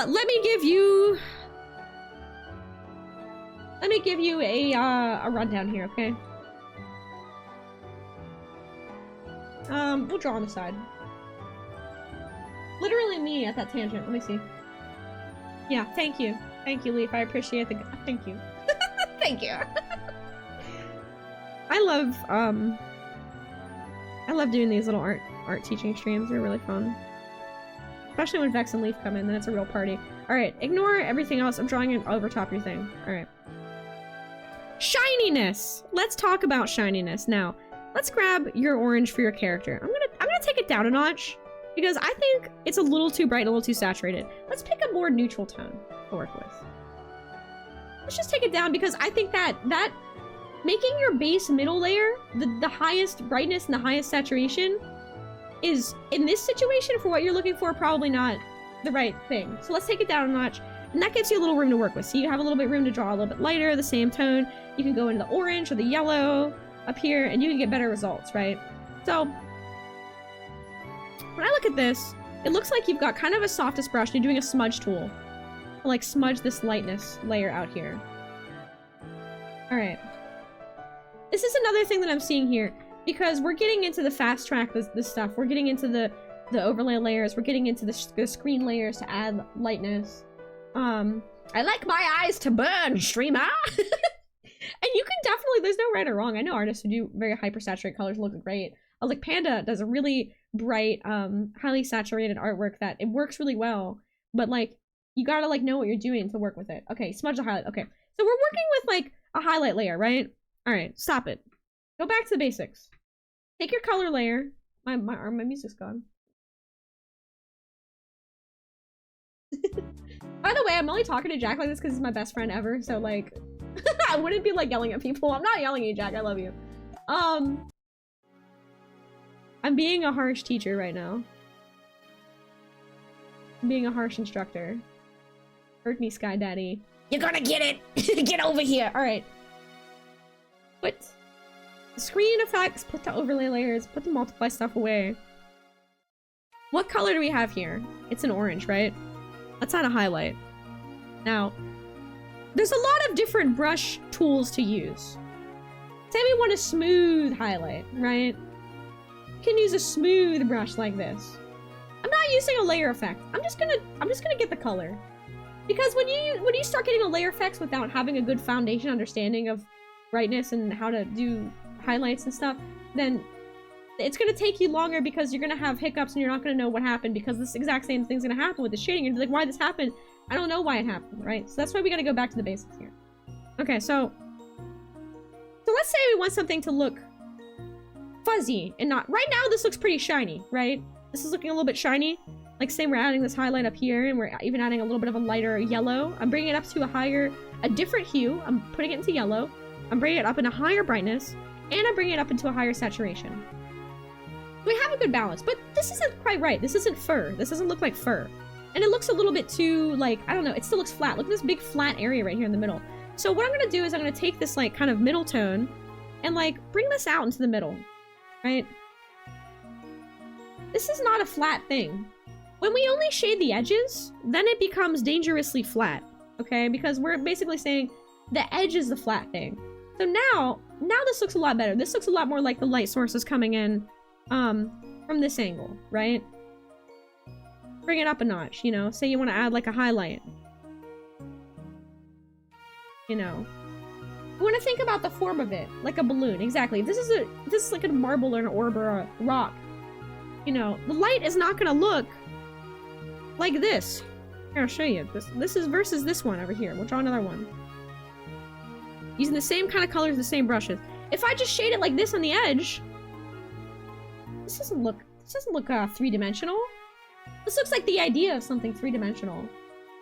Let me give you a rundown here, okay? We'll draw on the side. Literally me at that tangent. Let me see. Yeah, thank you. Thank you, Leaf. I appreciate the... Thank you. Thank you. I love doing these little art teaching streams. They're really fun. Especially when Vex and Leaf come in, then it's a real party. Alright, ignore everything else. I'm drawing it over top of your thing. Alright. Shininess! Let's talk about shininess. Now, let's grab your orange for your character. I'm gonna take it down a notch, because I think it's a little too bright and a little too saturated. Let's pick a more neutral tone to work with. Let's just take it down, because I think that making your base middle layer the highest brightness and the highest saturation is, in this situation, for what you're looking for, probably not the right thing. So let's take it down a notch, and that gives you a little room to work with. So you have a little bit of room to draw a little bit lighter, the same tone. You can go into the orange or the yellow up here, and you can get better results, right? So when I look at this, it looks like you've got kind of a softest brush, and you're doing a smudge tool. Like, smudge this lightness layer out here. Alright. This is another thing that I'm seeing here, because we're getting into the fast track this stuff. We're getting into the overlay layers. We're getting into the screen layers to add lightness. I like my eyes to burn, streamer! And you can definitely, there's no right or wrong. I know artists who do very hyper-saturated colors look great. Like Panda does a really bright, highly saturated artwork that it works really well. But like, you gotta like know what you're doing to work with it. Okay, smudge the highlight. Okay, so we're working with like a highlight layer, right? All right, stop it. Go back to the basics. Take your color layer. My music's gone. By the way, I'm only talking to Jack like this because he's my best friend ever. So like, I wouldn't be like yelling at people. I'm not yelling at you, Jack. I love you. I'm being a harsh teacher right now. I'm being a harsh instructor. Hurt me, Sky Daddy. You're gonna get it! Get over here! Alright. Put the screen effects, put the overlay layers, put the multiply stuff away. What color do we have here? It's an orange, right? Let's add a highlight. Now, there's a lot of different brush tools to use. Say we want a smooth highlight, right? You can use a smooth brush like this. I'm not using a layer effect. I'm just gonna get the color. Because when you start getting a layer effects without having a good foundation understanding of brightness and how to do highlights and stuff, then it's gonna take you longer because you're gonna have hiccups and you're not gonna know what happened, because this exact same thing's gonna happen with the shading. You're like, why this happened? I don't know why it happened, right? So that's why we gotta go back to the basics here. Okay, so let's say we want something to look fuzzy and not, right now this looks pretty shiny, right? This is looking a little bit shiny. Like, say we're adding this highlight up here, and we're even adding a little bit of a lighter yellow. I'm bringing it up to a different hue. I'm putting it into yellow. I'm bringing it up in a higher brightness, and I'm bringing it up into a higher saturation. We have a good balance, but this isn't quite right. This isn't fur. This doesn't look like fur. And it looks a little bit too, like, I don't know, it still looks flat. Look at this big flat area right here in the middle. So what I'm gonna do is I'm gonna take this, like, kind of middle tone, and, like, bring this out into the middle, right? This is not a flat thing. When we only shade the edges, then it becomes dangerously flat, okay? Because we're basically saying the edge is the flat thing. So now this looks a lot better. This looks a lot more like the light sources coming in from this angle, right? Bring it up a notch, you know? Say you want to add like a highlight. You know? You want to think about the form of it, like a balloon, exactly. This is like a marble or an orb or a rock. you know, the light is not gonna look like this. Here, I'll show you. This is versus this one over here. We'll draw another one. Using the same kind of colors, the same brushes. If I just shade it like this on the edge, this doesn't look three-dimensional. This looks like the idea of something three-dimensional.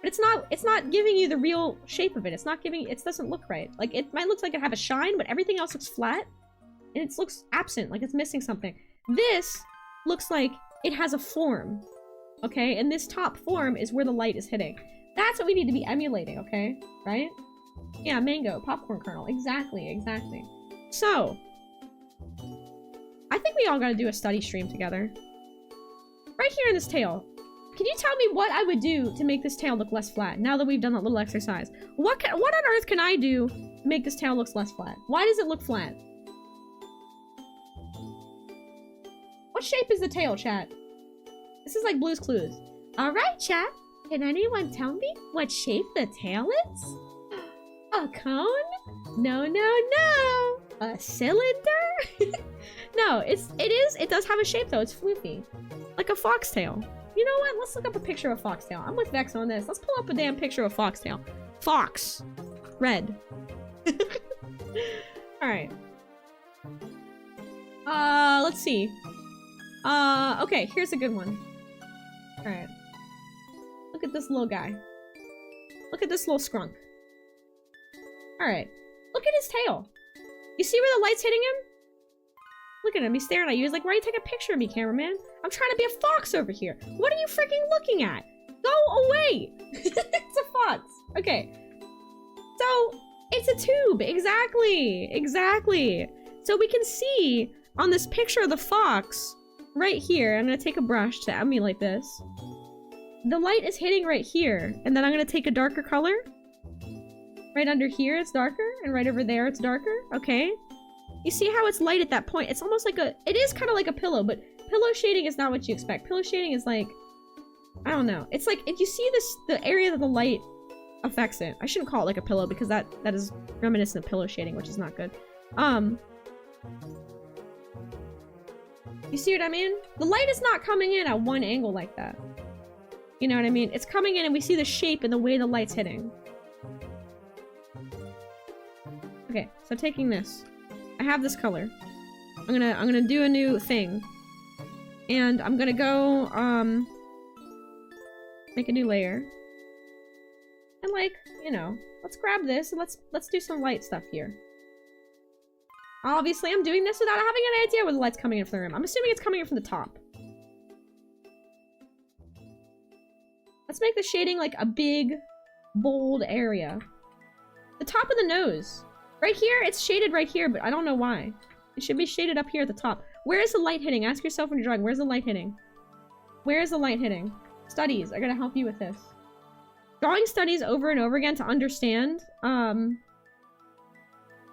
But it's not giving you the real shape of it. It doesn't look right. Like, it might look like it have a shine, but everything else looks flat. And it looks absent, like it's missing something. This looks like it has a form. Okay, and this top form is where the light is hitting. That's what we need to be emulating, okay? Right? Yeah, mango, popcorn kernel. Exactly, exactly. So, I think we all gotta do a study stream together. Right here in this tail. Can you tell me what I would do to make this tail look less flat, now that we've done that little exercise? What on earth can I do to make this tail look less flat? Why does it look flat? What shape is the tail, chat? This is like Blue's Clues. Alright, chat. Can anyone tell me what shape the tail is? A cone? No, no, no. A cylinder? No, it does have a shape though. It's floofy. Like a foxtail. You know what? Let's look up a picture of a foxtail. I'm with Vex on this. Let's pull up a damn picture of a foxtail. Fox. Red. Alright. Let's see. Okay, here's a good one. Alright. Look at this little guy. Look at this little scrunk. Alright. Look at his tail. You see where the light's hitting him? Look at him. He's staring at you. He's like, why are you taking a picture of me, cameraman? I'm trying to be a fox over here. What are you freaking looking at? Go away! It's a fox. Okay. So, it's a tube. Exactly. Exactly. So we can see on this picture of the fox right here. I'm going to take a brush to emulate this. The light is hitting right here. And then I'm going to take a darker color. Right under here, it's darker. And right over there, it's darker. Okay. You see how it's light at that point? It's almost like it is kind of like a pillow, but pillow shading is not what you expect. Pillow shading is like, I don't know. It's like, if you see the area that the light affects it. I shouldn't call it like a pillow because that is reminiscent of pillow shading, which is not good. You see what I mean? The light is not coming in at one angle like that. You know what I mean? It's coming in and we see the shape and the way the light's hitting. Okay, so taking this. I have this color. I'm gonna do a new thing. And I'm gonna go, make a new layer. And like, you know, let's grab this and let's do some light stuff here. Obviously, I'm doing this without having any idea where the light's coming in from the room. I'm assuming it's coming in from the top. Let's make the shading like a big, bold area. The top of the nose. Right here, it's shaded right here, but I don't know why. It should be shaded up here at the top. Where is the light hitting? Ask yourself when you're drawing, where's the light hitting? Where is the light hitting? Studies are gonna help you with this. Drawing studies over and over again to understand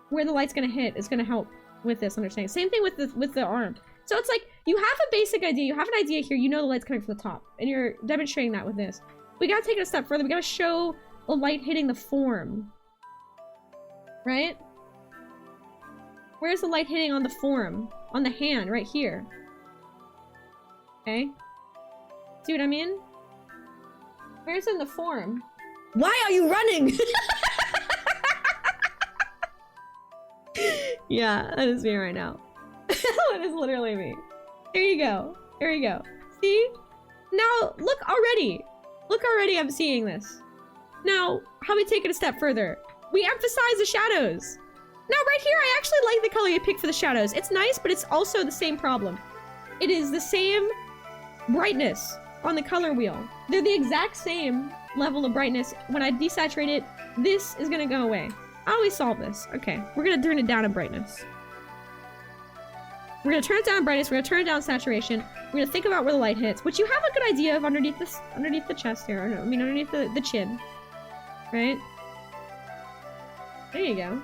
where the light's gonna hit is gonna help with this understanding. Same thing with the arm. So it's like, you have a basic idea, you have an idea here, you know the light's coming from the top, and you're demonstrating that with this. We gotta take it a step further, we gotta show the light hitting the form. Right? Where's the light hitting on the form? On the hand, right here. Okay? See what I mean? Where's in the form? Why are you running? Yeah, that is me right now. That is literally me. Here you go. Here you go. See? Now, look already. Look already, I'm seeing this. Now, how we take it a step further? We emphasize the shadows. Now, right here, I actually like the color you picked for the shadows. It's nice, but it's also the same problem. It is the same brightness on the color wheel. They're the exact same level of brightness. When I desaturate it, this is gonna go away. How do we solve this? Okay, we're gonna turn it down in brightness. We're gonna turn it down in brightness, we're gonna turn it down in saturation. We're gonna think about where the light hits, which you have a good idea of underneath this, underneath the chest here. Or no, I mean, underneath the chin. Right? There you go.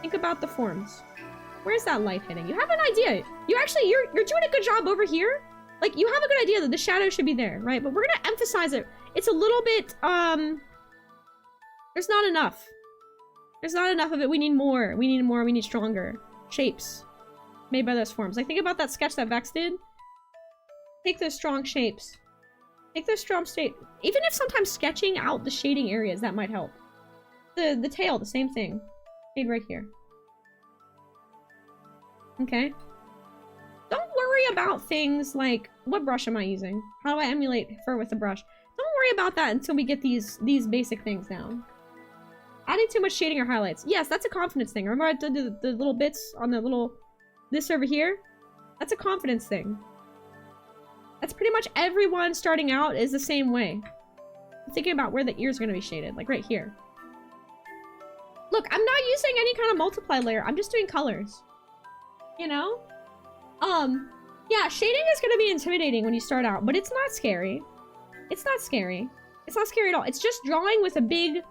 Think about the forms. Where's that light hitting? You have an idea. You actually, you're doing a good job over here. Like, you have a good idea that the shadow should be there, right? But we're gonna emphasize it. It's a little bit, there's not enough. There's not enough of it. We need more. We need more. We need stronger shapes. made by those forms. Like, think about that sketch that Vex did. Take those strong shapes. Take those strong shape. Even if sometimes sketching out the shading areas, that might help. The tail, the same thing. Shade right here. Okay. Don't worry about things like, what brush am I using? How do I emulate fur with the brush? Don't worry about that until we get these basic things down. Adding too much shading or highlights. Yes, that's a confidence thing. Remember I did the little bits on the little, this over here? That's a confidence thing. That's pretty much everyone starting out is the same way. I'm thinking about where the ears are going to be shaded, like right here. Look, I'm not using any kind of multiply layer. I'm just doing colors. You know? Yeah, shading is going to be intimidating when you start out, but it's not scary. It's not scary. It's not scary at all. It's just drawing with a big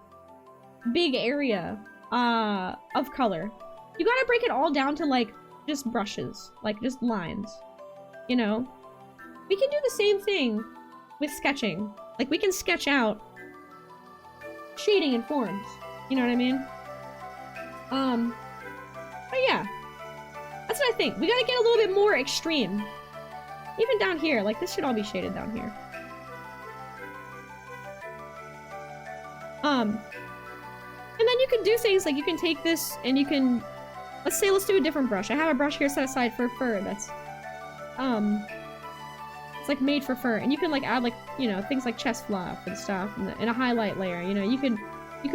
area of color. You gotta break it all down to, like, just brushes. Like, just lines. You know? We can do the same thing with sketching. Like, we can sketch out shading and forms. You know what I mean? But yeah. That's what I think. We gotta get a little bit more extreme. Even down here. Like, this should all be shaded down here. And then you can do things like you can take this and you can... Let's do a different brush. I have a brush here set aside for fur that's... It's like made for fur. And you can like add like, you know, things like chest fluff and stuff and a highlight layer. You know, you could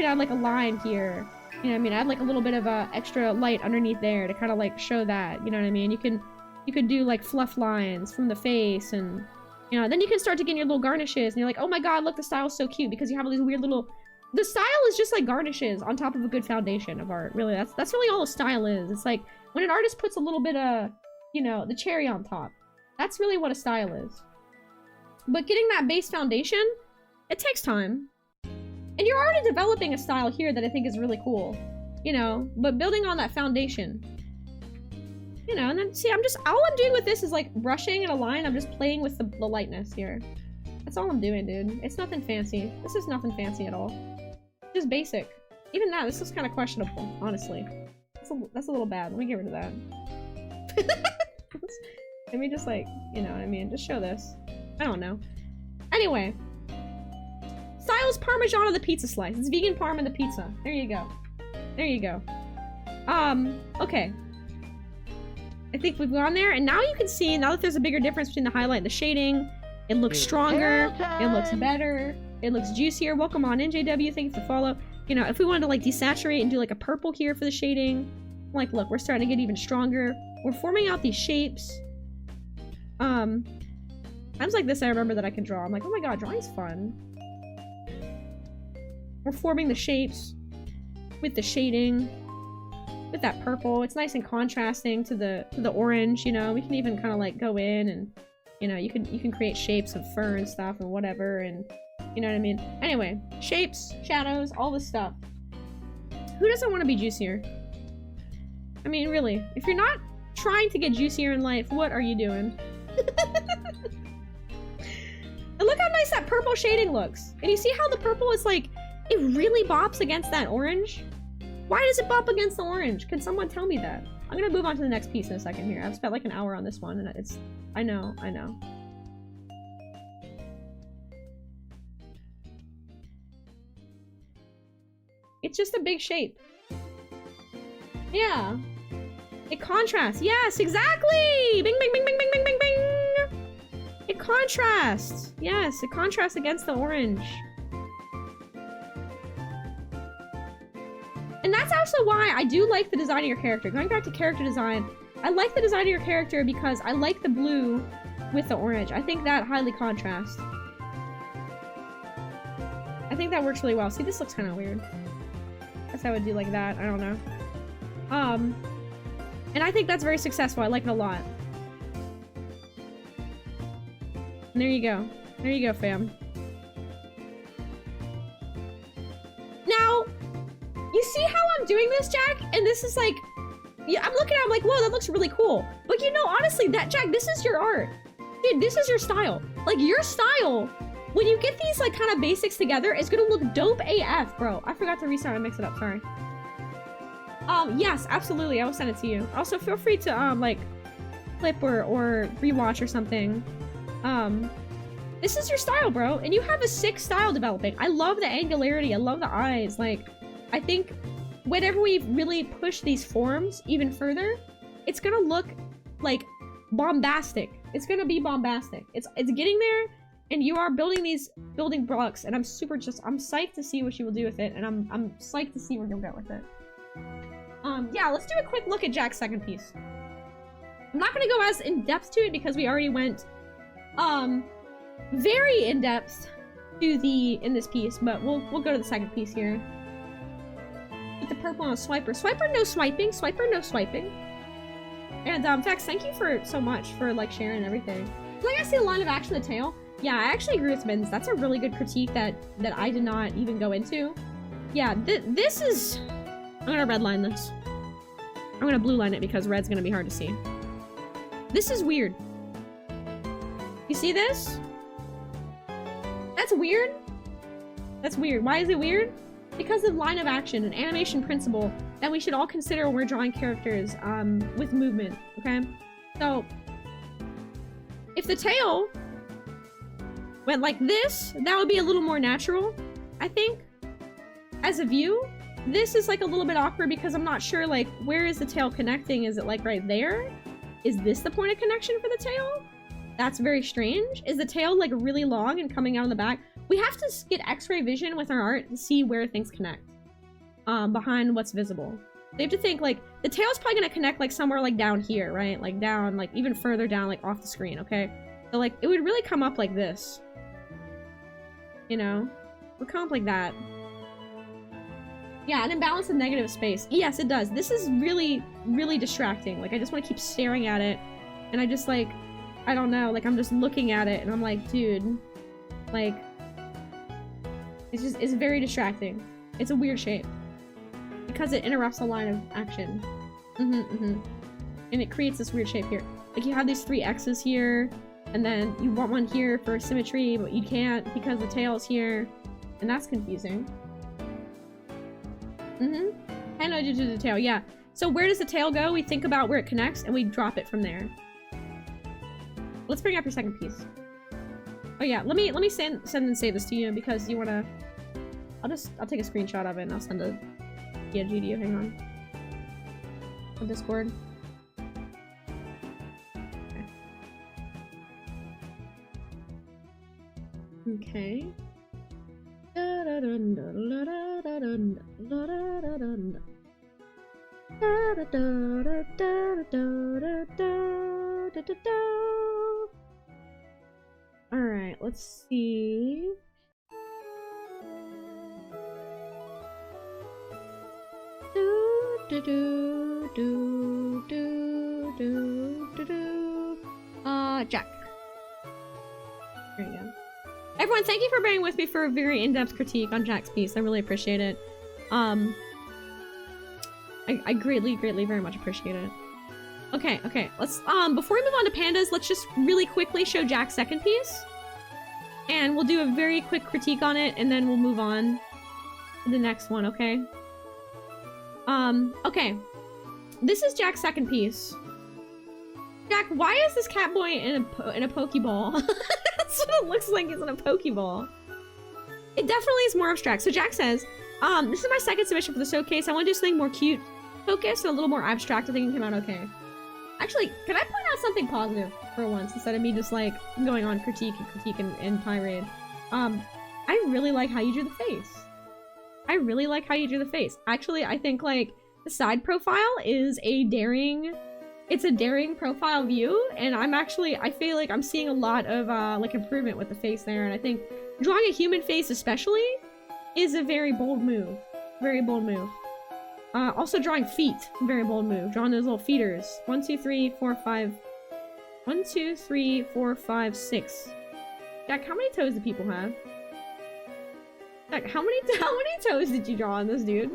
add like a line here. You know what I mean? Add like a little bit of extra light underneath there to kind of like show that. You know what I mean? You could do like fluff lines from the face and... You know, then you can start to get your little garnishes and you're like, oh my god, look, the style's so cute because you have all these weird little... The style is just like garnishes on top of a good foundation of art. Really, that's really all a style is. It's like when an artist puts a little bit of, you know, the cherry on top. That's really what a style is. But getting that base foundation, it takes time. And you're already developing a style here that I think is really cool. You know, but building on that foundation. You know, and then see, all I'm doing with this is like brushing in a line. I'm just playing with the lightness here. That's all I'm doing, dude. It's nothing fancy. This is nothing fancy at all. Just basic. Even that, this looks kind of questionable, honestly. That's a little bad. Let me get rid of that. Let me just like, you know what I mean? Just show this. I don't know. Anyway. Style is Parmesan on the pizza slice. It's vegan parm in the pizza. There you go. There you go. Okay. I think we've gone there, and now you can see, now that there's a bigger difference between the highlight and the shading, it looks stronger, it looks better, it looks juicier. Welcome on in, JW, thanks for the follow. You know, if we wanted to like desaturate and do like a purple here for the shading, like look, we're starting to get even stronger. We're forming out these shapes. Times like this I remember that I can draw. I'm like, oh my god, drawing's fun. We're forming the shapes with the shading, with that purple. It's nice and contrasting to the orange, you know. We can even kind of like go in and, you know, you can create shapes of fur and stuff and whatever, and you know what I mean? Anyway, shapes, shadows, all this stuff. Who doesn't want to be juicier? I mean, really, if you're not trying to get juicier in life, what are you doing? And look how nice that purple shading looks. And you see how the purple is like, it really bops against that orange? Why does it bop against the orange? Can someone tell me that? I'm gonna move on to the next piece in a second here. I've spent like an hour on this one and it's... I know. It's just a big shape. Yeah. It contrasts. Yes, exactly! Bing, bing, bing, bing, bing, bing, bing, bing! It contrasts. Yes, it contrasts against the orange. And that's also why I do like the design of your character. Going back to character design, I like the design of your character because I like the blue with the orange. I think that highly contrasts. I think that works really well. See, this looks kind of weird. I guess I would do like that. I don't know. And I think that's very successful. I like it a lot. And there you go. There you go, fam. Now, you see how I'm doing this, Jack? And this is like, yeah, I'm looking at it, I'm like, whoa, that looks really cool. But you know, honestly, that, Jack, this is your art. Dude, this is your style. Like, your style, when you get these, like, kind of basics together, it's gonna look dope AF, bro. I forgot to restart and mix it up, sorry. Yes, absolutely, I will send it to you. Also, feel free to, like, clip or rewatch or something, this is your style, bro. And you have a sick style developing. I love the angularity. I love the eyes. Like, I think whenever we really push these forms even further, it's gonna look like bombastic. It's gonna be bombastic. It's getting there, and you are building these building blocks, and I'm psyched to see what you will do with it, and I'm psyched to see where you'll go with it. Yeah, let's do a quick look at Jack's second piece. I'm not gonna go as in-depth to it because we already went, very in-depth in this piece, but we'll go to the second piece here. With the purple on a swiper. Swiper, no swiping. Swiper, no swiping. And, Vex, thank you so much for, like, sharing everything. Like, I see the line of action of the tail. Yeah, I actually agree with Mins. That's a really good critique that I did not even go into. Yeah, this is... I'm gonna redline this. I'm gonna blue line it because red's gonna be hard to see. This is weird. You see this? That's weird. That's weird. Why is it weird? Because of line of action, an animation principle that we should all consider when we're drawing characters with movement, okay? So, if the tail went like this, that would be a little more natural, I think, as a view. This is like a little bit awkward because I'm not sure, like, where is the tail connecting? Is it like right there? Is this the point of connection for the tail? That's very strange. Is the tail like really long and coming out on the back? We have to get x-ray vision with our art to see where things connect behind what's visible. They have to think like the tail's probably gonna connect like somewhere like down here, right? Like down, like even further down, like off the screen, okay? So like it would really come up like this. You know? It would come up like that. Yeah, an imbalance of negative space. Yes, it does. This is really, really distracting. Like I just want to keep staring at it. And I just like, I don't know, like I'm just looking at it and I'm like, dude, like, it's very distracting. It's a weird shape. Because it interrupts the line of action. And it creates this weird shape here. Like you have these 3 X's here, and then you want one here for symmetry, but you can't because the tail's here. And that's confusing. I know you do the tail, yeah. So where does the tail go? We think about where it connects and we drop it from there. Let's bring up your second piece. Oh yeah, let me send and save this to you because you wanna... I'll take a screenshot of it and I'll send a PNG to you. Hang on. On Discord. Okay. Alright, let's see. Jack. There you go. Everyone, thank you for bearing with me for a very in-depth critique on Jack's piece. I really appreciate it. I greatly, very much appreciate it. Okay, let's, before we move on to pandas, let's just really quickly show Jack's second piece. And we'll do a very quick critique on it, and then we'll move on to the next one, okay? Okay. This is Jack's second piece. Jack, why is this cat boy in a Pokeball? That's what it looks like, he's in a Pokeball. It definitely is more abstract. So Jack says, this is my second submission for the showcase. I want to do something more cute focused and a little more abstract. I think it came out okay. Actually, can I point out something positive for once instead of me just like going on critique and tirade? I really like how you drew the face. I really like how you drew the face. Actually, I think like the side profile is a daring, it's a daring profile view, and I feel like I'm seeing a lot of like improvement with the face there, and I think drawing a human face especially is a very bold move. Very bold move. Also drawing feet, very bold move. Drawing those little feeders. 1, 2, 3, 4, 5. 1, 2, 3, 4, 5, 6. Jack, how many toes do people have? Jack, how many toes did you draw on this dude?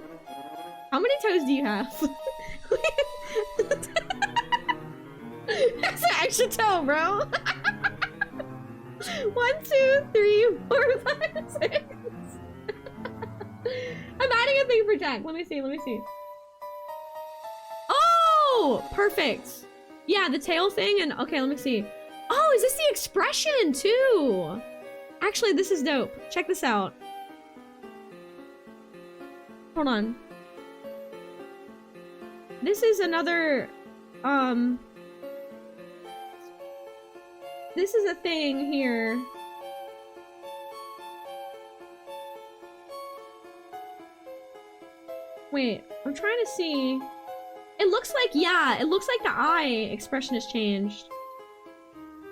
How many toes do you have? That's an extra toe, bro. 1, 2, 3, 4, 5, 6. I'm adding a thing for Jack. Let me see. Oh, perfect. Yeah, the tail thing and okay, let me see. Oh, is this the expression too? Actually, this is dope. Check this out. Hold on. This is another, this is a thing here. Wait, I'm trying to see. It looks like, yeah, it looks like the eye expression has changed.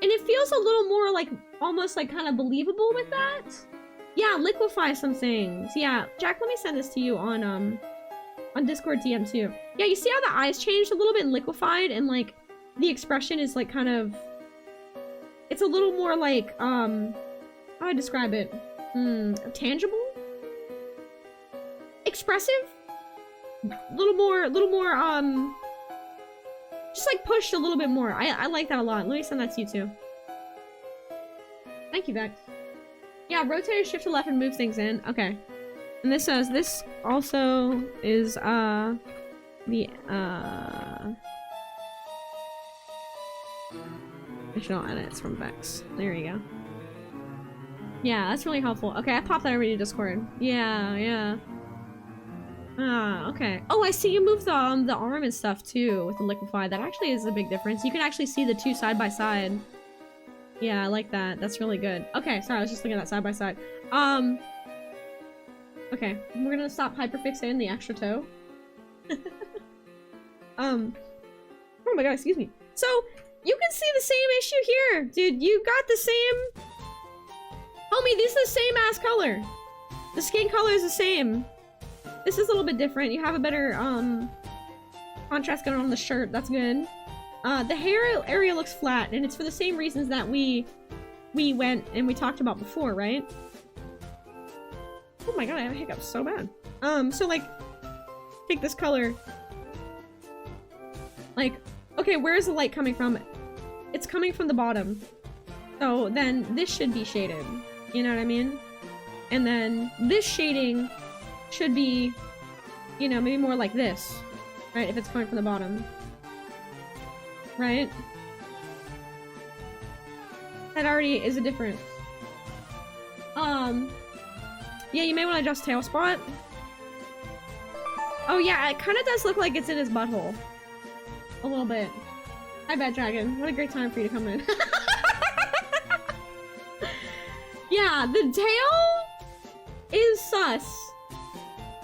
And it feels a little more like, almost like kind of believable with that. Yeah, liquefy some things. Yeah, Jack, let me send this to you on Discord DM too. Yeah, you see how the eyes changed a little bit and liquefied and like the expression is like kind of, it's a little more like, how do I describe it? Tangible? Expressive? little more, just like pushed a little bit more. I like that a lot. Let me send that to you too. Thank you, Vex. Yeah, rotate or shift to left and move things in. Okay. And this says, this also is, additional edits from Vex. There you go. Yeah, that's really helpful. Okay, I popped that over to Discord. Yeah. Ah, okay. Oh, I see you moved the arm and stuff too with the liquefy. That actually is a big difference. You can actually see the two side by side. Yeah, I like that. That's really good. Okay, sorry, I was just looking at that side by side. Okay, we're gonna stop hyperfixating the extra toe. Oh my god, excuse me. So, you can see the same issue here. Dude, you got the same... Homie, this is the same ass color. The skin color is the same. This is a little bit different. You have a better, contrast going on the shirt. That's good. The hair area looks flat, and it's for the same reasons that we went and we talked about before, right? Oh my god, I have a hiccup so bad. So like, take this color. Like, okay, where is the light coming from? It's coming from the bottom. So then this should be shaded. You know what I mean? And then this shading should be, you know, maybe more like this. Right? If it's coming from the bottom. Right? That already is a difference. Yeah, you may want to adjust tail spot. Oh yeah, it kind of does look like it's in his butthole. A little bit. Hi, Bad Dragon. What a great time for you to come in. Yeah, the tail is sus.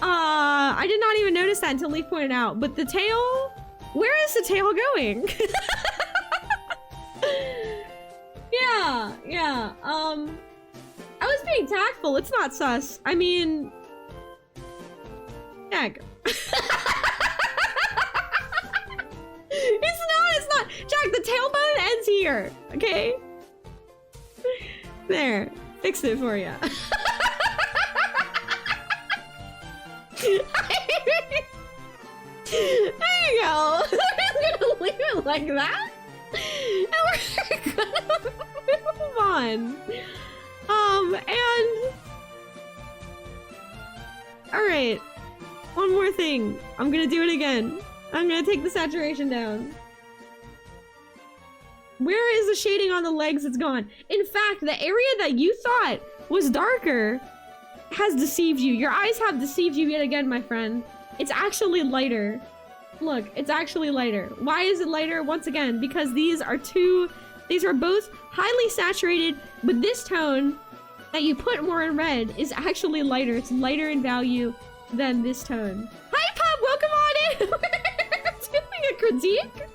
I did not even notice that until Leaf pointed out. But the tail, where is the tail going? Yeah. I was being tactful. It's not sus. I mean, heck. It's not. Jack, the tailbone ends here. Okay. There. Fixed it for you. There you go. I'm gonna leave it like that. And we're gonna move on. And... Alright. One more thing. I'm gonna do it again. I'm gonna take the saturation down. Where is the shading on the legs? It's gone. In fact, the area that you thought was darker has deceived you. Your eyes have deceived you yet again, my friend. It's actually lighter. Look, it's actually lighter. Why is it lighter? Once again, because these are both highly saturated, but this tone that you put more in red is actually lighter. It's lighter in value than this tone. Hi, Pop! Welcome on in! We're doing a critique?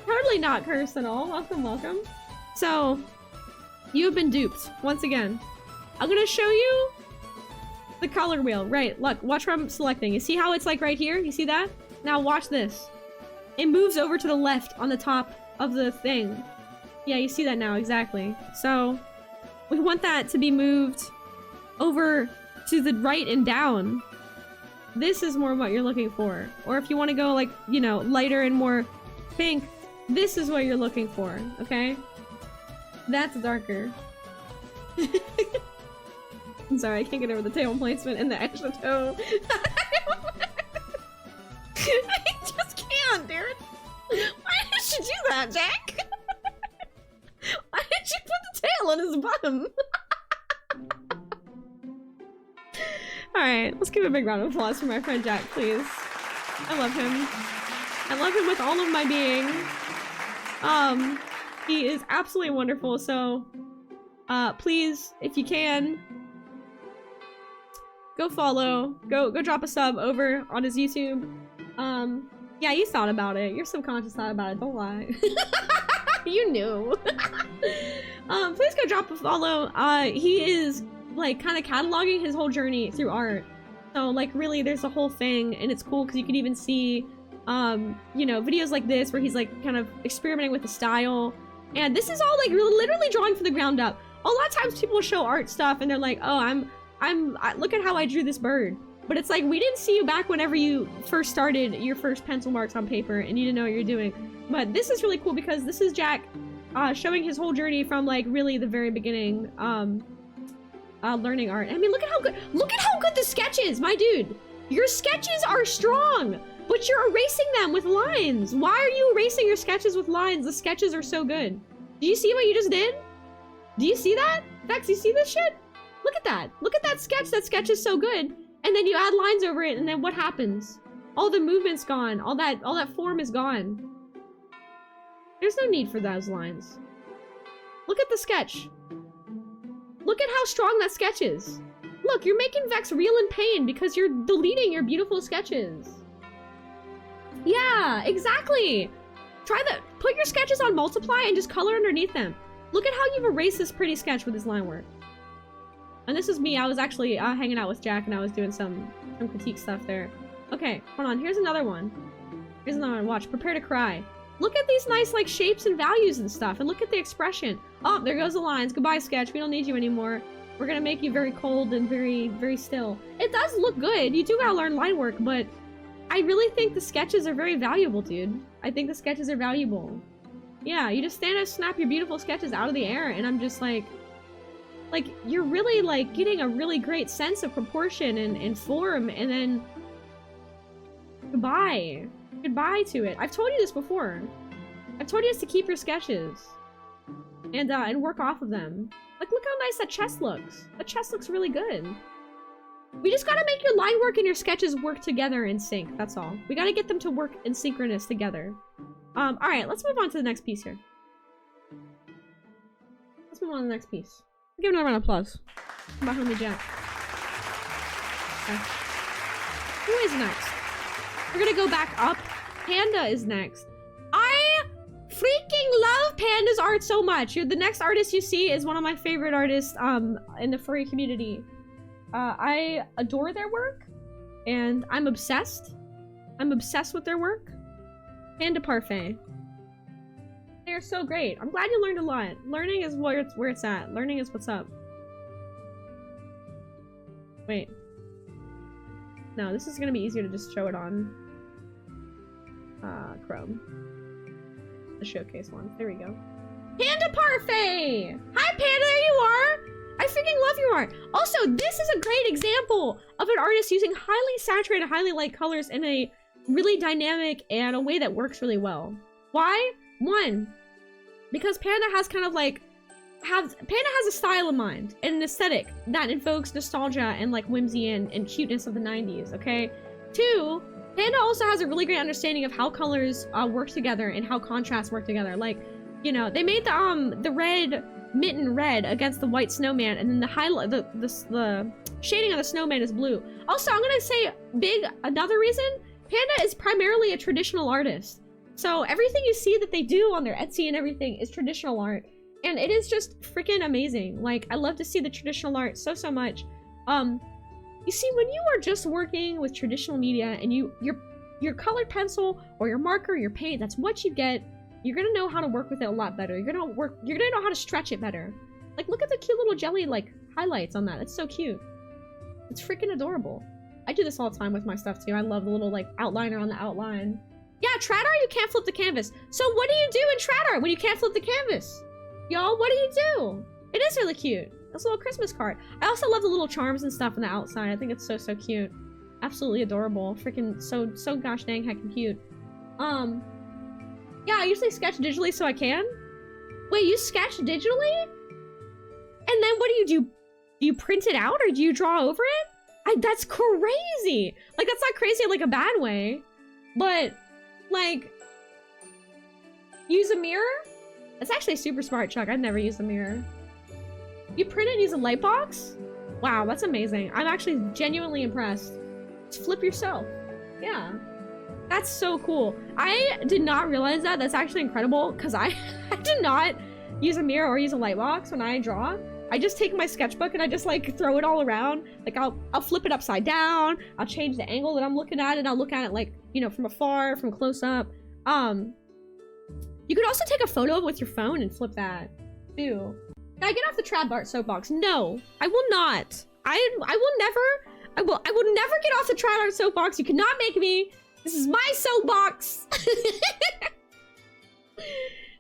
Hardly not cursed at all. Welcome. So, you have been duped, once again. I'm gonna show you the color wheel. Right, look, watch where I'm selecting. You see how it's like right here? You see that? Now watch this. It moves over to the left on the top of the thing. Yeah, you see that now, exactly. So, we want that to be moved over to the right and down. This is more what you're looking for. Or if you want to go like, you know, lighter and more pink, this is what you're looking for, okay? That's darker. I'm sorry, I can't get over the tail placement and the extra toe. I just can't, Darren. Why did you do that, Alright, let's give a big round of applause for my friend Jack, please. I love him. I love him with all of my being. He is absolutely wonderful, so please, if you can, go follow, go drop a sub over on his YouTube. Yeah, you thought about it. Your subconscious thought about it, don't lie. You knew. Please go drop a follow. He is like kind of cataloging his whole journey through art. So like really there's a whole thing, and it's cool because you can even see you know, videos like this where he's like kind of experimenting with the style. And this is all like literally drawing from the ground up. A lot of times people show art stuff and they're like, oh, look at how I drew this bird. But it's like, we didn't see you back whenever you first started your first pencil marks on paper and you didn't know what you're doing. But this is really cool because this is Jack showing his whole journey from like really the very beginning, learning art. I mean, look at how good the sketch is, my dude. Your sketches are strong, but you're erasing them with lines. Why are you erasing your sketches with lines? The sketches are so good. Do you see what you just did? Do you see that? Vex, you see this shit? Look at that. Look at that sketch. That sketch is so good. And then you add lines over it, and then what happens? All the movement's gone. All that form is gone. There's no need for those lines. Look at the sketch. Look at how strong that sketch is. Look, you're making Vex reel in pain because you're deleting your beautiful sketches. Yeah, exactly. Try that. Put your sketches on multiply and just color underneath them. Look at how you've erased this pretty sketch with this line work. And this is me. I was actually hanging out with Jack and I was doing some critique stuff there. Okay, hold on. Here's another one. Here's another one. Watch. Prepare to cry. Look at these nice like shapes and values and stuff. And look at the expression. Oh, there goes the lines. Goodbye, sketch. We don't need you anymore. We're gonna make you very cold and very, very still. It does look good. You do gotta learn line work, but I really think the sketches are very valuable, dude. I think the sketches are valuable. Yeah, you just stand and snap your beautiful sketches out of the air, and I'm just like you're really like getting a really great sense of proportion and form, and then goodbye to it. I've told you this before. I've told you this to keep your sketches and work off of them. Like, look how nice that chest looks. The chest looks really good. We just gotta make your line work and your sketches work together in sync. That's all. We gotta get them to work in synchronous together. All right, let's move on to the next piece here. Let's move on to the next piece. Give another round of applause. How about homie Jack? Okay. Who is next? We're gonna go back up. Panda is next. I freaking love Panda's art so much. The next artist you see is one of my favorite artists in the furry community. I adore their work, and I'm obsessed. I'm obsessed with their work. Panda Parfait. They're so great. I'm glad you learned a lot. Learning is where it's at. Learning is what's up. Wait. No, this is gonna be easier to just show it on Chrome. The showcase one. There we go. Panda Parfait! Hi Panda, there you are! I freaking love your art. Also, this is a great example of an artist using highly saturated, highly light colors in a really dynamic and a way that works really well. Why? One, because Panda has kind of like, Panda has a style in mind and an aesthetic that invokes nostalgia and like whimsy and cuteness of the 90s, okay? Two, Panda also has a really great understanding of how colors work together and how contrasts work together. Like, you know, they made the red mitten red against the white snowman, and then the highlight, the shading of the snowman is blue. Also, I'm gonna say another reason, Panda is primarily a traditional artist. So everything you see that they do on their Etsy and everything is traditional art. And it is just freaking amazing. Like, I love to see the traditional art so much. You see, when you are just working with traditional media and your colored pencil or your marker, your paint, that's what you get. You're gonna know how to work with it a lot better. You're gonna know how to stretch it better. Like, look at the cute little jelly, like, highlights on that. It's so cute. It's freaking adorable. I do this all the time with my stuff, too. I love the little, like, outliner on the outline. Yeah, trad art, you can't flip the canvas. So what do you do in trad art when you can't flip the canvas? Y'all, what do you do? It is really cute. It's a little Christmas card. I also love the little charms and stuff on the outside. I think it's so cute. Absolutely adorable. Freaking so gosh dang heckin' cute. Yeah, I usually sketch digitally so I can. Wait, you sketch digitally? And then what do? Do you print it out or do you draw over it? That's crazy. Like, that's not crazy in like a bad way, but like, use a mirror? That's actually super smart, Chuck. I'd never use a mirror. You print it and use a light box? Wow, that's amazing. I'm actually genuinely impressed. Just flip yourself. Yeah. That's so cool. I did not realize that. That's actually incredible because I do not use a mirror or use a light box when I draw. I just take my sketchbook and I just like throw it all around. Like I'll flip it upside down. I'll change the angle that I'm looking at and I'll look at it like, you know, from afar, from close up. You could also take a photo with your phone and flip that too. Can I get off the trap art soapbox? No, I will not. I will never get off the trap art soapbox. You cannot make me. This is my soapbox.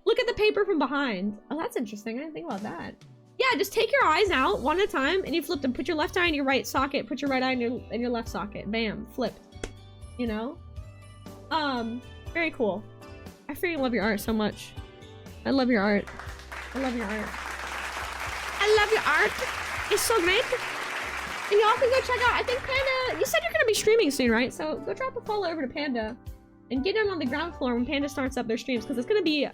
Look at the paper from behind. Oh, that's interesting. I didn't think about that. Yeah, just take your eyes out one at a time and you flip them. Put your left eye in your right socket. Put your right eye in your left socket. Bam, flipped. You know? Very cool. I freaking love your art so much. I love your art. I love your art. I love your art. It's so great. And y'all can go check out, I think Panda, you said you're gonna be streaming soon, right? So go drop a follow over to Panda and get in on the ground floor when Panda starts up their streams because it's gonna be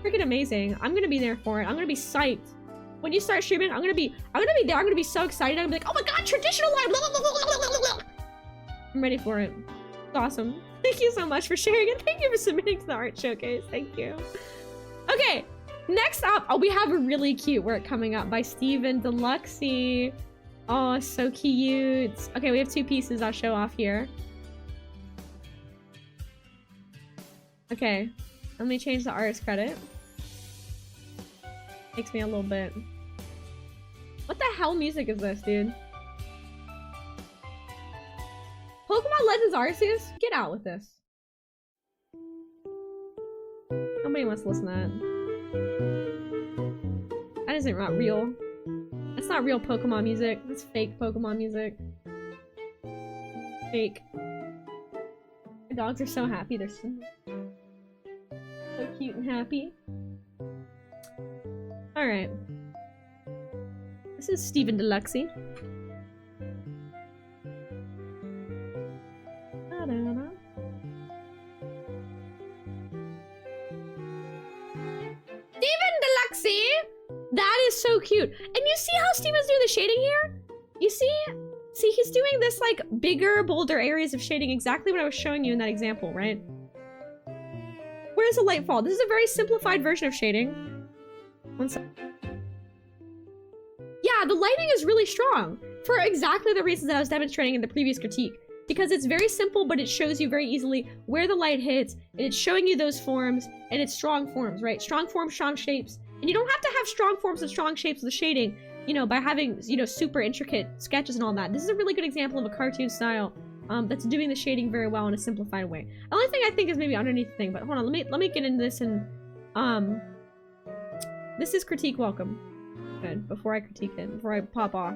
freaking amazing. I'm gonna be there for it. I'm gonna be psyched. When you start streaming, I'm gonna be there. I'm gonna be so excited. I'm gonna be like, oh my god, traditional life. Blah, blah, blah, blah, blah. I'm ready for it. It's awesome. Thank you so much for sharing it. Thank you for submitting to the art showcase. Thank you. Okay, next up, we have a really cute work coming up by Steven Deluxe. Oh, so cute. Okay, we have two pieces I'll show off here. Okay, let me change the artist credit. Takes me a little bit. What the hell music is this, dude? Pokemon Legends Arceus? Get out with this. Nobody wants to listen to that. That isn't not real. That's not real Pokemon music. That's fake Pokemon music. Fake. My dogs are so happy. They're so cute and happy. Alright. This is Steven Deluxe. Steven Deluxe! That is so cute. And you see how Steven's doing the shading here? You see? See, he's doing this like bigger, bolder areas of shading, exactly what I was showing you in that example, right? Where's the light fall? This is a very simplified version of shading. One sec. Yeah, the lighting is really strong for exactly the reasons that I was demonstrating in the previous critique. Because it's very simple, but it shows you very easily where the light hits, and it's showing you those forms, and it's strong forms, right? Strong forms, strong shapes. And you don't have to have strong forms and strong shapes with the shading, you know, by having, you know, super intricate sketches and all that. This is a really good example of a cartoon style that's doing the shading very well in a simplified way. The only thing I think is maybe underneath the thing, but hold on, let me get into this and, this is critique welcome. Good, before I critique it, before I pop off.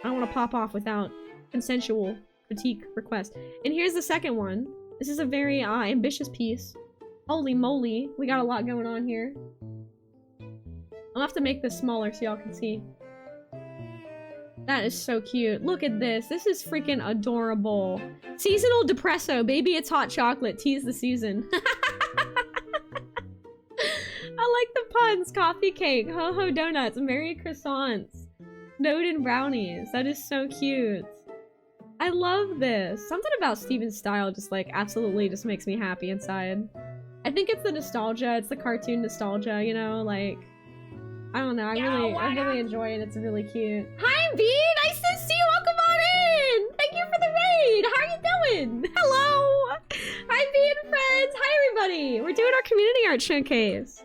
I don't want to pop off without consensual critique request. And here's the second one. This is a very ambitious piece. Holy moly, we got a lot going on here. I'll have to make this smaller so y'all can see. That is so cute. Look at this. This is freaking adorable. Seasonal depresso. Baby, it's hot chocolate. Tease the season. I like the puns. Coffee cake. Ho-ho donuts. Merry croissants. Snowden brownies. That is so cute. I love this. Something about Steven's style just like absolutely just makes me happy inside. I think it's the nostalgia. It's the cartoon nostalgia, you know, like I don't know. I really enjoy it. It's really cute. Hi, B. Nice to see you. Welcome on in. Thank you for the raid. How are you doing? Hello. Hi, B and friends. Hi, everybody. We're doing our community art showcase.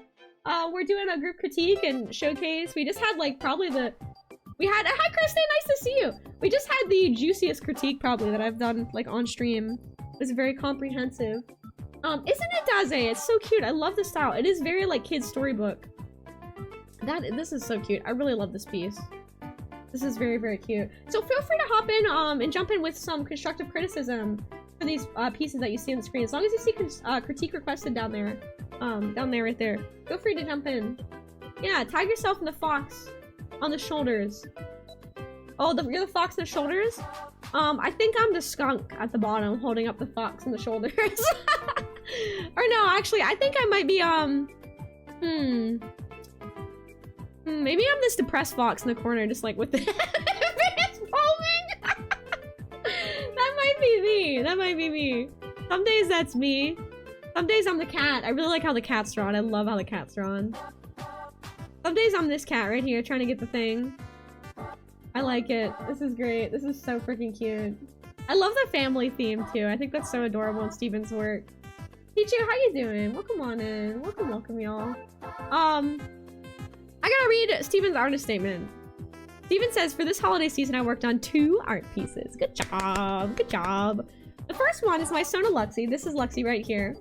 We're doing a group critique and showcase. We just had like probably hi, Kristen. Nice to see you. We just had the juiciest critique probably that I've done like on stream. It was very comprehensive. Isn't it, Daze? It's so cute. I love the style. It is very like kids storybook. This is so cute. I really love this piece. This is very, very cute. So feel free to hop in and jump in with some constructive criticism for these pieces that you see on the screen. As long as you see critique requested down there right there. Feel free to jump in. Yeah, tag yourself in the fox on the shoulders. Oh, you're the fox on the shoulders? I think I'm the skunk at the bottom holding up the fox on the shoulders. Or no, actually, I think I might be, maybe I'm this depressed fox in the corner just like with the it's foaming. That might be me. That might be me. Some days that's me. Some days I'm the cat. I really like how the cat's drawn. I love how the cat's drawn. Some days I'm this cat right here trying to get the thing. I like it. This is great. This is so freaking cute. I love the family theme too. I think that's so adorable in Steven's work. Pichu, how you doing? Welcome on in. Welcome, welcome, y'all. I gotta read Steven's artist statement. Steven says, for this holiday season, I worked on 2 art pieces. Good job. Good job. The first one is my Sona Luxie. This is Luxie right here.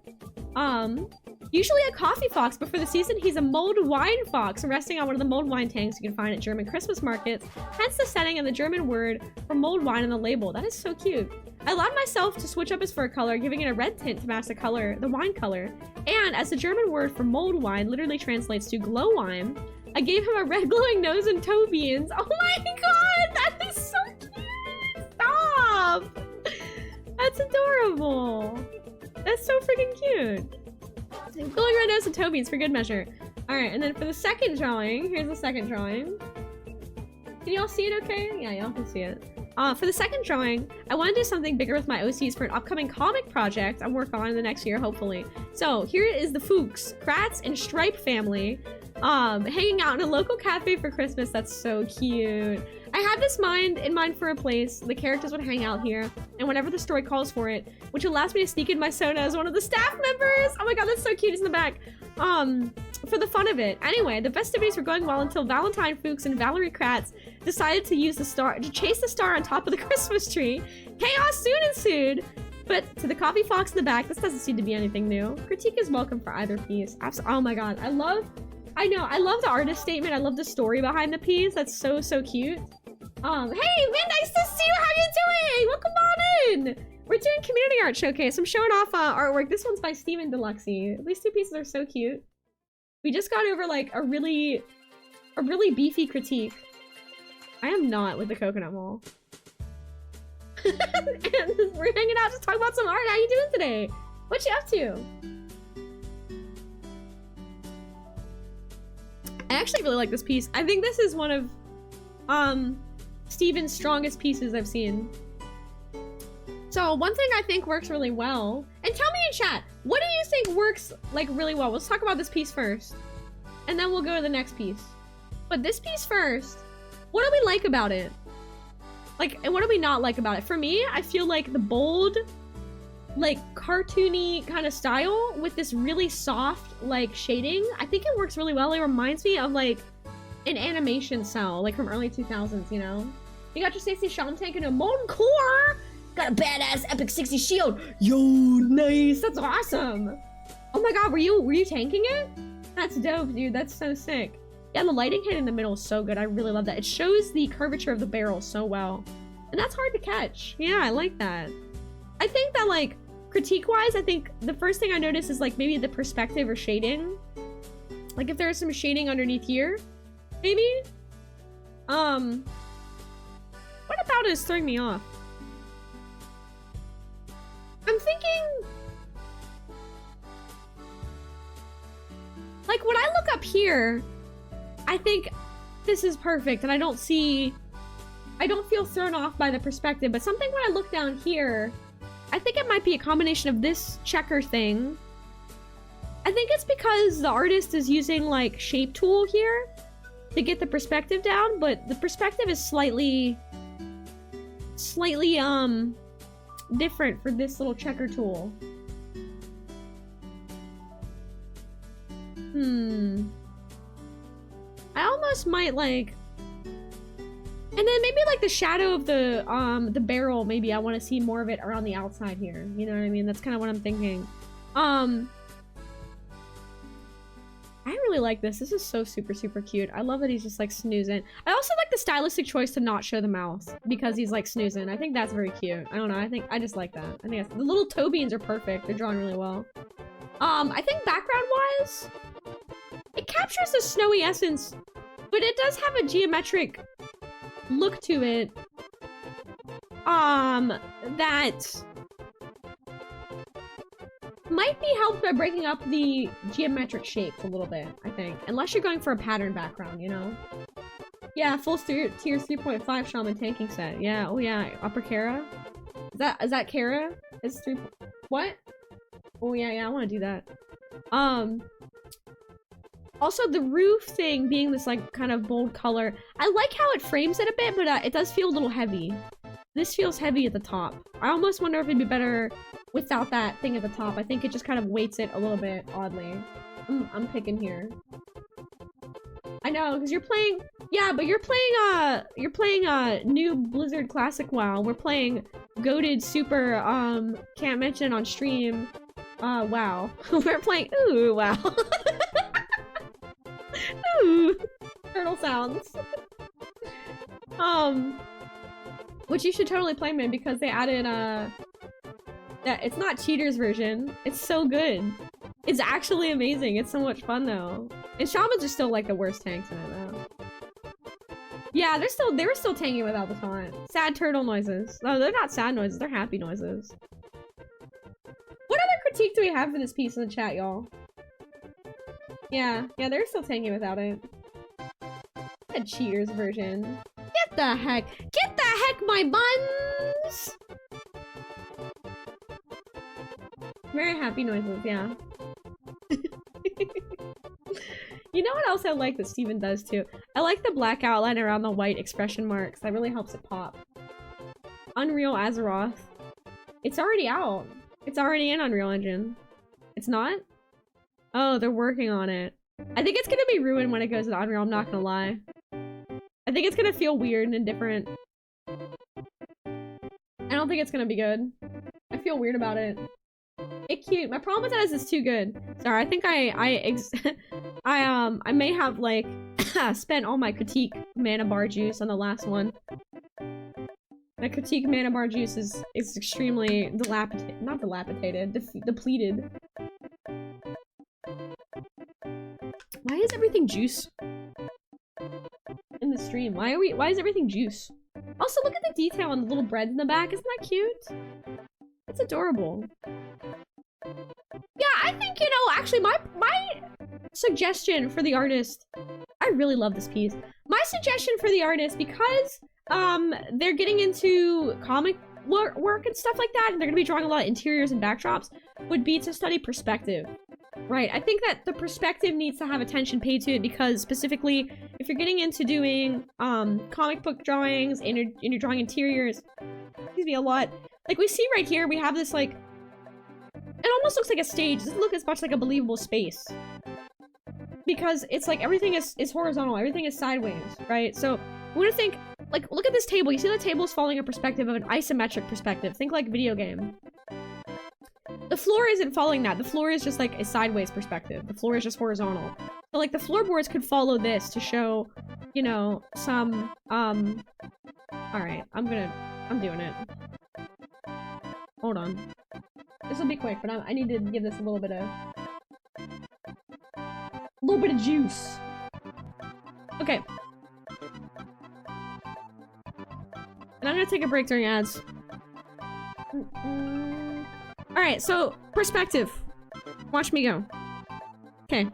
Usually a coffee fox, but for the season, he's a mulled wine fox, resting on one of the mulled wine tanks you can find at German Christmas markets, hence the setting and the German word for mulled wine on the label. That is so cute. I allowed myself to switch up his fur color, giving it a red tint to match the color, the wine color. And as the German word for mulled wine literally translates to glow wine, I gave him a red glowing nose and toe beans. Oh my god, that is so cute! Stop! That's adorable. That's so freaking cute. Glowing red nose and toe beans for good measure. Alright, and then for the second drawing, here's the second drawing. Can y'all see it okay? Yeah, y'all can see it. For the second drawing, I want to do something bigger with my OCs for an upcoming comic project I'm working on in the next year, hopefully. So here is the Fuchs, Kratz, and Stripe family hanging out in a local cafe for Christmas. That's so cute. I had this in mind for a place. The characters would hang out here, and whenever the story calls for it, which allows me to sneak in my Sona as one of the staff members. Oh my god, that's so cute. It's in the back. For the fun of it. Anyway, the festivities were going well until Valentine Fuchs and Valerie Kratz decided to use the star to chase the star on top of the Christmas tree. Chaos soon ensued. But to the coffee fox in the back, this doesn't seem to be anything new. Critique is welcome for either piece. Oh my god, I love the artist statement. I love the story behind the piece. That's so cute. Hey, man, nice to see you. How you doing? Welcome on in. We're doing community art showcase. I'm showing off artwork. This one's by Steven Deluxey. These 2 pieces are so cute. We just got over like a really beefy critique. I am not with the coconut mall. And we're hanging out to talk about some art. How you doing today? What you up to? I actually really like this piece. I think this is one of Steven's strongest pieces I've seen. So one thing I think works really well, and tell me in chat, what do you think works like really well? Let's talk about this piece first, and then we'll go to the next piece. But this piece first, what do we like about it? Like, and what do we not like about it? For me, I feel like the bold, like cartoony kind of style with this really soft like shading, I think it works really well. It reminds me of like an animation cell, like from early 2000s, you know? You got your 60 Shaman tank and a molten core! Got a badass epic 60 shield! Yo, nice! That's awesome! Oh my god, were you tanking it? That's dope, dude. That's so sick. Yeah, the lighting hit in the middle is so good. I really love that. It shows the curvature of the barrel so well. And that's hard to catch. Yeah, I like that. I think that, like, critique-wise, I think the first thing I noticed is, like, maybe the perspective or shading. Like, if there's some shading underneath here, maybe? What about it is throwing me off? I'm thinking... like, when I look up here, I think this is perfect, and I don't feel thrown off by the perspective, but something when I look down here, I think it might be a combination of this checker thing. I think it's because the artist is using, like, shape tool here to get the perspective down, but the perspective is slightly different for this little checker tool. I almost might like, and then maybe like the shadow of the barrel, maybe I want to see more of it around the outside here. You know what I mean? That's kind of what I'm thinking. I really like this. This is so super cute. I love that he's just like snoozing. I also like the stylistic choice to not show the mouth because he's like snoozing. I think that's very cute. I don't know. I just like that. I think the little toe beans are perfect. They're drawn really well. I think background wise, it captures the snowy essence, but it does have a geometric look to it. that might be helped by breaking up the geometric shapes a little bit, I think. Unless you're going for a pattern background, you know? Yeah, full tier 3.5 shaman tanking set. Yeah, oh yeah, upper Kara. Is that Kara? It's 3. What? Oh yeah, I want to do that. Also the roof thing being this like kind of bold color. I like how it frames it a bit, but it does feel a little heavy. This feels heavy at the top. I almost wonder if it'd be better without that thing at the top. I think it just kind of weights it a little bit oddly. I'm picking here. I know, because you're playing, yeah, but you're playing new Blizzard Classic WoW. We're playing goated super, can't mention on stream, WoW. We're playing, ooh, WoW. Ooh, turtle sounds. Which you should totally play, man, because they added, that it's not cheaters version. It's so good. It's actually amazing. It's so much fun though. And shamans are still like the worst tanks in it though. Yeah, they were still tanking without the taunt. Sad turtle noises. No, they're not sad noises, they're happy noises. What other critique do we have for this piece in the chat, y'all? Yeah, they're still tanking without it. A cheaters version. Get the heck, my buns! Very happy noises, yeah. You know what else I like that Steven does too? I like the black outline around the white expression marks. That really helps it pop. Unreal Azeroth. It's already out. It's already in Unreal Engine. It's not? Oh, they're working on it. I think it's gonna be ruined when it goes to Unreal, I'm not gonna lie. I think it's gonna feel weird and different. I don't think it's gonna be good. I feel weird about it. It's cute. My problem with that is it's too good. Sorry, I think I may have like spent all my critique mana bar juice on the last one. My critique mana bar juice is extremely depleted. Why is everything juice in the stream? Why is everything juice? Also, look at the detail on the little bread in the back. Isn't that cute? That's adorable. Yeah, I think, you know, actually my suggestion for the artist, I really love this piece. My suggestion for the artist, because they're getting into comic work and stuff like that, and they're gonna be drawing a lot of interiors and backdrops, would be to study perspective. Right, I think that the perspective needs to have attention paid to it, because specifically, if you're getting into doing comic book drawings and you're drawing interiors, excuse me, a lot. Like we see right here, we have this like, it almost looks like a stage. It doesn't look as much like a believable space. Because it's like everything is horizontal, everything is sideways, right? So we want to think, like, look at this table. You see the table is following a perspective of an isometric perspective. Think like video game. The floor isn't following that. The floor is just like a sideways perspective. The floor is just horizontal. So like the floorboards could follow this to show, you know, some, alright, I'm doing it. Hold on. This will be quick, but I need to give this a little bit of juice. Okay. And I'm gonna take a break during ads. Alright, so perspective. Watch me go. Okay.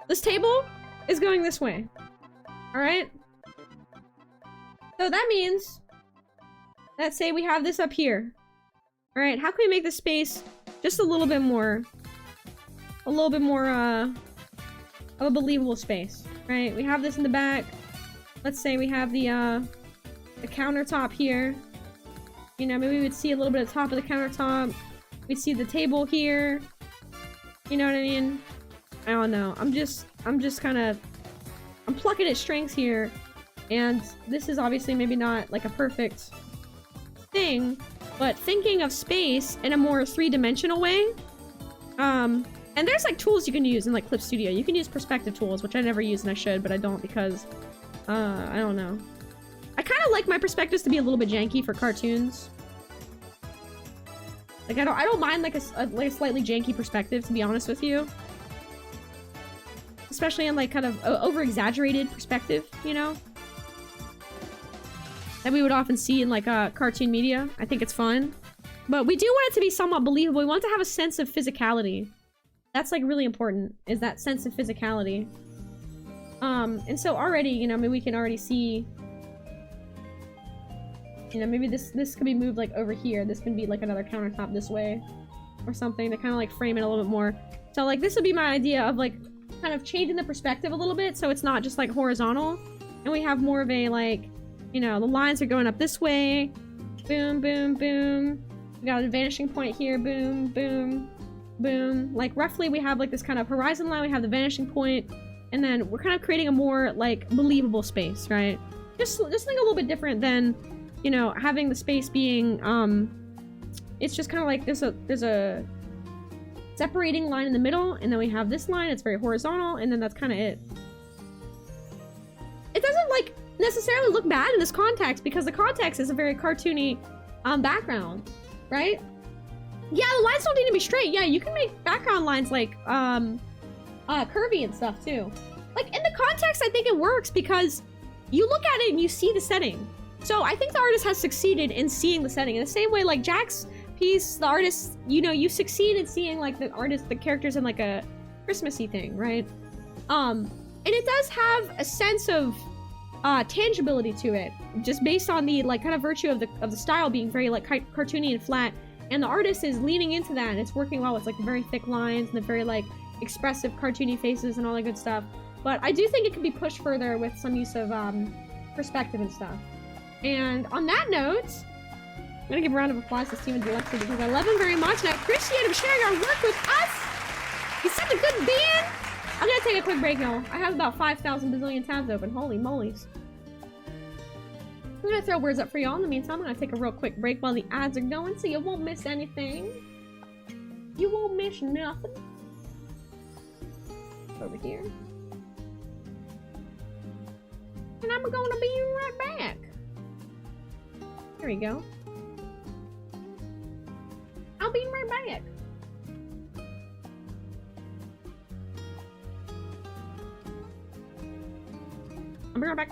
This table is going this way. Alright? So that means, let's say we have this up here. Alright, how can we make this space just a little bit more of a believable space, right? We have this in the back. Let's say we have the countertop here. You know, maybe we'd see a little bit of the top of the countertop. We'd see the table here. You know what I mean? I don't know. I'm just kind of, I'm plucking at strings here. And this is obviously maybe not like a perfect thing, but thinking of space in a more three-dimensional way. And there's like tools you can use in like Clip Studio. You can use perspective tools, which I never use and I should, but I don't because, I don't know. I kind of like my perspectives to be a little bit janky for cartoons. Like I don't mind like a slightly janky perspective, to be honest with you. Especially in like kind of over-exaggerated perspective, you know? that we would often see in like cartoon media. I think it's fun. But we do want it to be somewhat believable. We want to have a sense of physicality. That's like really important, is that sense of physicality. And so already, you know, maybe we can already see, you know, maybe this could be moved like over here. This can be like another countertop this way or something to kind of like frame it a little bit more. So like this would be my idea of like kind of changing the perspective a little bit so it's not just like horizontal and we have more of a like, you know, the lines are going up this way. Boom, boom, boom. We got a vanishing point here. Boom, boom, boom. Like roughly we have like this kind of horizon line. We have the vanishing point. And then we're kind of creating a more like believable space, right? Just something a little bit different than, you know, having the space being, it's just kind of like there's a separating line in the middle, and then we have this line, it's very horizontal, and then that's kind of it. It doesn't like necessarily look bad in this context because the context is a very cartoony background, right? Yeah, the lines don't need to be straight. Yeah, you can make background lines like curvy and stuff too. Like in the context, I think it works because you look at it and you see the setting. So I think the artist has succeeded in seeing the setting in the same way like Jack's piece, the artist, you know, you succeed in seeing like the characters in like a Christmassy thing, right? And it does have a sense of tangibility to it, just based on the like kind of virtue of the style being very like cartoony and flat, and the artist is leaning into that and it's working well with like very thick lines and the very like expressive cartoony faces and all that good stuff. But I do think it could be pushed further with some use of perspective and stuff. And on that note, I'm gonna give a round of applause to Steven Deluxe because I love him very much and I appreciate him sharing our work with us. He's such a good man. I'm gonna take a quick break, y'all. I have about 5,000 bazillion tabs open. Holy moly's. I'm gonna throw words up for y'all. In the meantime, I'm gonna take a real quick break while the ads are going so you won't miss anything. You won't miss nothing. Over here. And I'm gonna be right back. There we go. I'll be right back. I'll be right back.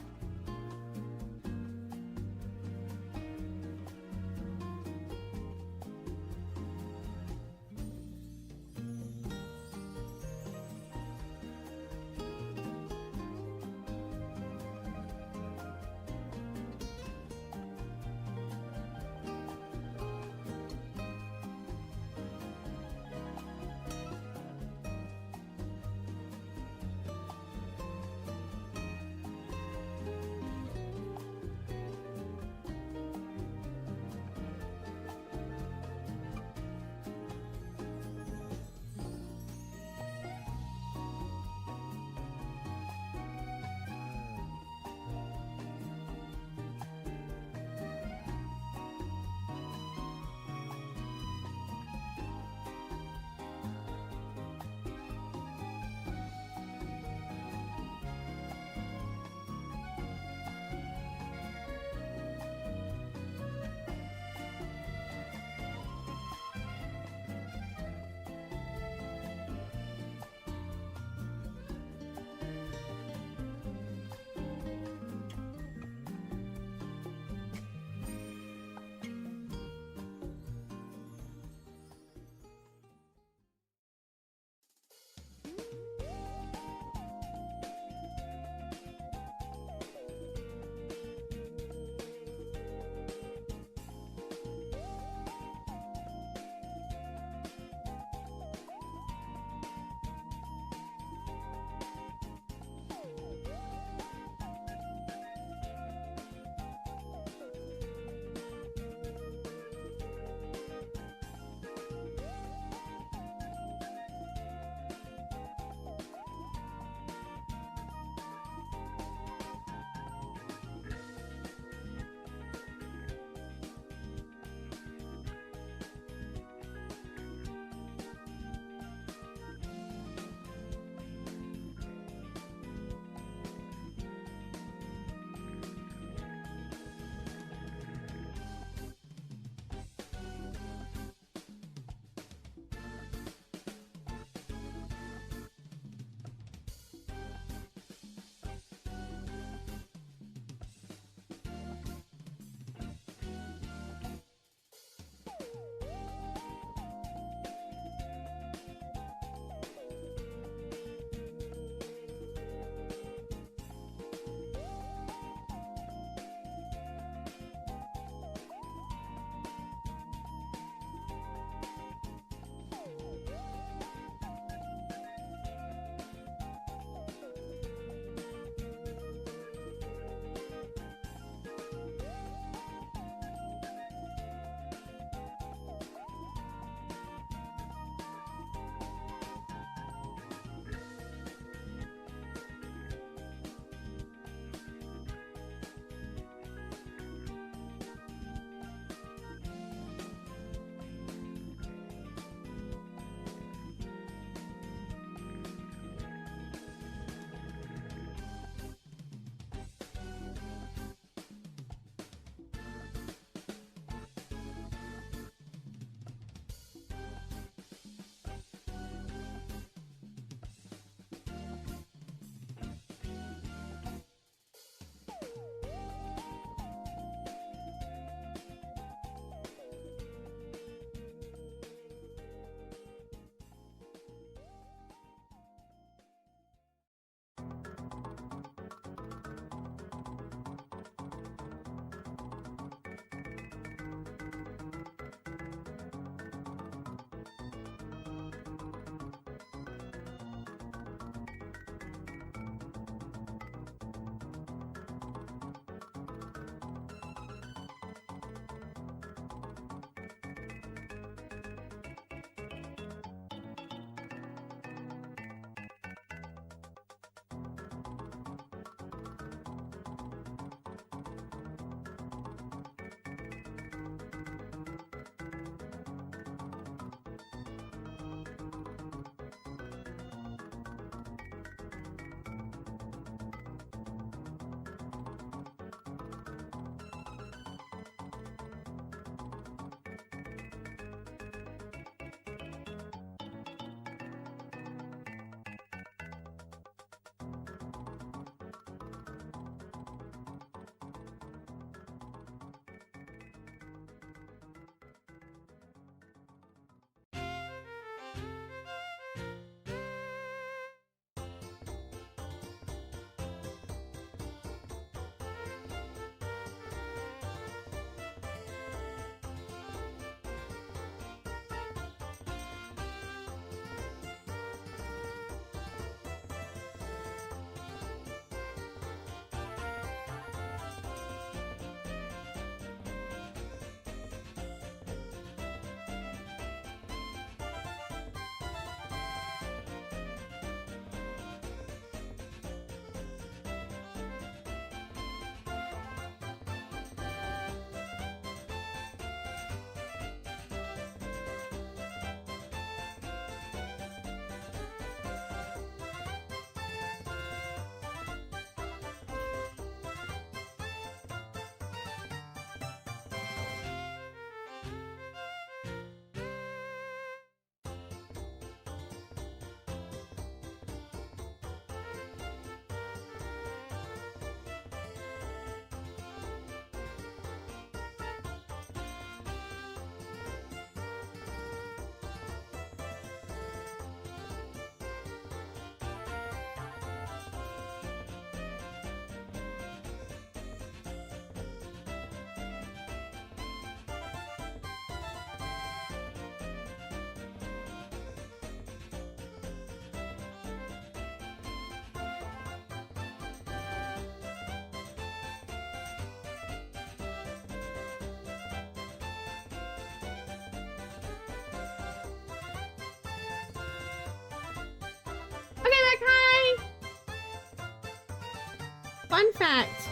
Fun fact.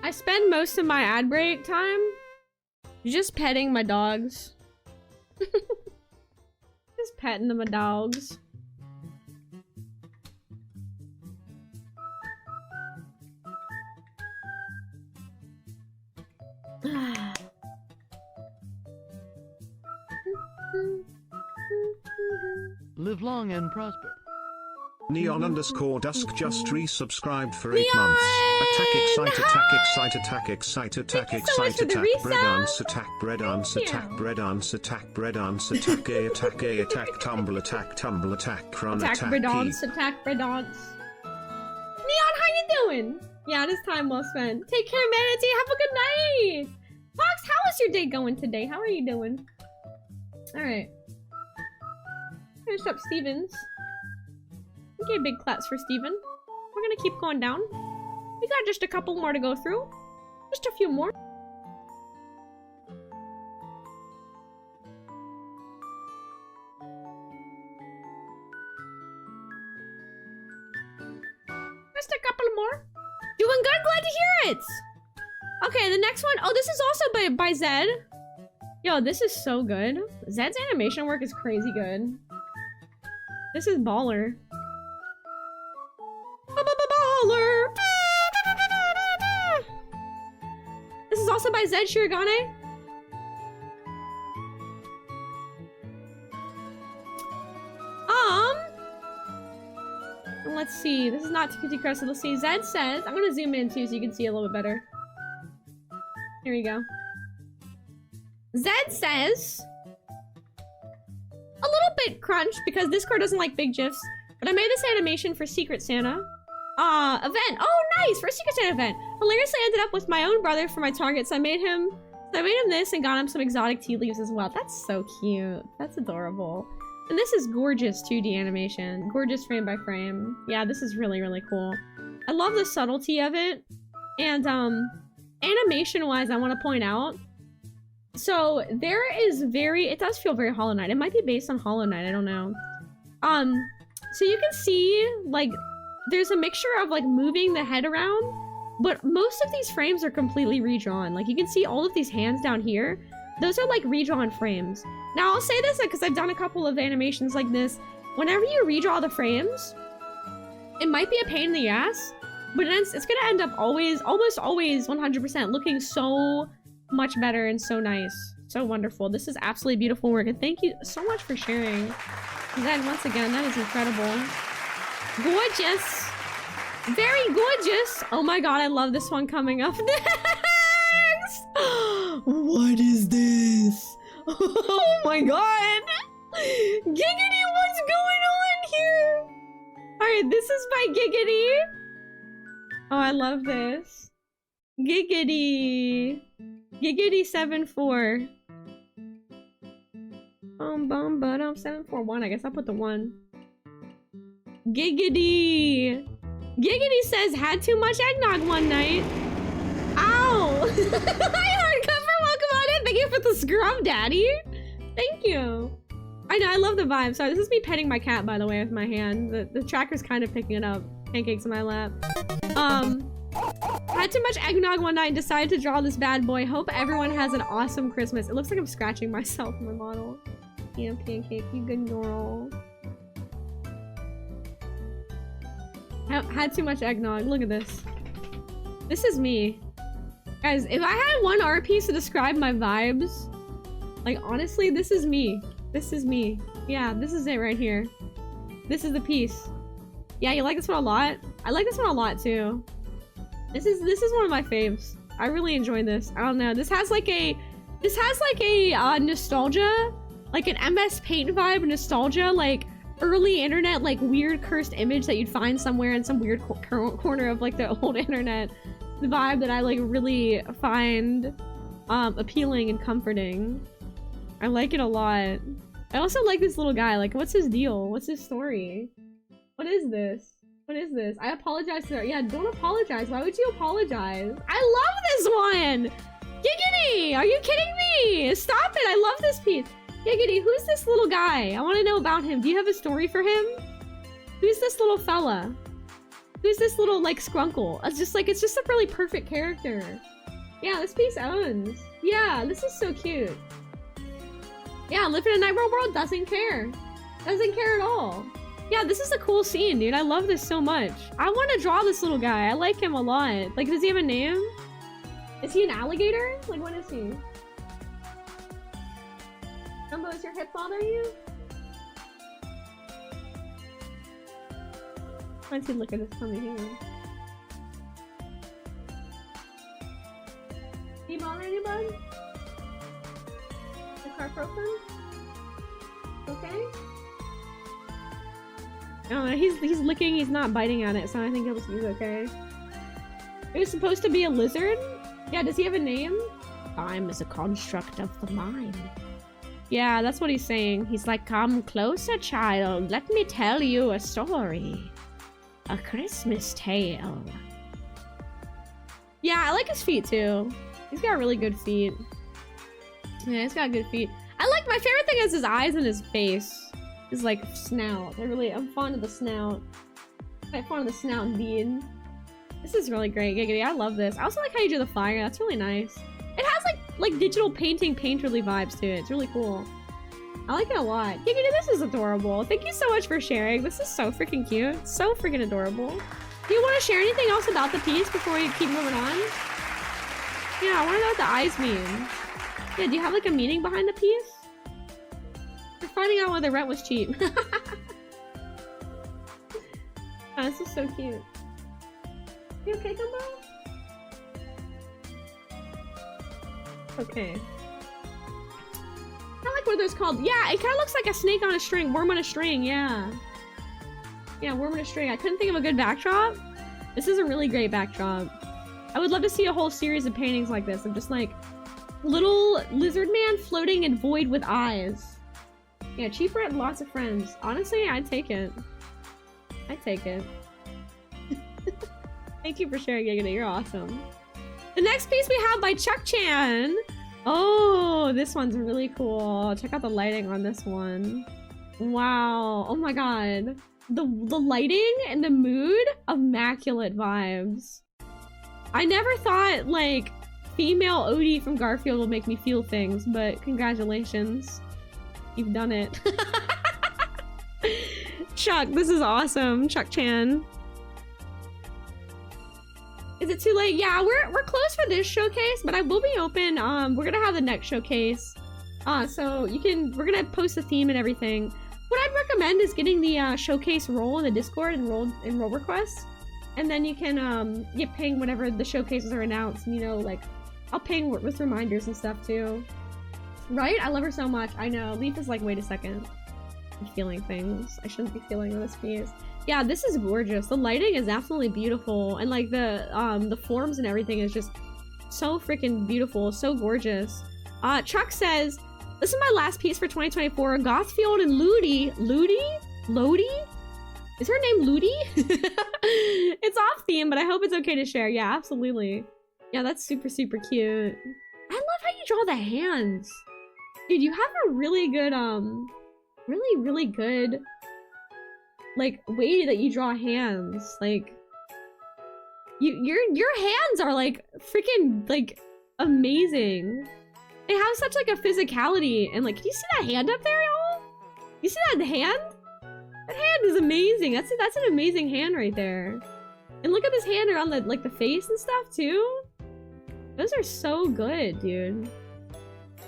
I spend most of my ad break time just petting my dogs. Just petting my dogs. Live long and prosper. Neon underscore dusk just resubscribed for 8 Neon! months. Attack excite attack Hi! excite attack excite attack Thank you so much excite for the attack bread resub. dance attack bread dance Thank attack you. bread dance attack bread dance attack a attack tumble attack run Attack attack Bredance, attack Bredance. Neon, how you doing? Yeah, it is time well spent. Take care, Manatee. Have a good night. Fox, how is your day going today? How are you doing? Alright. Finish up Stevens. Okay, big claps for Steven. We're gonna keep going down. We got just a couple more to go through. Just a few more. Just a couple more. Doing good, glad to hear it! Okay, the next one. Oh, this is also by Zed. Yo, this is so good. Zed's animation work is crazy good. This is baller. Baller! This is also by Zed Shirogane. Let's see. This is not TQT Crescent. Let's see. Zed says, I'm gonna zoom in too so you can see a little bit better. Here we go. Zed says, a little bit crunched because Discord doesn't like big GIFs, but I made this animation for Secret Santa event. Oh, nice! For a Secret Santa event. Hilariously, I ended up with my own brother for my target, so I made him this and got him some exotic tea leaves as well. That's so cute. That's adorable. And this is gorgeous 2D animation. Gorgeous frame by frame. Yeah, this is really, really cool. I love the subtlety of it. And, animation-wise, I want to point out. So, there is it does feel very Hollow Knight. It might be based on Hollow Knight, I don't know. So you can see, like, there's a mixture of, like, moving the head around, but most of these frames are completely redrawn. Like, you can see all of these hands down here. Those are, like, redrawn frames. Now, I'll say this because I've done a couple of animations like this. Whenever you redraw the frames, it might be a pain in the ass, but it's gonna end up almost always 100% looking so much better and so nice. So wonderful. This is absolutely beautiful work, and thank you so much for sharing. Zed, once again, that is incredible. Gorgeous. Very gorgeous. Oh my god, I love this one coming up next. What is this? Oh my god! Giggity, what's going on here? Alright, this is by Giggity. Oh, I love this. Giggity. Giggity74. Bum, 741. I guess I'll put the 1. Giggity. Giggity says, had too much eggnog one night. Ow! Hi, Hardcover, welcome on in. Thank you for the scrub, Daddy. Thank you. I know, I love the vibe. Sorry, this is me petting my cat, by the way, with my hand. The tracker's kind of picking it up. Pancakes in my lap. Had too much eggnog one night and decided to draw this bad boy. Hope everyone has an awesome Christmas. It looks like I'm scratching myself in my model. Yeah, Pancake, you good girl. Had too much eggnog. Look at this. This is me. Guys, if I had one art piece to describe my vibes, like, honestly, this is me. This is me. Yeah, this is it right here. This is the piece. Yeah, you like this one a lot? I like this one a lot, too. This is one of my faves. I really enjoy this. I don't know. This has like a nostalgia, like an MS Paint vibe, nostalgia, like early internet, like weird cursed image that you'd find somewhere in some weird corner of like the old internet. The vibe that I like really find appealing and comforting. I like it a lot. I also like this little guy. Like, what's his deal? What's his story? What is this? What is this? I apologize to her. Yeah, don't apologize. Why would you apologize? I love this one! Giggity! Are you kidding me? Stop it! I love this piece. Giggity, who's this little guy? I want to know about him. Do you have a story for him? Who's this little fella? Who's this little, like, Skrunkle? It's just a really perfect character. Yeah, this piece owns. Yeah, this is so cute. Yeah, living in a Nightmare world, doesn't care. Doesn't care at all. Yeah, this is a cool scene, dude. I love this so much. I want to draw this little guy. I like him a lot. Like, does he have a name? Is he an alligator? Like, what is he? Dumbo, does your hip bother you? Let's see, look at this tummy here. Do you bother anybody? The carprofen? Okay? I don't know, he's licking, he's not biting at it, so I think he's okay. It was supposed to be a lizard? Yeah, does he have a name? Time is a construct of the mind. Yeah, that's what he's saying. He's like, come closer, child. Let me tell you a story. A Christmas tale. Yeah, I like his feet too. He's got really good feet. Yeah, he's got good feet. My favorite thing is his eyes and his face. His like snout. I'm fond of the snout. I'm fond of the snout indeed. This is really great, Giggity. I love this. I also like how you do the fire. That's really nice. It has like digital painterly vibes to it. It's really cool. I like it a lot. Giggity, this is adorable. Thank you so much for sharing. This is so freaking cute. So freaking adorable. Do you want to share anything else about the piece before we keep moving on? Yeah, I want to know what the eyes mean. Yeah, do you have like a meaning behind the piece? We're finding out whether rent was cheap. Oh, this is so cute. You okay, Dumbo? Okay. I like what those called. Yeah, it kind of looks like a snake on a string. Worm on a string, yeah. Yeah, worm on a string. I couldn't think of a good backdrop. This is a really great backdrop. I would love to see a whole series of paintings like this of just like little lizard man floating in void with eyes. Yeah, cheaper and lots of friends. Honestly, I'd take it. I'd take it. Thank you for sharing, Giggity. You're awesome. The next piece we have by Chuck Chan. Oh, this one's really cool. Check out the lighting on this one. Wow. Oh my god. The lighting and the mood, immaculate vibes. I never thought, like, female Odie from Garfield will make me feel things, but congratulations. You've done it. Chuck, this is awesome. Chuck Chan. Is it too late? Yeah, we're closed for this showcase, but I will be open. We're gonna have the next showcase. So we're gonna post the theme and everything. What I'd recommend is getting the showcase role in the Discord and role requests. And then you can get ping whenever the showcases are announced. And, you know, like, I'll ping with reminders and stuff too. Right? I love her so much. I know. Leaf is like, wait a second. I'm feeling things. I shouldn't be feeling this piece. Yeah, this is gorgeous. The lighting is absolutely beautiful. And like the forms and everything is just so freaking beautiful. So gorgeous. Chuck says, this is my last piece for 2024. Gothfield and Ludi. Lodi? Is her name Ludi? It's off theme, but I hope it's okay to share. Yeah, absolutely. Yeah, that's super, super cute. I love how you draw the hands. Dude, you have a really good, really good, like, way that you draw hands. Like, your hands are, like, freaking, like, amazing. They have such, like, a physicality. And, like, can you see that hand up there, y'all? You see that hand? That hand is amazing. That's an amazing hand right there. And look at this hand around the, like, the face and stuff, too. Those are so good, dude.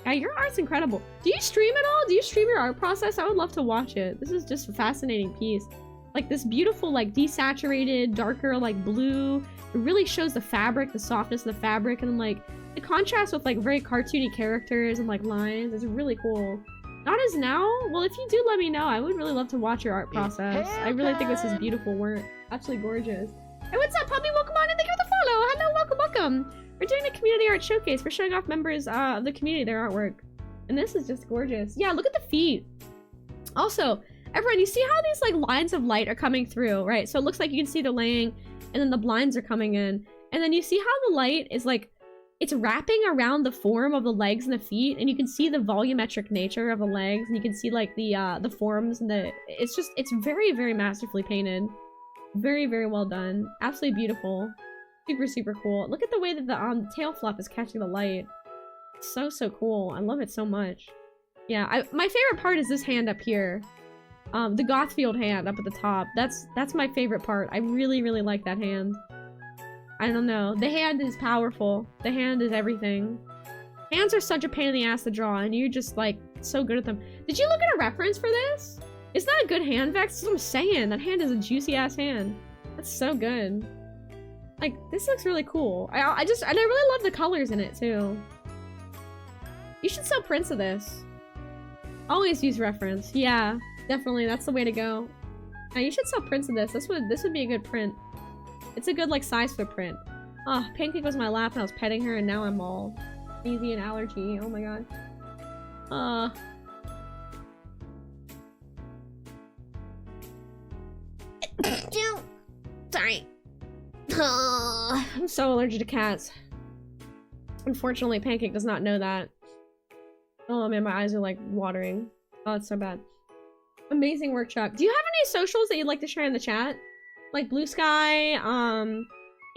Yeah, your art's incredible. Do you stream at all? Do you stream your art process? I would love to watch it. This is just a fascinating piece. Like, this beautiful, like, desaturated, darker, like, blue. It really shows the fabric, the softness of the fabric, and, like, the contrast with, like, very cartoony characters and, like, lines. It's really cool. Not as now? Well, if you do let me know, I would really love to watch your art process. I really think this is beautiful work. Absolutely gorgeous. Hey, what's up, puppy? Welcome on and thank you for the follow. Hello, welcome, welcome. We're doing a community art showcase. We're showing off members of the community, their artwork. And this is just gorgeous. Yeah, look at the feet. Also, everyone, you see how these like lines of light are coming through, right? So it looks like you can see the laying and then the blinds are coming in. And then you see how the light is like, it's wrapping around the form of the legs and the feet, and you can see the volumetric nature of the legs, and you can see like the forms and it's very, very masterfully painted. Very, very well done. Absolutely beautiful. Super, super cool. Look at the way that the tail flap is catching the light. So, so cool. I love it so much. Yeah, my favorite part is this hand up here. The Gothfield hand up at the top. That's my favorite part. I really, really like that hand. I don't know. The hand is powerful. The hand is everything. Hands are such a pain in the ass to draw, and you're just, like, so good at them. Did you look at a reference for this? Isn't that a good hand, Vex? That's what I'm saying. That hand is a juicy-ass hand. That's so good. Like, this looks really cool. And I really love the colors in it, too. You should sell prints of this. Always use reference. Yeah, definitely. That's the way to go. Now, you should sell prints of this. This would be a good print. It's a good, like, size footprint. Oh, Pancake was in my lap and I was petting her, and now I'm all sneezy and allergy. Oh my god. Sorry. I'm so allergic to cats. Unfortunately, Pancake does not know that. Oh man, my eyes are like watering. Oh, it's so bad. Amazing work, Chuck. Do you have any socials that you'd like to share in the chat? Like Blue Sky,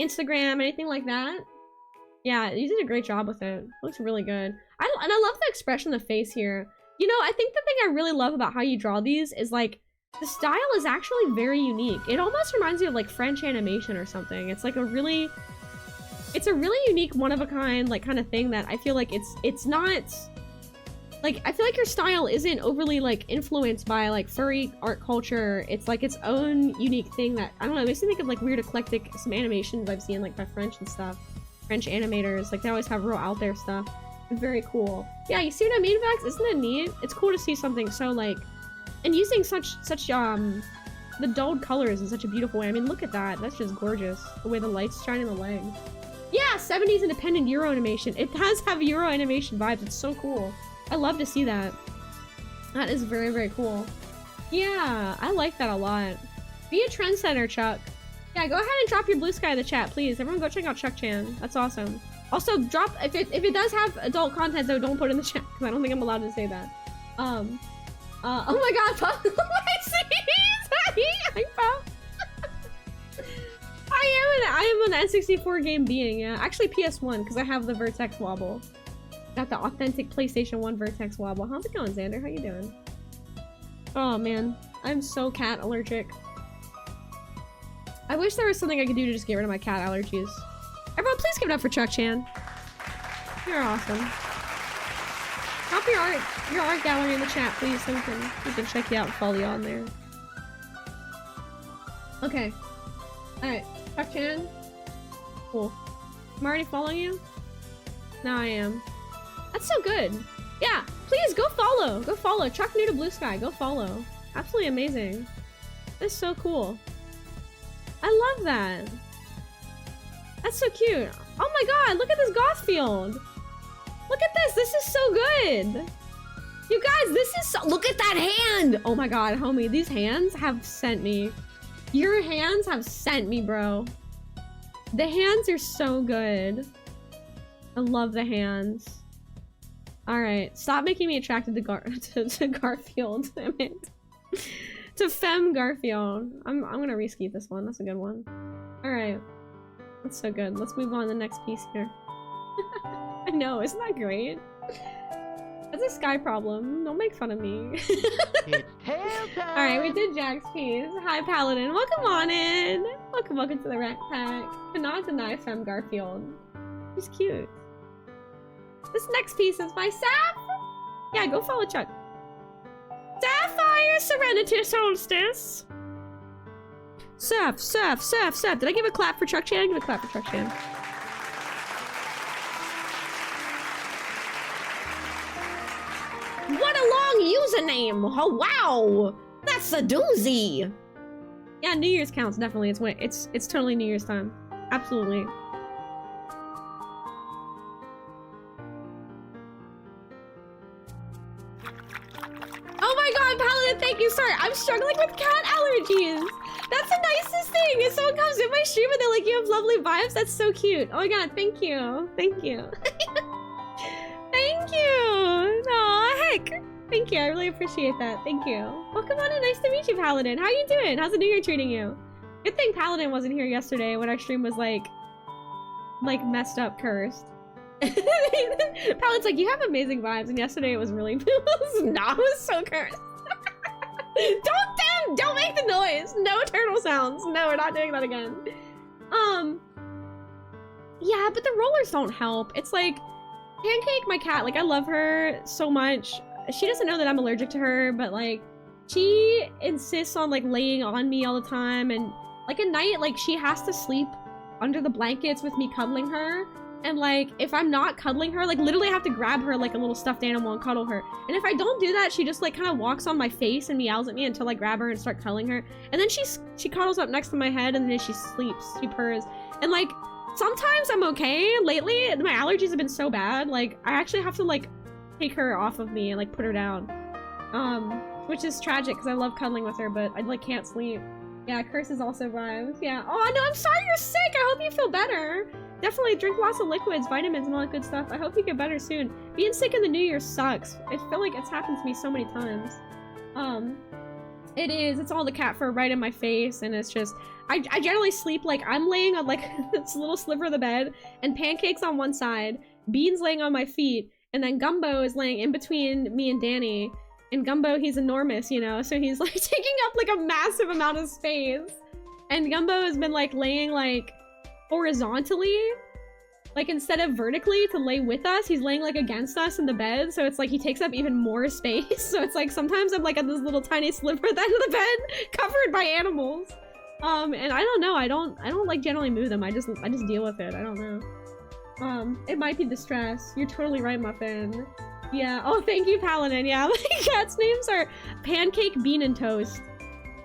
Instagram, anything like that? Yeah, you did a great job with it. Looks really good. And I love the expression on the face here. You know, I think the thing I really love about how you draw these is like, the style is actually very unique. It almost reminds me of like French animation or something. It's like a really unique, one-of-a-kind, like, kind of thing that I feel like it's not... Like, I feel like your style isn't overly, like, influenced by, like, furry art culture. It's, like, its own unique thing that, I don't know, it makes me think of, like, weird eclectic, some animations I've seen, like, by French and stuff. French animators, like, they always have real out there stuff. It's very cool. Yeah, you see what I mean, Vex? Isn't it neat? It's cool to see something so, like... And using such, the dulled colors in such a beautiful way. I mean, look at that. That's just gorgeous. The way the light's shining the legs. Yeah, 70s independent Euro animation. It does have Euro animation vibes. It's so cool. I love to see that. That is very, very cool. Yeah, I like that a lot. Be a trendsetter, Chuck. Yeah, go ahead and drop your Blue Sky in the chat, please. Everyone go check out Chuck Chan. That's awesome. Also, drop, if it does have adult content, though, don't put it in the chat, because I don't think I'm allowed to say that. Oh my god, Pop! I am an N64 game being, yeah. Actually, PS1, because I have the Vertex Wobble. Got the authentic PlayStation 1 Vertex Wobble. How's it going, Xander? How you doing? Oh, man. I'm so cat allergic. I wish there was something I could do to just get rid of my cat allergies. Everyone, please give it up for Chuck Chan. You're awesome. Drop your art gallery in the chat, please, so we can check you out and follow you on there. Okay. Alright. Chuck Chan. Cool. I'm already following you? Now I am. That's so good. Yeah, please go follow. Go follow. Chuck New to Blue Sky. Go follow. Absolutely amazing. That's so cool. I love that. That's so cute. Oh my god, look at this Gothfield. Look at this. This is so good. You guys, this is so... Look at that hand. Oh my god, homie. These hands have sent me. Your hands have sent me, bro. The hands are so good. I love the hands. Alright, stop making me attracted to to Garfield. Damn it. To Femme Garfield. I'm gonna reskeet this one. That's a good one. Alright. That's so good. Let's move on to the next piece here. I know, isn't that great? That's a Sky problem. Don't make fun of me. Alright, we did Jack's piece. Hi, Paladin. Welcome on in. Welcome to the Rat Pack. Cannot deny Femme Garfield. He's cute. This next piece is by Saf. Yeah, go follow Chuck. Sapphire Serenity Solstice. Saf. Did I give a clap for Chuck Chan? Give a clap for Chuck Chan. What a long username! Oh wow! That's a doozy! Yeah, New Year's counts, definitely. It's totally New Year's time. Absolutely. Oh my god, Paladin, thank you. Sorry, I'm struggling with cat allergies. That's the nicest thing. If someone comes in my stream and they're like, you have lovely vibes, that's so cute. Oh my god, thank you. Thank you. Thank you. Aw, heck. Thank you. I really appreciate that. Thank you. Welcome on and nice to meet you, Paladin. How you doing? How's the New Year treating you? Good thing Paladin wasn't here yesterday when our stream was like messed up, cursed. Paladin's like, you have amazing vibes, and yesterday it was really it was so cursed. Don't make the noise. No turtle sounds. No, we're not doing that again. Yeah, but the rollers don't help. It's like Pancake, my cat, like I love her so much. She doesn't know that I'm allergic to her, but like she insists on like laying on me all the time, and like at night, like she has to sleep under the blankets with me cuddling her. And like, if I'm not cuddling her, like literally I have to grab her like a little stuffed animal and cuddle her. And if I don't do that, she just like kind of walks on my face and meows at me until I grab her and start cuddling her. And then she cuddles up next to my head, and then she sleeps, she purrs. And like, sometimes I'm okay. Lately, my allergies have been so bad, like I actually have to like take her off of me and like put her down. Which is tragic because I love cuddling with her, but I like can't sleep. Yeah, curses also vibes. Yeah. Oh no, I'm sorry you're sick. I hope you feel better. Definitely drink lots of liquids, vitamins, and all that good stuff. I hope you get better soon. Being sick in the new year sucks. I feel like it's happened to me so many times. It is. It's all the cat fur right in my face, and it's just... I generally sleep like I'm laying on like this little sliver of the bed, and Pancake's on one side, Bean's laying on my feet, and then Gumbo is laying in between me and Danny. And Gumbo, he's enormous, you know, so he's like taking up like a massive amount of space. And Gumbo has been like laying like horizontally, like instead of vertically to lay with us, he's laying like against us in the bed, so it's like he takes up even more space. So it's like sometimes I'm like at this little tiny sliver at the end of the bed covered by animals. And I don't know, I don't like generally move them. I just deal with it. I don't know. It might be the stress. You're totally right, Muffin. Yeah. Oh, thank you, Paladin. Yeah, my cats' names are Pancake, Bean, and Toast.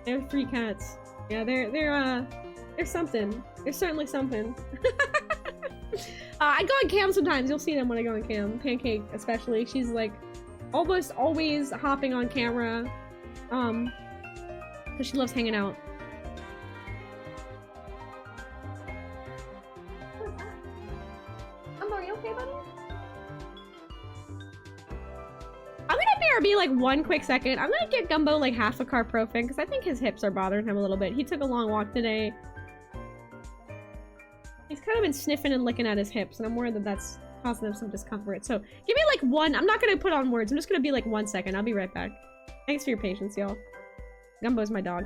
They're 3 cats. Yeah, they're something. They're certainly something. I go on cam sometimes. You'll see them when I go on cam. Pancake, especially. She's like almost always hopping on camera. Because she loves hanging out. Are you okay, buddy? I'm gonna BRB like one quick second. I'm gonna get Gumbo like half a carprofen because I think his hips are bothering him a little bit. He took a long walk today. He's kind of been sniffing and licking at his hips, and I'm worried that that's causing him some discomfort. So give me like one. I'm not gonna put on words. I'm just gonna be like 1 second. I'll be right back. Thanks for your patience, y'all. Gumbo's my dog.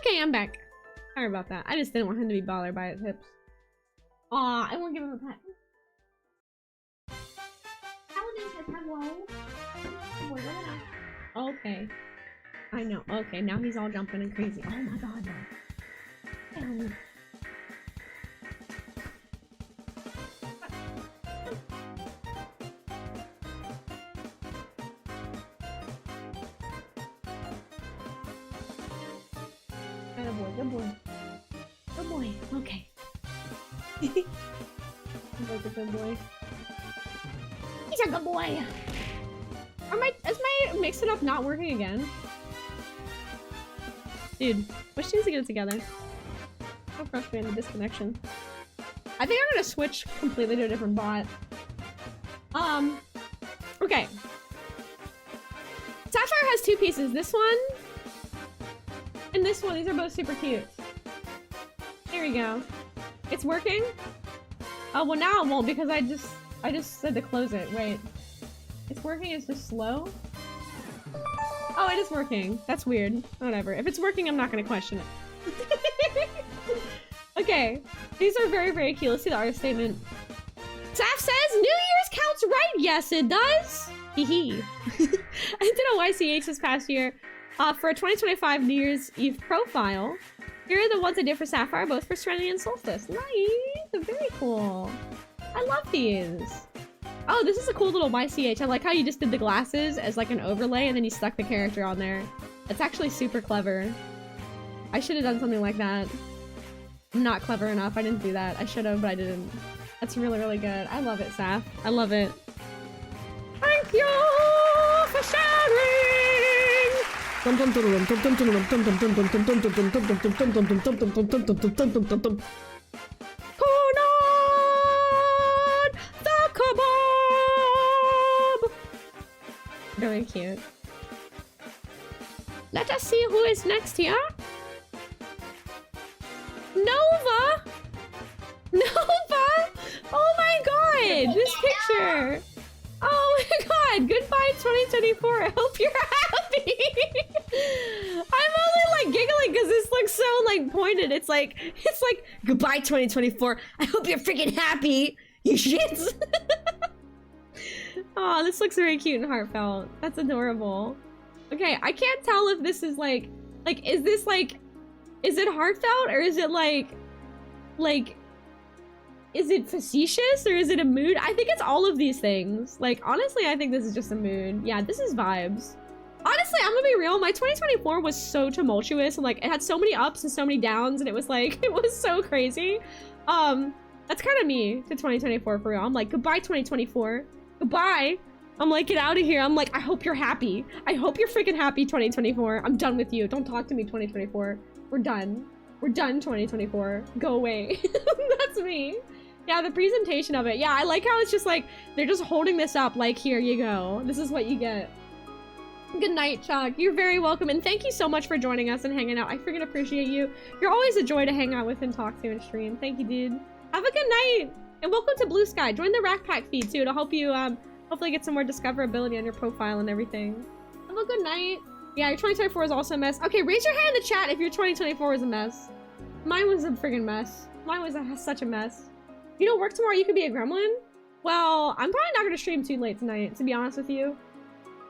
Okay, I'm back. Sorry about that. I just didn't want him to be bothered by his hips. Aw, I won't give him a pet. Okay. I know. Okay, now he's all jumping and crazy. Oh my god. No. Good boy. Good boy. Okay. Good good boy. He's a good boy. Is my mix it up not working again? Dude, Wish needs to get it together. So frustrating, the disconnection. I think I'm gonna switch completely to a different bot. Okay. Sapphire has 2 pieces. This one and this one. These are both super cute. There we go. It's working? Oh, well now it won't because I just said to close it. Wait. It's working, it's just slow. Oh, it is working. That's weird. Whatever. If it's working, I'm not gonna question it. Okay. These are very, very cute. Let's see the art statement. Saf says, New Year's counts right. Yes, it does. Hee hee. I did a YCH this past year for a 2025 New Year's Eve profile. Here are the ones I did for Sapphire, both for Serenity and Solstice. Nice. Very cool. I love these. Oh, this is a cool little YCH. I like how you just did the glasses as like an overlay and then you stuck the character on there. That's actually super clever. I should have done something like that. I'm not clever enough. I didn't do that. I should have, but I didn't. That's really, really good. I love it, Saf. I love it. Thank you for sharing! Conan the kebab! Very cute. Let us see who is next here. Nova! Nova! Oh my god! This picture! Oh my god! Goodbye 2024! I hope you're happy! I'm only like giggling because this looks so like pointed. It's like goodbye 2024. I hope you're freaking happy! You shits! Oh, this looks very cute and heartfelt. That's adorable. Okay, I can't tell if this is like is this like, is it heartfelt or is it like, is it facetious or is it a mood? I think it's all of these things. Like, honestly, I think this is just a mood. Yeah, this is vibes. Honestly, I'm gonna be real. My 2024 was so tumultuous and like it had so many ups and so many downs and it was like, it was so crazy. That's kind of me to 2024 for real. I'm like, goodbye 2024. Goodbye. I'm like, get out of here. I'm like, I hope you're happy. I hope you're freaking happy 2024. I'm done with you. Don't talk to me 2024. We're done. We're done 2024. Go away. That's me. Yeah, the presentation of it. Yeah, I like how it's just like, they're just holding this up like, here you go. This is what you get. Good night, Chuck. You're very welcome. And thank you so much for joining us and hanging out. I freaking appreciate you. You're always a joy to hang out with and talk to and stream. Thank you, dude. Have a good night. And welcome to Blue Sky. Join the Rack Pack feed too to help you hopefully get some more discoverability on your profile and everything. Have a good night. Yeah, your 2024 is also a mess. Okay, raise your hand in the chat if your 2024 was a mess. Mine was a friggin' mess. Mine was such a mess. You don't work tomorrow, you could be a gremlin? Well, I'm probably not gonna stream too late tonight, to be honest with you.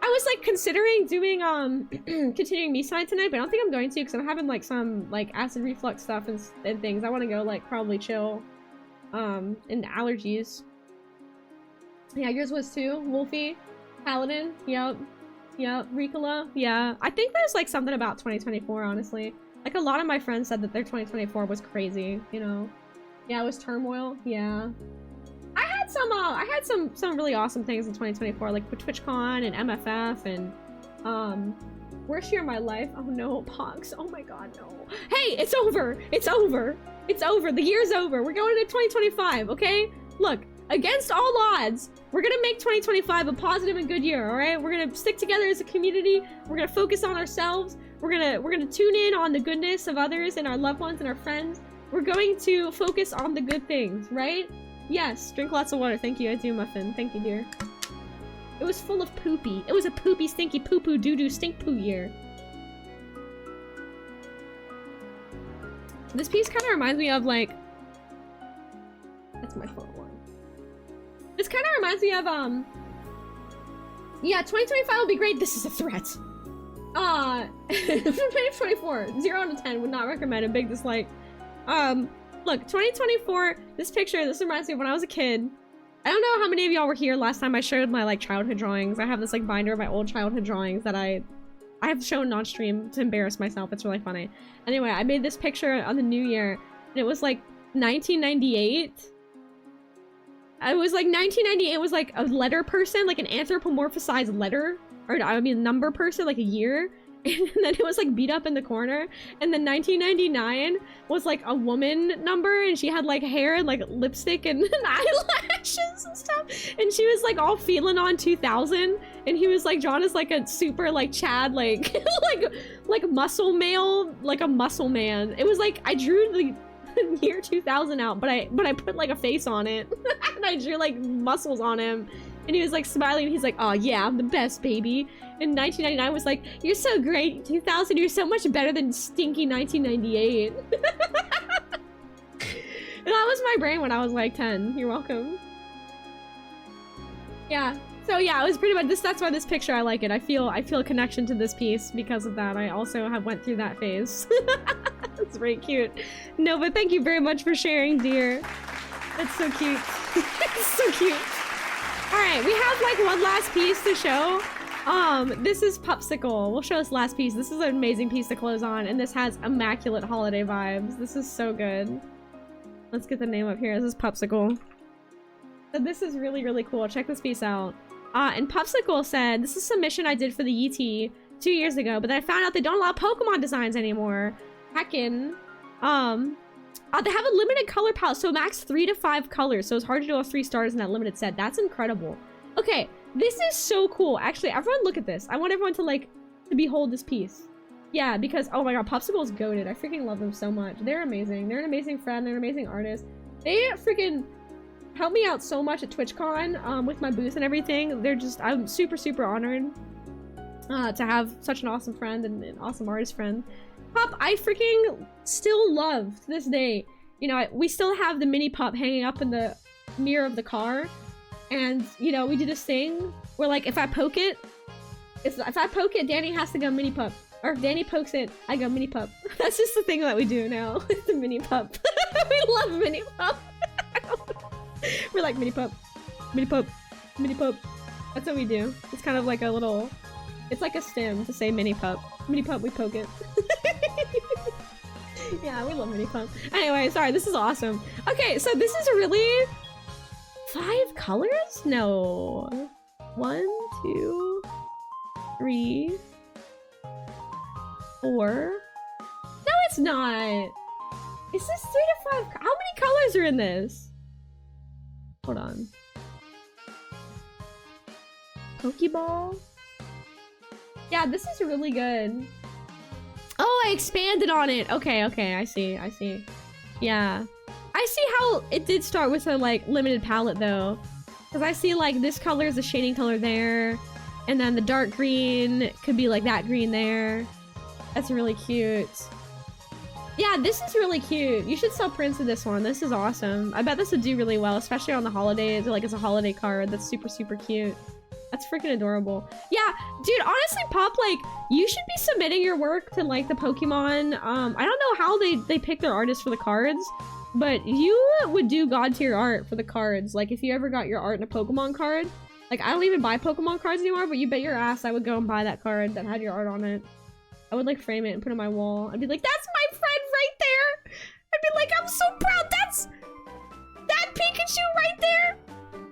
I was like considering doing continuing me side tonight, but I don't think I'm going to because I'm having like some like acid reflux stuff and things. I want to go like probably chill and allergies. Yeah, yours was too. Wolfie, Paladin, yep, Ricola, yeah. I think there's like something about 2024, honestly. Like a lot of my friends said that their 2024 was crazy, you know. Yeah, it was turmoil. Yeah, I had some really awesome things in 2024, like with TwitchCon and MFF and worst year of my life. Oh no, Pox. Oh my god, no. Hey, it's over. It's over. It's over. The year's over. We're going into 2025. Okay, look. Against all odds, we're gonna make 2025 a positive and good year, all right? We're gonna stick together as a community. We're gonna focus on ourselves. We're gonna tune in on the goodness of others and our loved ones and our friends. We're going to focus on the good things, right? Yes, drink lots of water. Thank you, I do, Muffin. Thank you, dear. It was full of poopy. It was a poopy, stinky, poo-poo, doo-doo, stink-poo year. This piece kind of reminds me of, like... That's my phone one. This kind of reminds me of, yeah, 2025 will be great. This is a threat. 2024, 0 out of 10, would not recommend. A big dislike. Look, 2024, this picture, this reminds me of when I was a kid. I don't know how many of y'all were here last time I showed my, like, childhood drawings. I have this, like, binder of my old childhood drawings that I have shown on stream to embarrass myself. It's really funny. Anyway, I made this picture on the new year, and it was, like, 1998. I was like 1998 was like a letter person, like an anthropomorphized letter, or I mean number person, like a year, and then it was like beat up in the corner. And then 1999 was like a woman number, and she had like hair and like lipstick and eyelashes and stuff, and she was like all feeling on 2000, and he was like drawn as like a super like Chad like like muscle male, like a muscle man. It was like I drew the year 2000 out, but I put like a face on it and I drew like muscles on him, And he was like smiling, and he's like, oh yeah, I'm the best, baby. And 1999 was like, you're so great. 2000, you're so much better than stinky 1998. And that was my brain when I was like 10. You're welcome. Yeah. So yeah, it was pretty much this. That's why this picture, I like it. I feel a connection to this piece because of that. I also have went through that phase. That's very cute. No, but thank you very much for sharing, dear. That's so cute. It's so cute. All right, we have like one last piece to show. This is Popsicle. We'll show this last piece. This is an amazing piece to close on, and this has immaculate holiday vibes. This is so good. Let's get the name up here. This is Popsicle. So this is really, really cool. Check this piece out. And Popsicle said, this is a submission I did for the ET 2 years ago, but then I found out they don't allow Pokemon designs anymore. Heckin'. They have a limited color palette, so max 3 to 5 colors, so it's hard to do all 3 stars in that limited set. That's incredible. Okay, this is so cool. Actually, everyone look at this. I want everyone to, like, to behold this piece. Yeah, because, oh my god, Popsicle's goated. I freaking love them so much. They're amazing. They're an amazing friend. They're an amazing artist. They freaking helped me out so much at TwitchCon with my booth and everything. They're just, I'm super, super honored to have such an awesome friend and an awesome artist friend. Pop, I freaking still love to this day. You know, we still have the mini Pop hanging up in the mirror of the car. And, you know, we do this thing where, like, if I poke it, if I poke it, Danny has to go mini Pup. Or if Danny pokes it, I go mini Pup. That's just the thing that we do now. It's the mini Pup. We love mini Pup. We're like mini Pup, mini Pup, mini Pup. That's what we do. It's kind of like a little, it's like a stem to say mini Pup. Mini Pup, we poke it. Yeah, we love mini Pup. Anyway, sorry, this is awesome. Okay, so this is really 5 colors? No. 1, 2, 3, 4. No, it's not. Is this 3 to 5? How many colors are in this? Hold on. Pokeball? Yeah, this is really good. Oh, I expanded on it. Okay, okay, I see, I see. Yeah. I see how it did start with a, like, limited palette, though. Because I see, like, this color is a shading color there. And then the dark green could be, like, that green there. That's really cute. Yeah, this is really cute. You should sell prints of this one. This is awesome. I bet this would do really well, especially on the holidays, or like as a holiday card. That's super, super cute. That's freaking adorable. Yeah, dude, honestly, Pop, like, you should be submitting your work to, like, the Pokemon. I don't know how they pick their artists for the cards, but you would do god tier art for the cards. Like, if you ever got your art in a Pokemon card, like, I don't even buy Pokemon cards anymore, but you bet your ass I would go and buy that card that had your art on it. I would, like, frame it and put it on my wall. I'd be like, that's my friend right there! I'd be like, I'm so proud! That's... that Pikachu right there!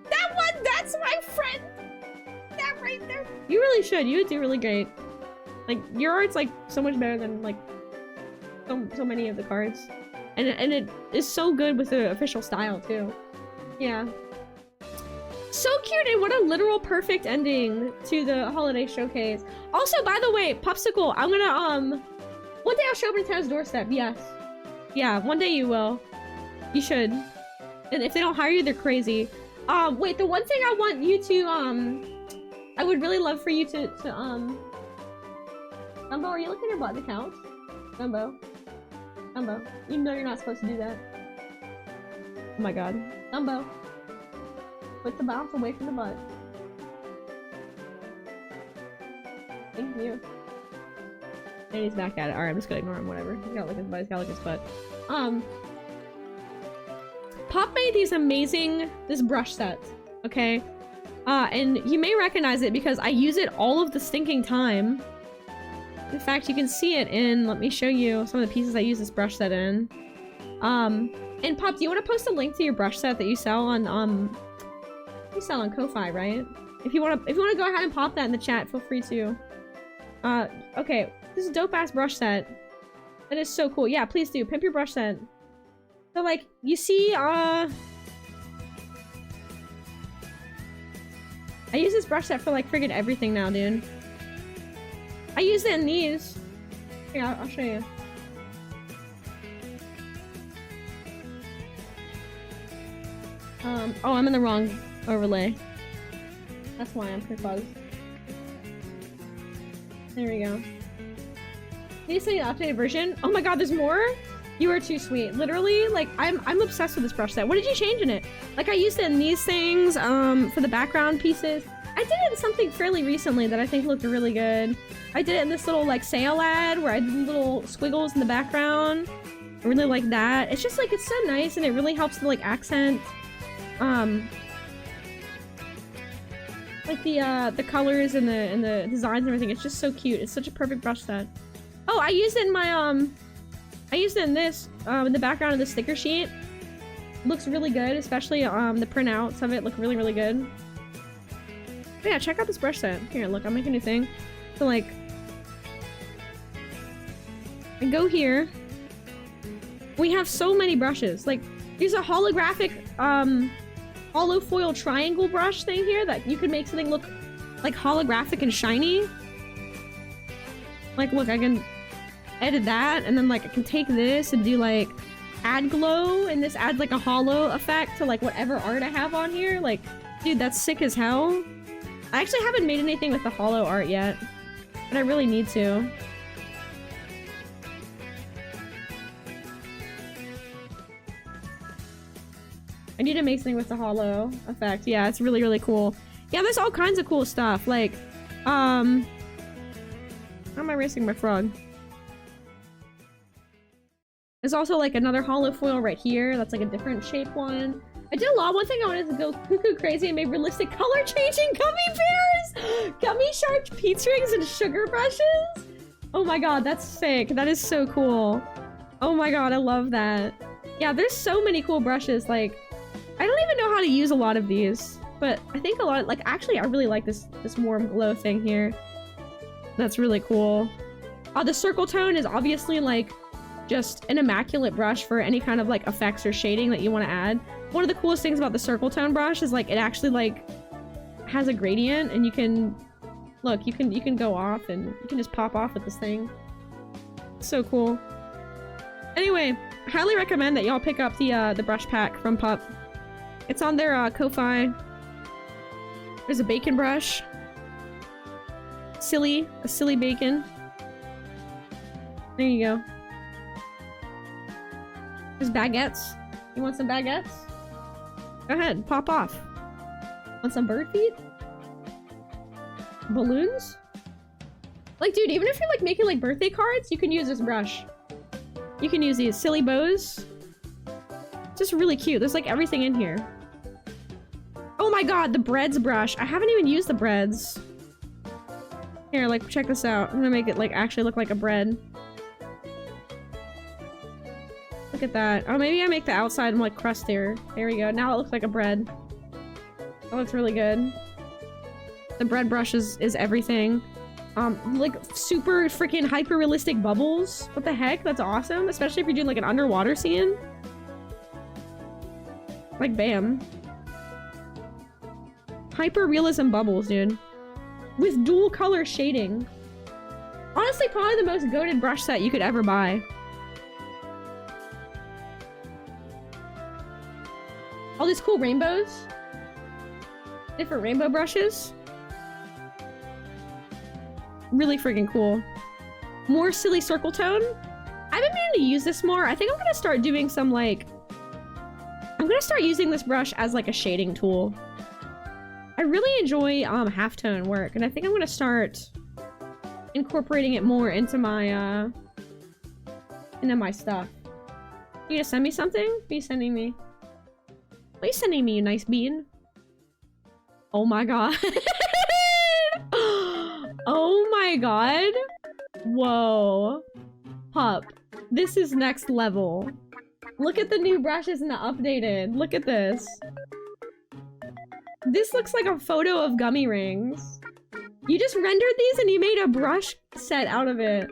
That one, that's my friend! That right there! You really should. You would do really great. Like, your art's, like, so much better than, like, so many of the cards. And it is so good with the official style, too. Yeah. So cute, and what a literal perfect ending to the holiday showcase. Also, by the way, Popsicle, I'm gonna, one day I'll show up at Nintendo's doorstep, yes. Yeah, one day you will. You should. And if they don't hire you, they're crazy. Wait, the one thing I want you to, I would really love for you to Dumbo, are you looking at your butt on the couch? Dumbo. Dumbo. You know you're not supposed to do that. Oh my god. Dumbo. Put the bounce away from the butt. Thank you. And he's back at it. Alright, I'm just gonna ignore him, whatever. He's gotta look at his butt, he's gotta look at his butt. Pop made this brush set, okay? And you may recognize it because I use it all of the stinking time. In fact, you can see it in, let me show you some of the pieces I use this brush set in. And Pop, do you want to post a link to your brush set that you sell on, you sell on Ko-Fi, right? If you want to go ahead and pop that in the chat, feel free to. Okay, this is a dope-ass brush set. That is so cool. Yeah, please do. Pimp your brush set. So, like, you see, I use this brush set for, like, friggin' everything now, dude. I use it in these. Here, I'll show you. Oh, I'm in the wrong overlay. That's why I'm confused. There we go. Can you see an updated version? Oh my god, there's more? You are too sweet. Literally, like, I'm obsessed with this brush set. What did you change in it? Like, I used it in these things, for the background pieces. I did it in something fairly recently that I think looked really good. I did it in this little, like, sale ad where I did little squiggles in the background. I really like that. It's just, like, it's so nice and it really helps to, like, accent, like, the colors and the designs and everything. It's just so cute. It's such a perfect brush set. Oh, I used it in my, I used it in this, in the background of the sticker sheet. It looks really good, especially, the printouts of it look really, really good. But yeah, check out this brush set. Here, look, I'm making a new thing. So, like, I go here. We have so many brushes. Like, there's a holographic, hollow foil triangle brush thing here that you can make something look, like, holographic and shiny. Like, look, I can edit that, and then, like, I can take this and do, like, add glow, and this adds, like, a hollow effect to, like, whatever art I have on here. Like, dude, that's sick as hell. I actually haven't made anything with the hollow art yet, but I really need to. I need to make something with the hollow effect. Yeah, it's really, really cool. Yeah, there's all kinds of cool stuff. Like, how am I erasing my frog? There's also, like, another hollow foil right here. That's, like, a different shape one. I did a lot. One thing I wanted to go cuckoo crazy and make realistic color changing gummy bears! Gummy shark peach rings and sugar brushes! Oh my god, that's sick. That is so cool. Oh my god, I love that. Yeah, there's so many cool brushes. Like, I don't even know how to use a lot of these. But I think a lot, like, actually, I really like this warm glow thing here. That's really cool. The circle tone is obviously, like, just an immaculate brush for any kind of, like, effects or shading that you want to add. One of the coolest things about the circle tone brush is, like, it actually, like, has a gradient, and you can, look, you can go off, and you can just pop off with this thing. It's so cool. Anyway, I highly recommend that y'all pick up the brush pack from Pup. It's on their, Ko-Fi. There's a bacon brush. A silly bacon. There you go. There's baguettes. You want some baguettes? Go ahead, pop off. Want some bird feet? Balloons? Like, dude, even if you're, like, making, like, birthday cards, you can use this brush. You can use these silly bows. Just really cute. There's, like, everything in here. Oh my god, the breads brush. I haven't even used the breads. Here, like, check this out. I'm gonna make it, like, actually look like a bread. Look at that. Oh, maybe I make the outside like crustier. There we go. Now it looks like a bread. That looks really good. The bread brush is everything. Like super freaking hyper realistic bubbles. What the heck? That's awesome. Especially if you're doing like an underwater scene. Like, bam. Hyper realism bubbles, dude. With dual color shading. Honestly, probably the most goated brush set you could ever buy. All these cool rainbows. Different rainbow brushes. Really freaking cool. More silly circle tone. I've been meaning to use this more. I think I'm gonna start doing some, like... I'm gonna start using this brush as, like, a shading tool. I really enjoy, halftone work, and I think I'm gonna start incorporating it more into my, stuff. You gonna send me something? What are you sending me? What are you sending me, you nice bean? Oh my god. Oh my god. Whoa. Pup. This is next level. Look at the new brushes and the updated. Look at this. This looks like a photo of gummy rings. You just rendered these and you made a brush set out of it.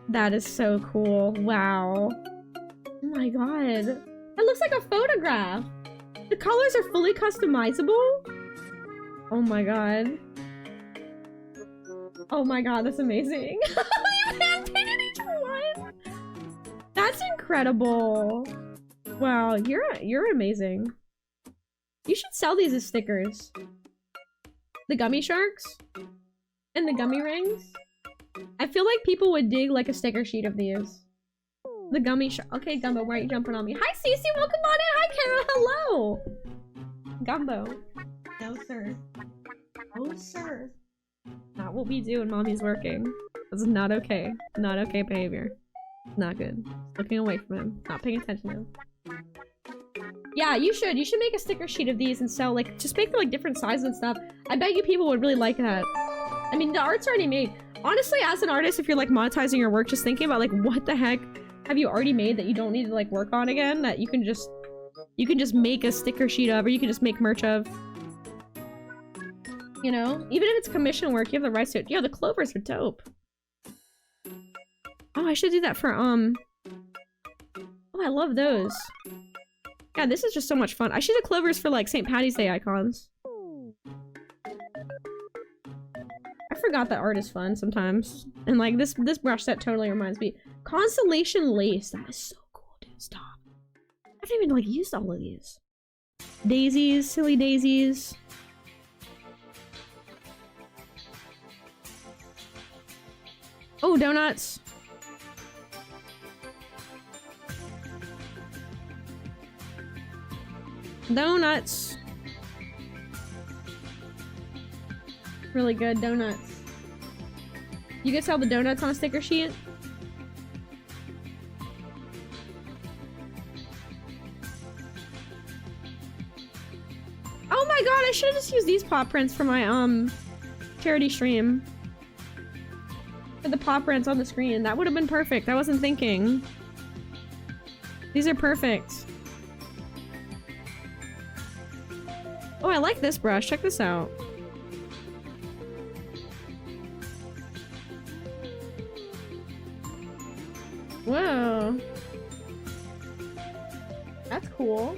That is so cool. Wow. Oh my god. It looks like a photograph. The colors are fully customizable. Oh my god. Oh my god, that's amazing. You hand painted each one. That's incredible. Wow, you're amazing. You should sell these as stickers. The gummy sharks? And the gummy rings? I feel like people would dig like a sticker sheet of these. The gummy shark. Okay, Gumbo, why are you jumping on me? Hi, Cece, welcome on in. Hi, Kara, hello. Gumbo. No, sir. Oh, sir. Not what we do when mommy's working. This is not okay. Not okay behavior. Not good. Looking away from him. Not paying attention to him. Yeah, you should. You should make a sticker sheet of these and sell, like, just make them, like, different sizes and stuff. I bet you people would really like that. I mean, the art's already made. Honestly, as an artist, if you're, like, monetizing your work, just thinking about, like, what the heck have you already made that you don't need to, like, work on again? That you can just make a sticker sheet of, or you can just make merch of. You know? Even if it's commission work, you have the rights to it. Yo, the clovers are dope. Oh, I should do that for, Oh, I love those. Yeah, this is just so much fun. I should do clovers for, like, St. Patty's Day icons. I forgot that art is fun sometimes. And, like, this brush set totally reminds me. Constellation Lace. That is so cool, dude. Stop. I haven't even, like, used all of these. Daisies. Silly daisies. Oh, donuts. Donuts. Really good donuts. You can sell the donuts on a sticker sheet? Oh my god, I should have just used these paw prints for my charity stream. For the paw prints on the screen. That would have been perfect. I wasn't thinking. These are perfect. Oh, I like this brush. Check this out. Whoa. That's cool.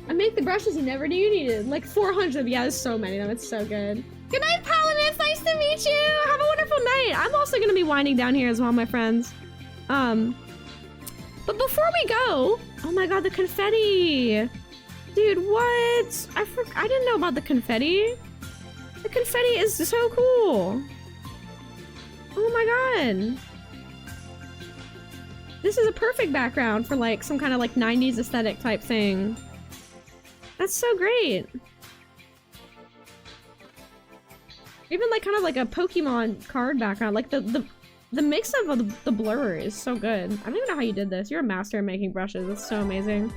I make the brushes you never knew you needed. Like 400 of them. Yeah, there's so many of them. It's so good. Good night, Paladin. It's nice to meet you. Have a wonderful night. I'm also going to be winding down here as well, my friends. But before we go... Oh my god, the confetti. Dude, what? I didn't know about the confetti. The confetti is so cool. Oh my god. This is a perfect background for like some kind of like 90s aesthetic type thing. That's so great. Even like kind of like a Pokemon card background. Like the mix of the blur is so good. I don't even know how you did this. You're a master at making brushes. That's so amazing.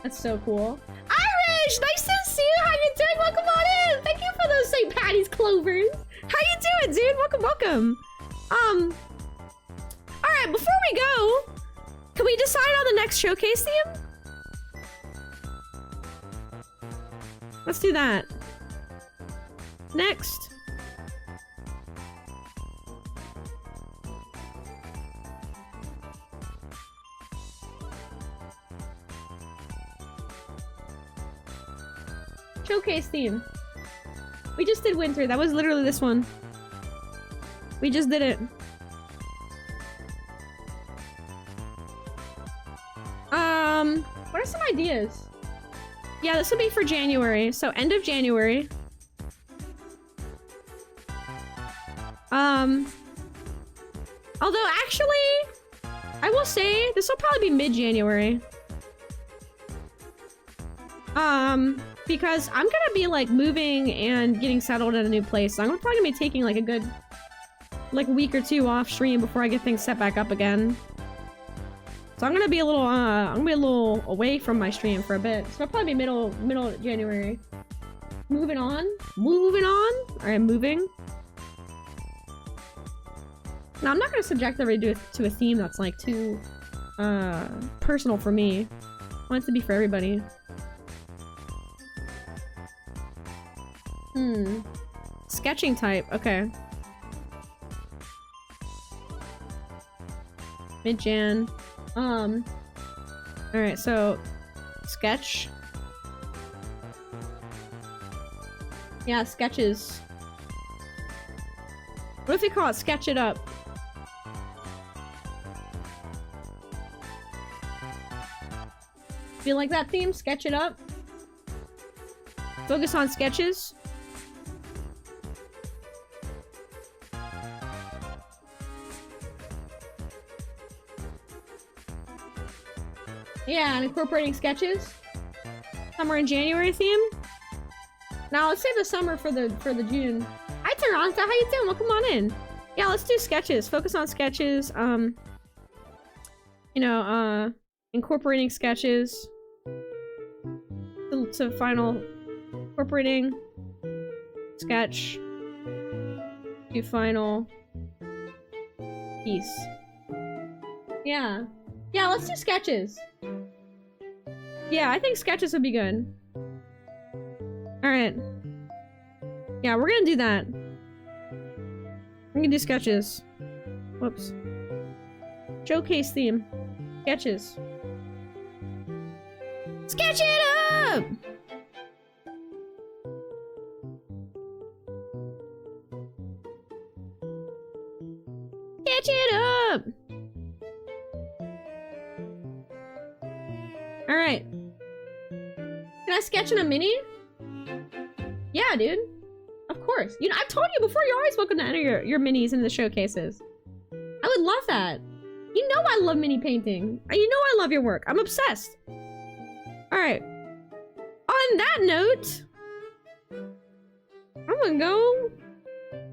That's so cool. Irish! Nice to see you! How you doing? Welcome on in! Thank you for those St. Patty's clovers! How you doing, dude? Welcome, welcome. Alright, before we go, can we decide on the next showcase theme? Let's do that. Next. Showcase theme. We just did winter. That was literally this one. We just did it. What are some ideas? Yeah, this will be for January. So end of January. Although actually, I will say this will probably be mid-January. Because I'm gonna be like moving and getting settled in a new place. So I'm probably gonna be taking like a good like week or two off stream before I get things set back up again. So I'm gonna be a little away from my stream for a bit. So it'll probably be middle January. Moving on. Alright, moving. Now I'm not gonna subject everybody to a theme that's like too personal for me. I want it to be for everybody. Sketching type, okay. Mid-Jan. Alright, so sketch. Yeah, sketches. What if we call it sketch it up? Do you like that theme? Sketch it up? Focus on sketches? Yeah, and incorporating sketches. Summer and January theme. Now let's save the summer for the June. Hi Toronto, how you doing? Welcome on in. Yeah, let's do sketches. Focus on sketches. You know, incorporating sketches to final incorporating sketch to final piece. Yeah. Yeah, let's do sketches. Yeah, I think sketches would be good. Alright. Yeah, we're gonna do that. We're gonna do sketches. Whoops. Showcase theme. Sketches. Sketch it up! Sketch it up! Alright. Can I sketch in a mini? Yeah, dude. Of course. You know, I've told you before, you're always welcome to enter your minis in the showcases. I would love that. You know I love mini painting. You know I love your work. I'm obsessed. Alright. On that note, I'm gonna go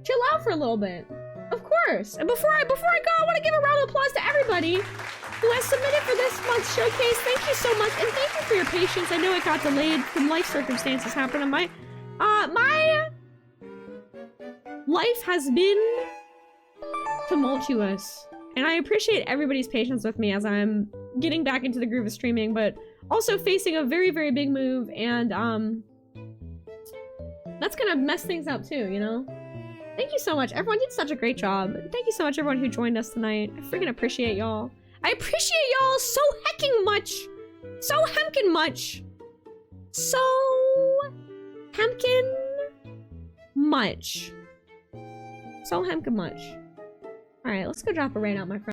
chill out for a little bit. Of course. And before I go, I want to give a round of applause to everybody who has submitted for this month's showcase. Thank you so much, and thank you for your patience. I know it got delayed from life circumstances happening. My life has been tumultuous, and I appreciate everybody's patience with me as I'm getting back into the groove of streaming, but also facing a very, very big move, and that's gonna mess things up too, you know? Thank you so much. Everyone did such a great job. Thank you so much, everyone who joined us tonight. I freaking appreciate y'all. I appreciate y'all so hecking much. So hemkin much. So hemkin much. So hemkin much. Alright, let's go drop a rain out, my friend.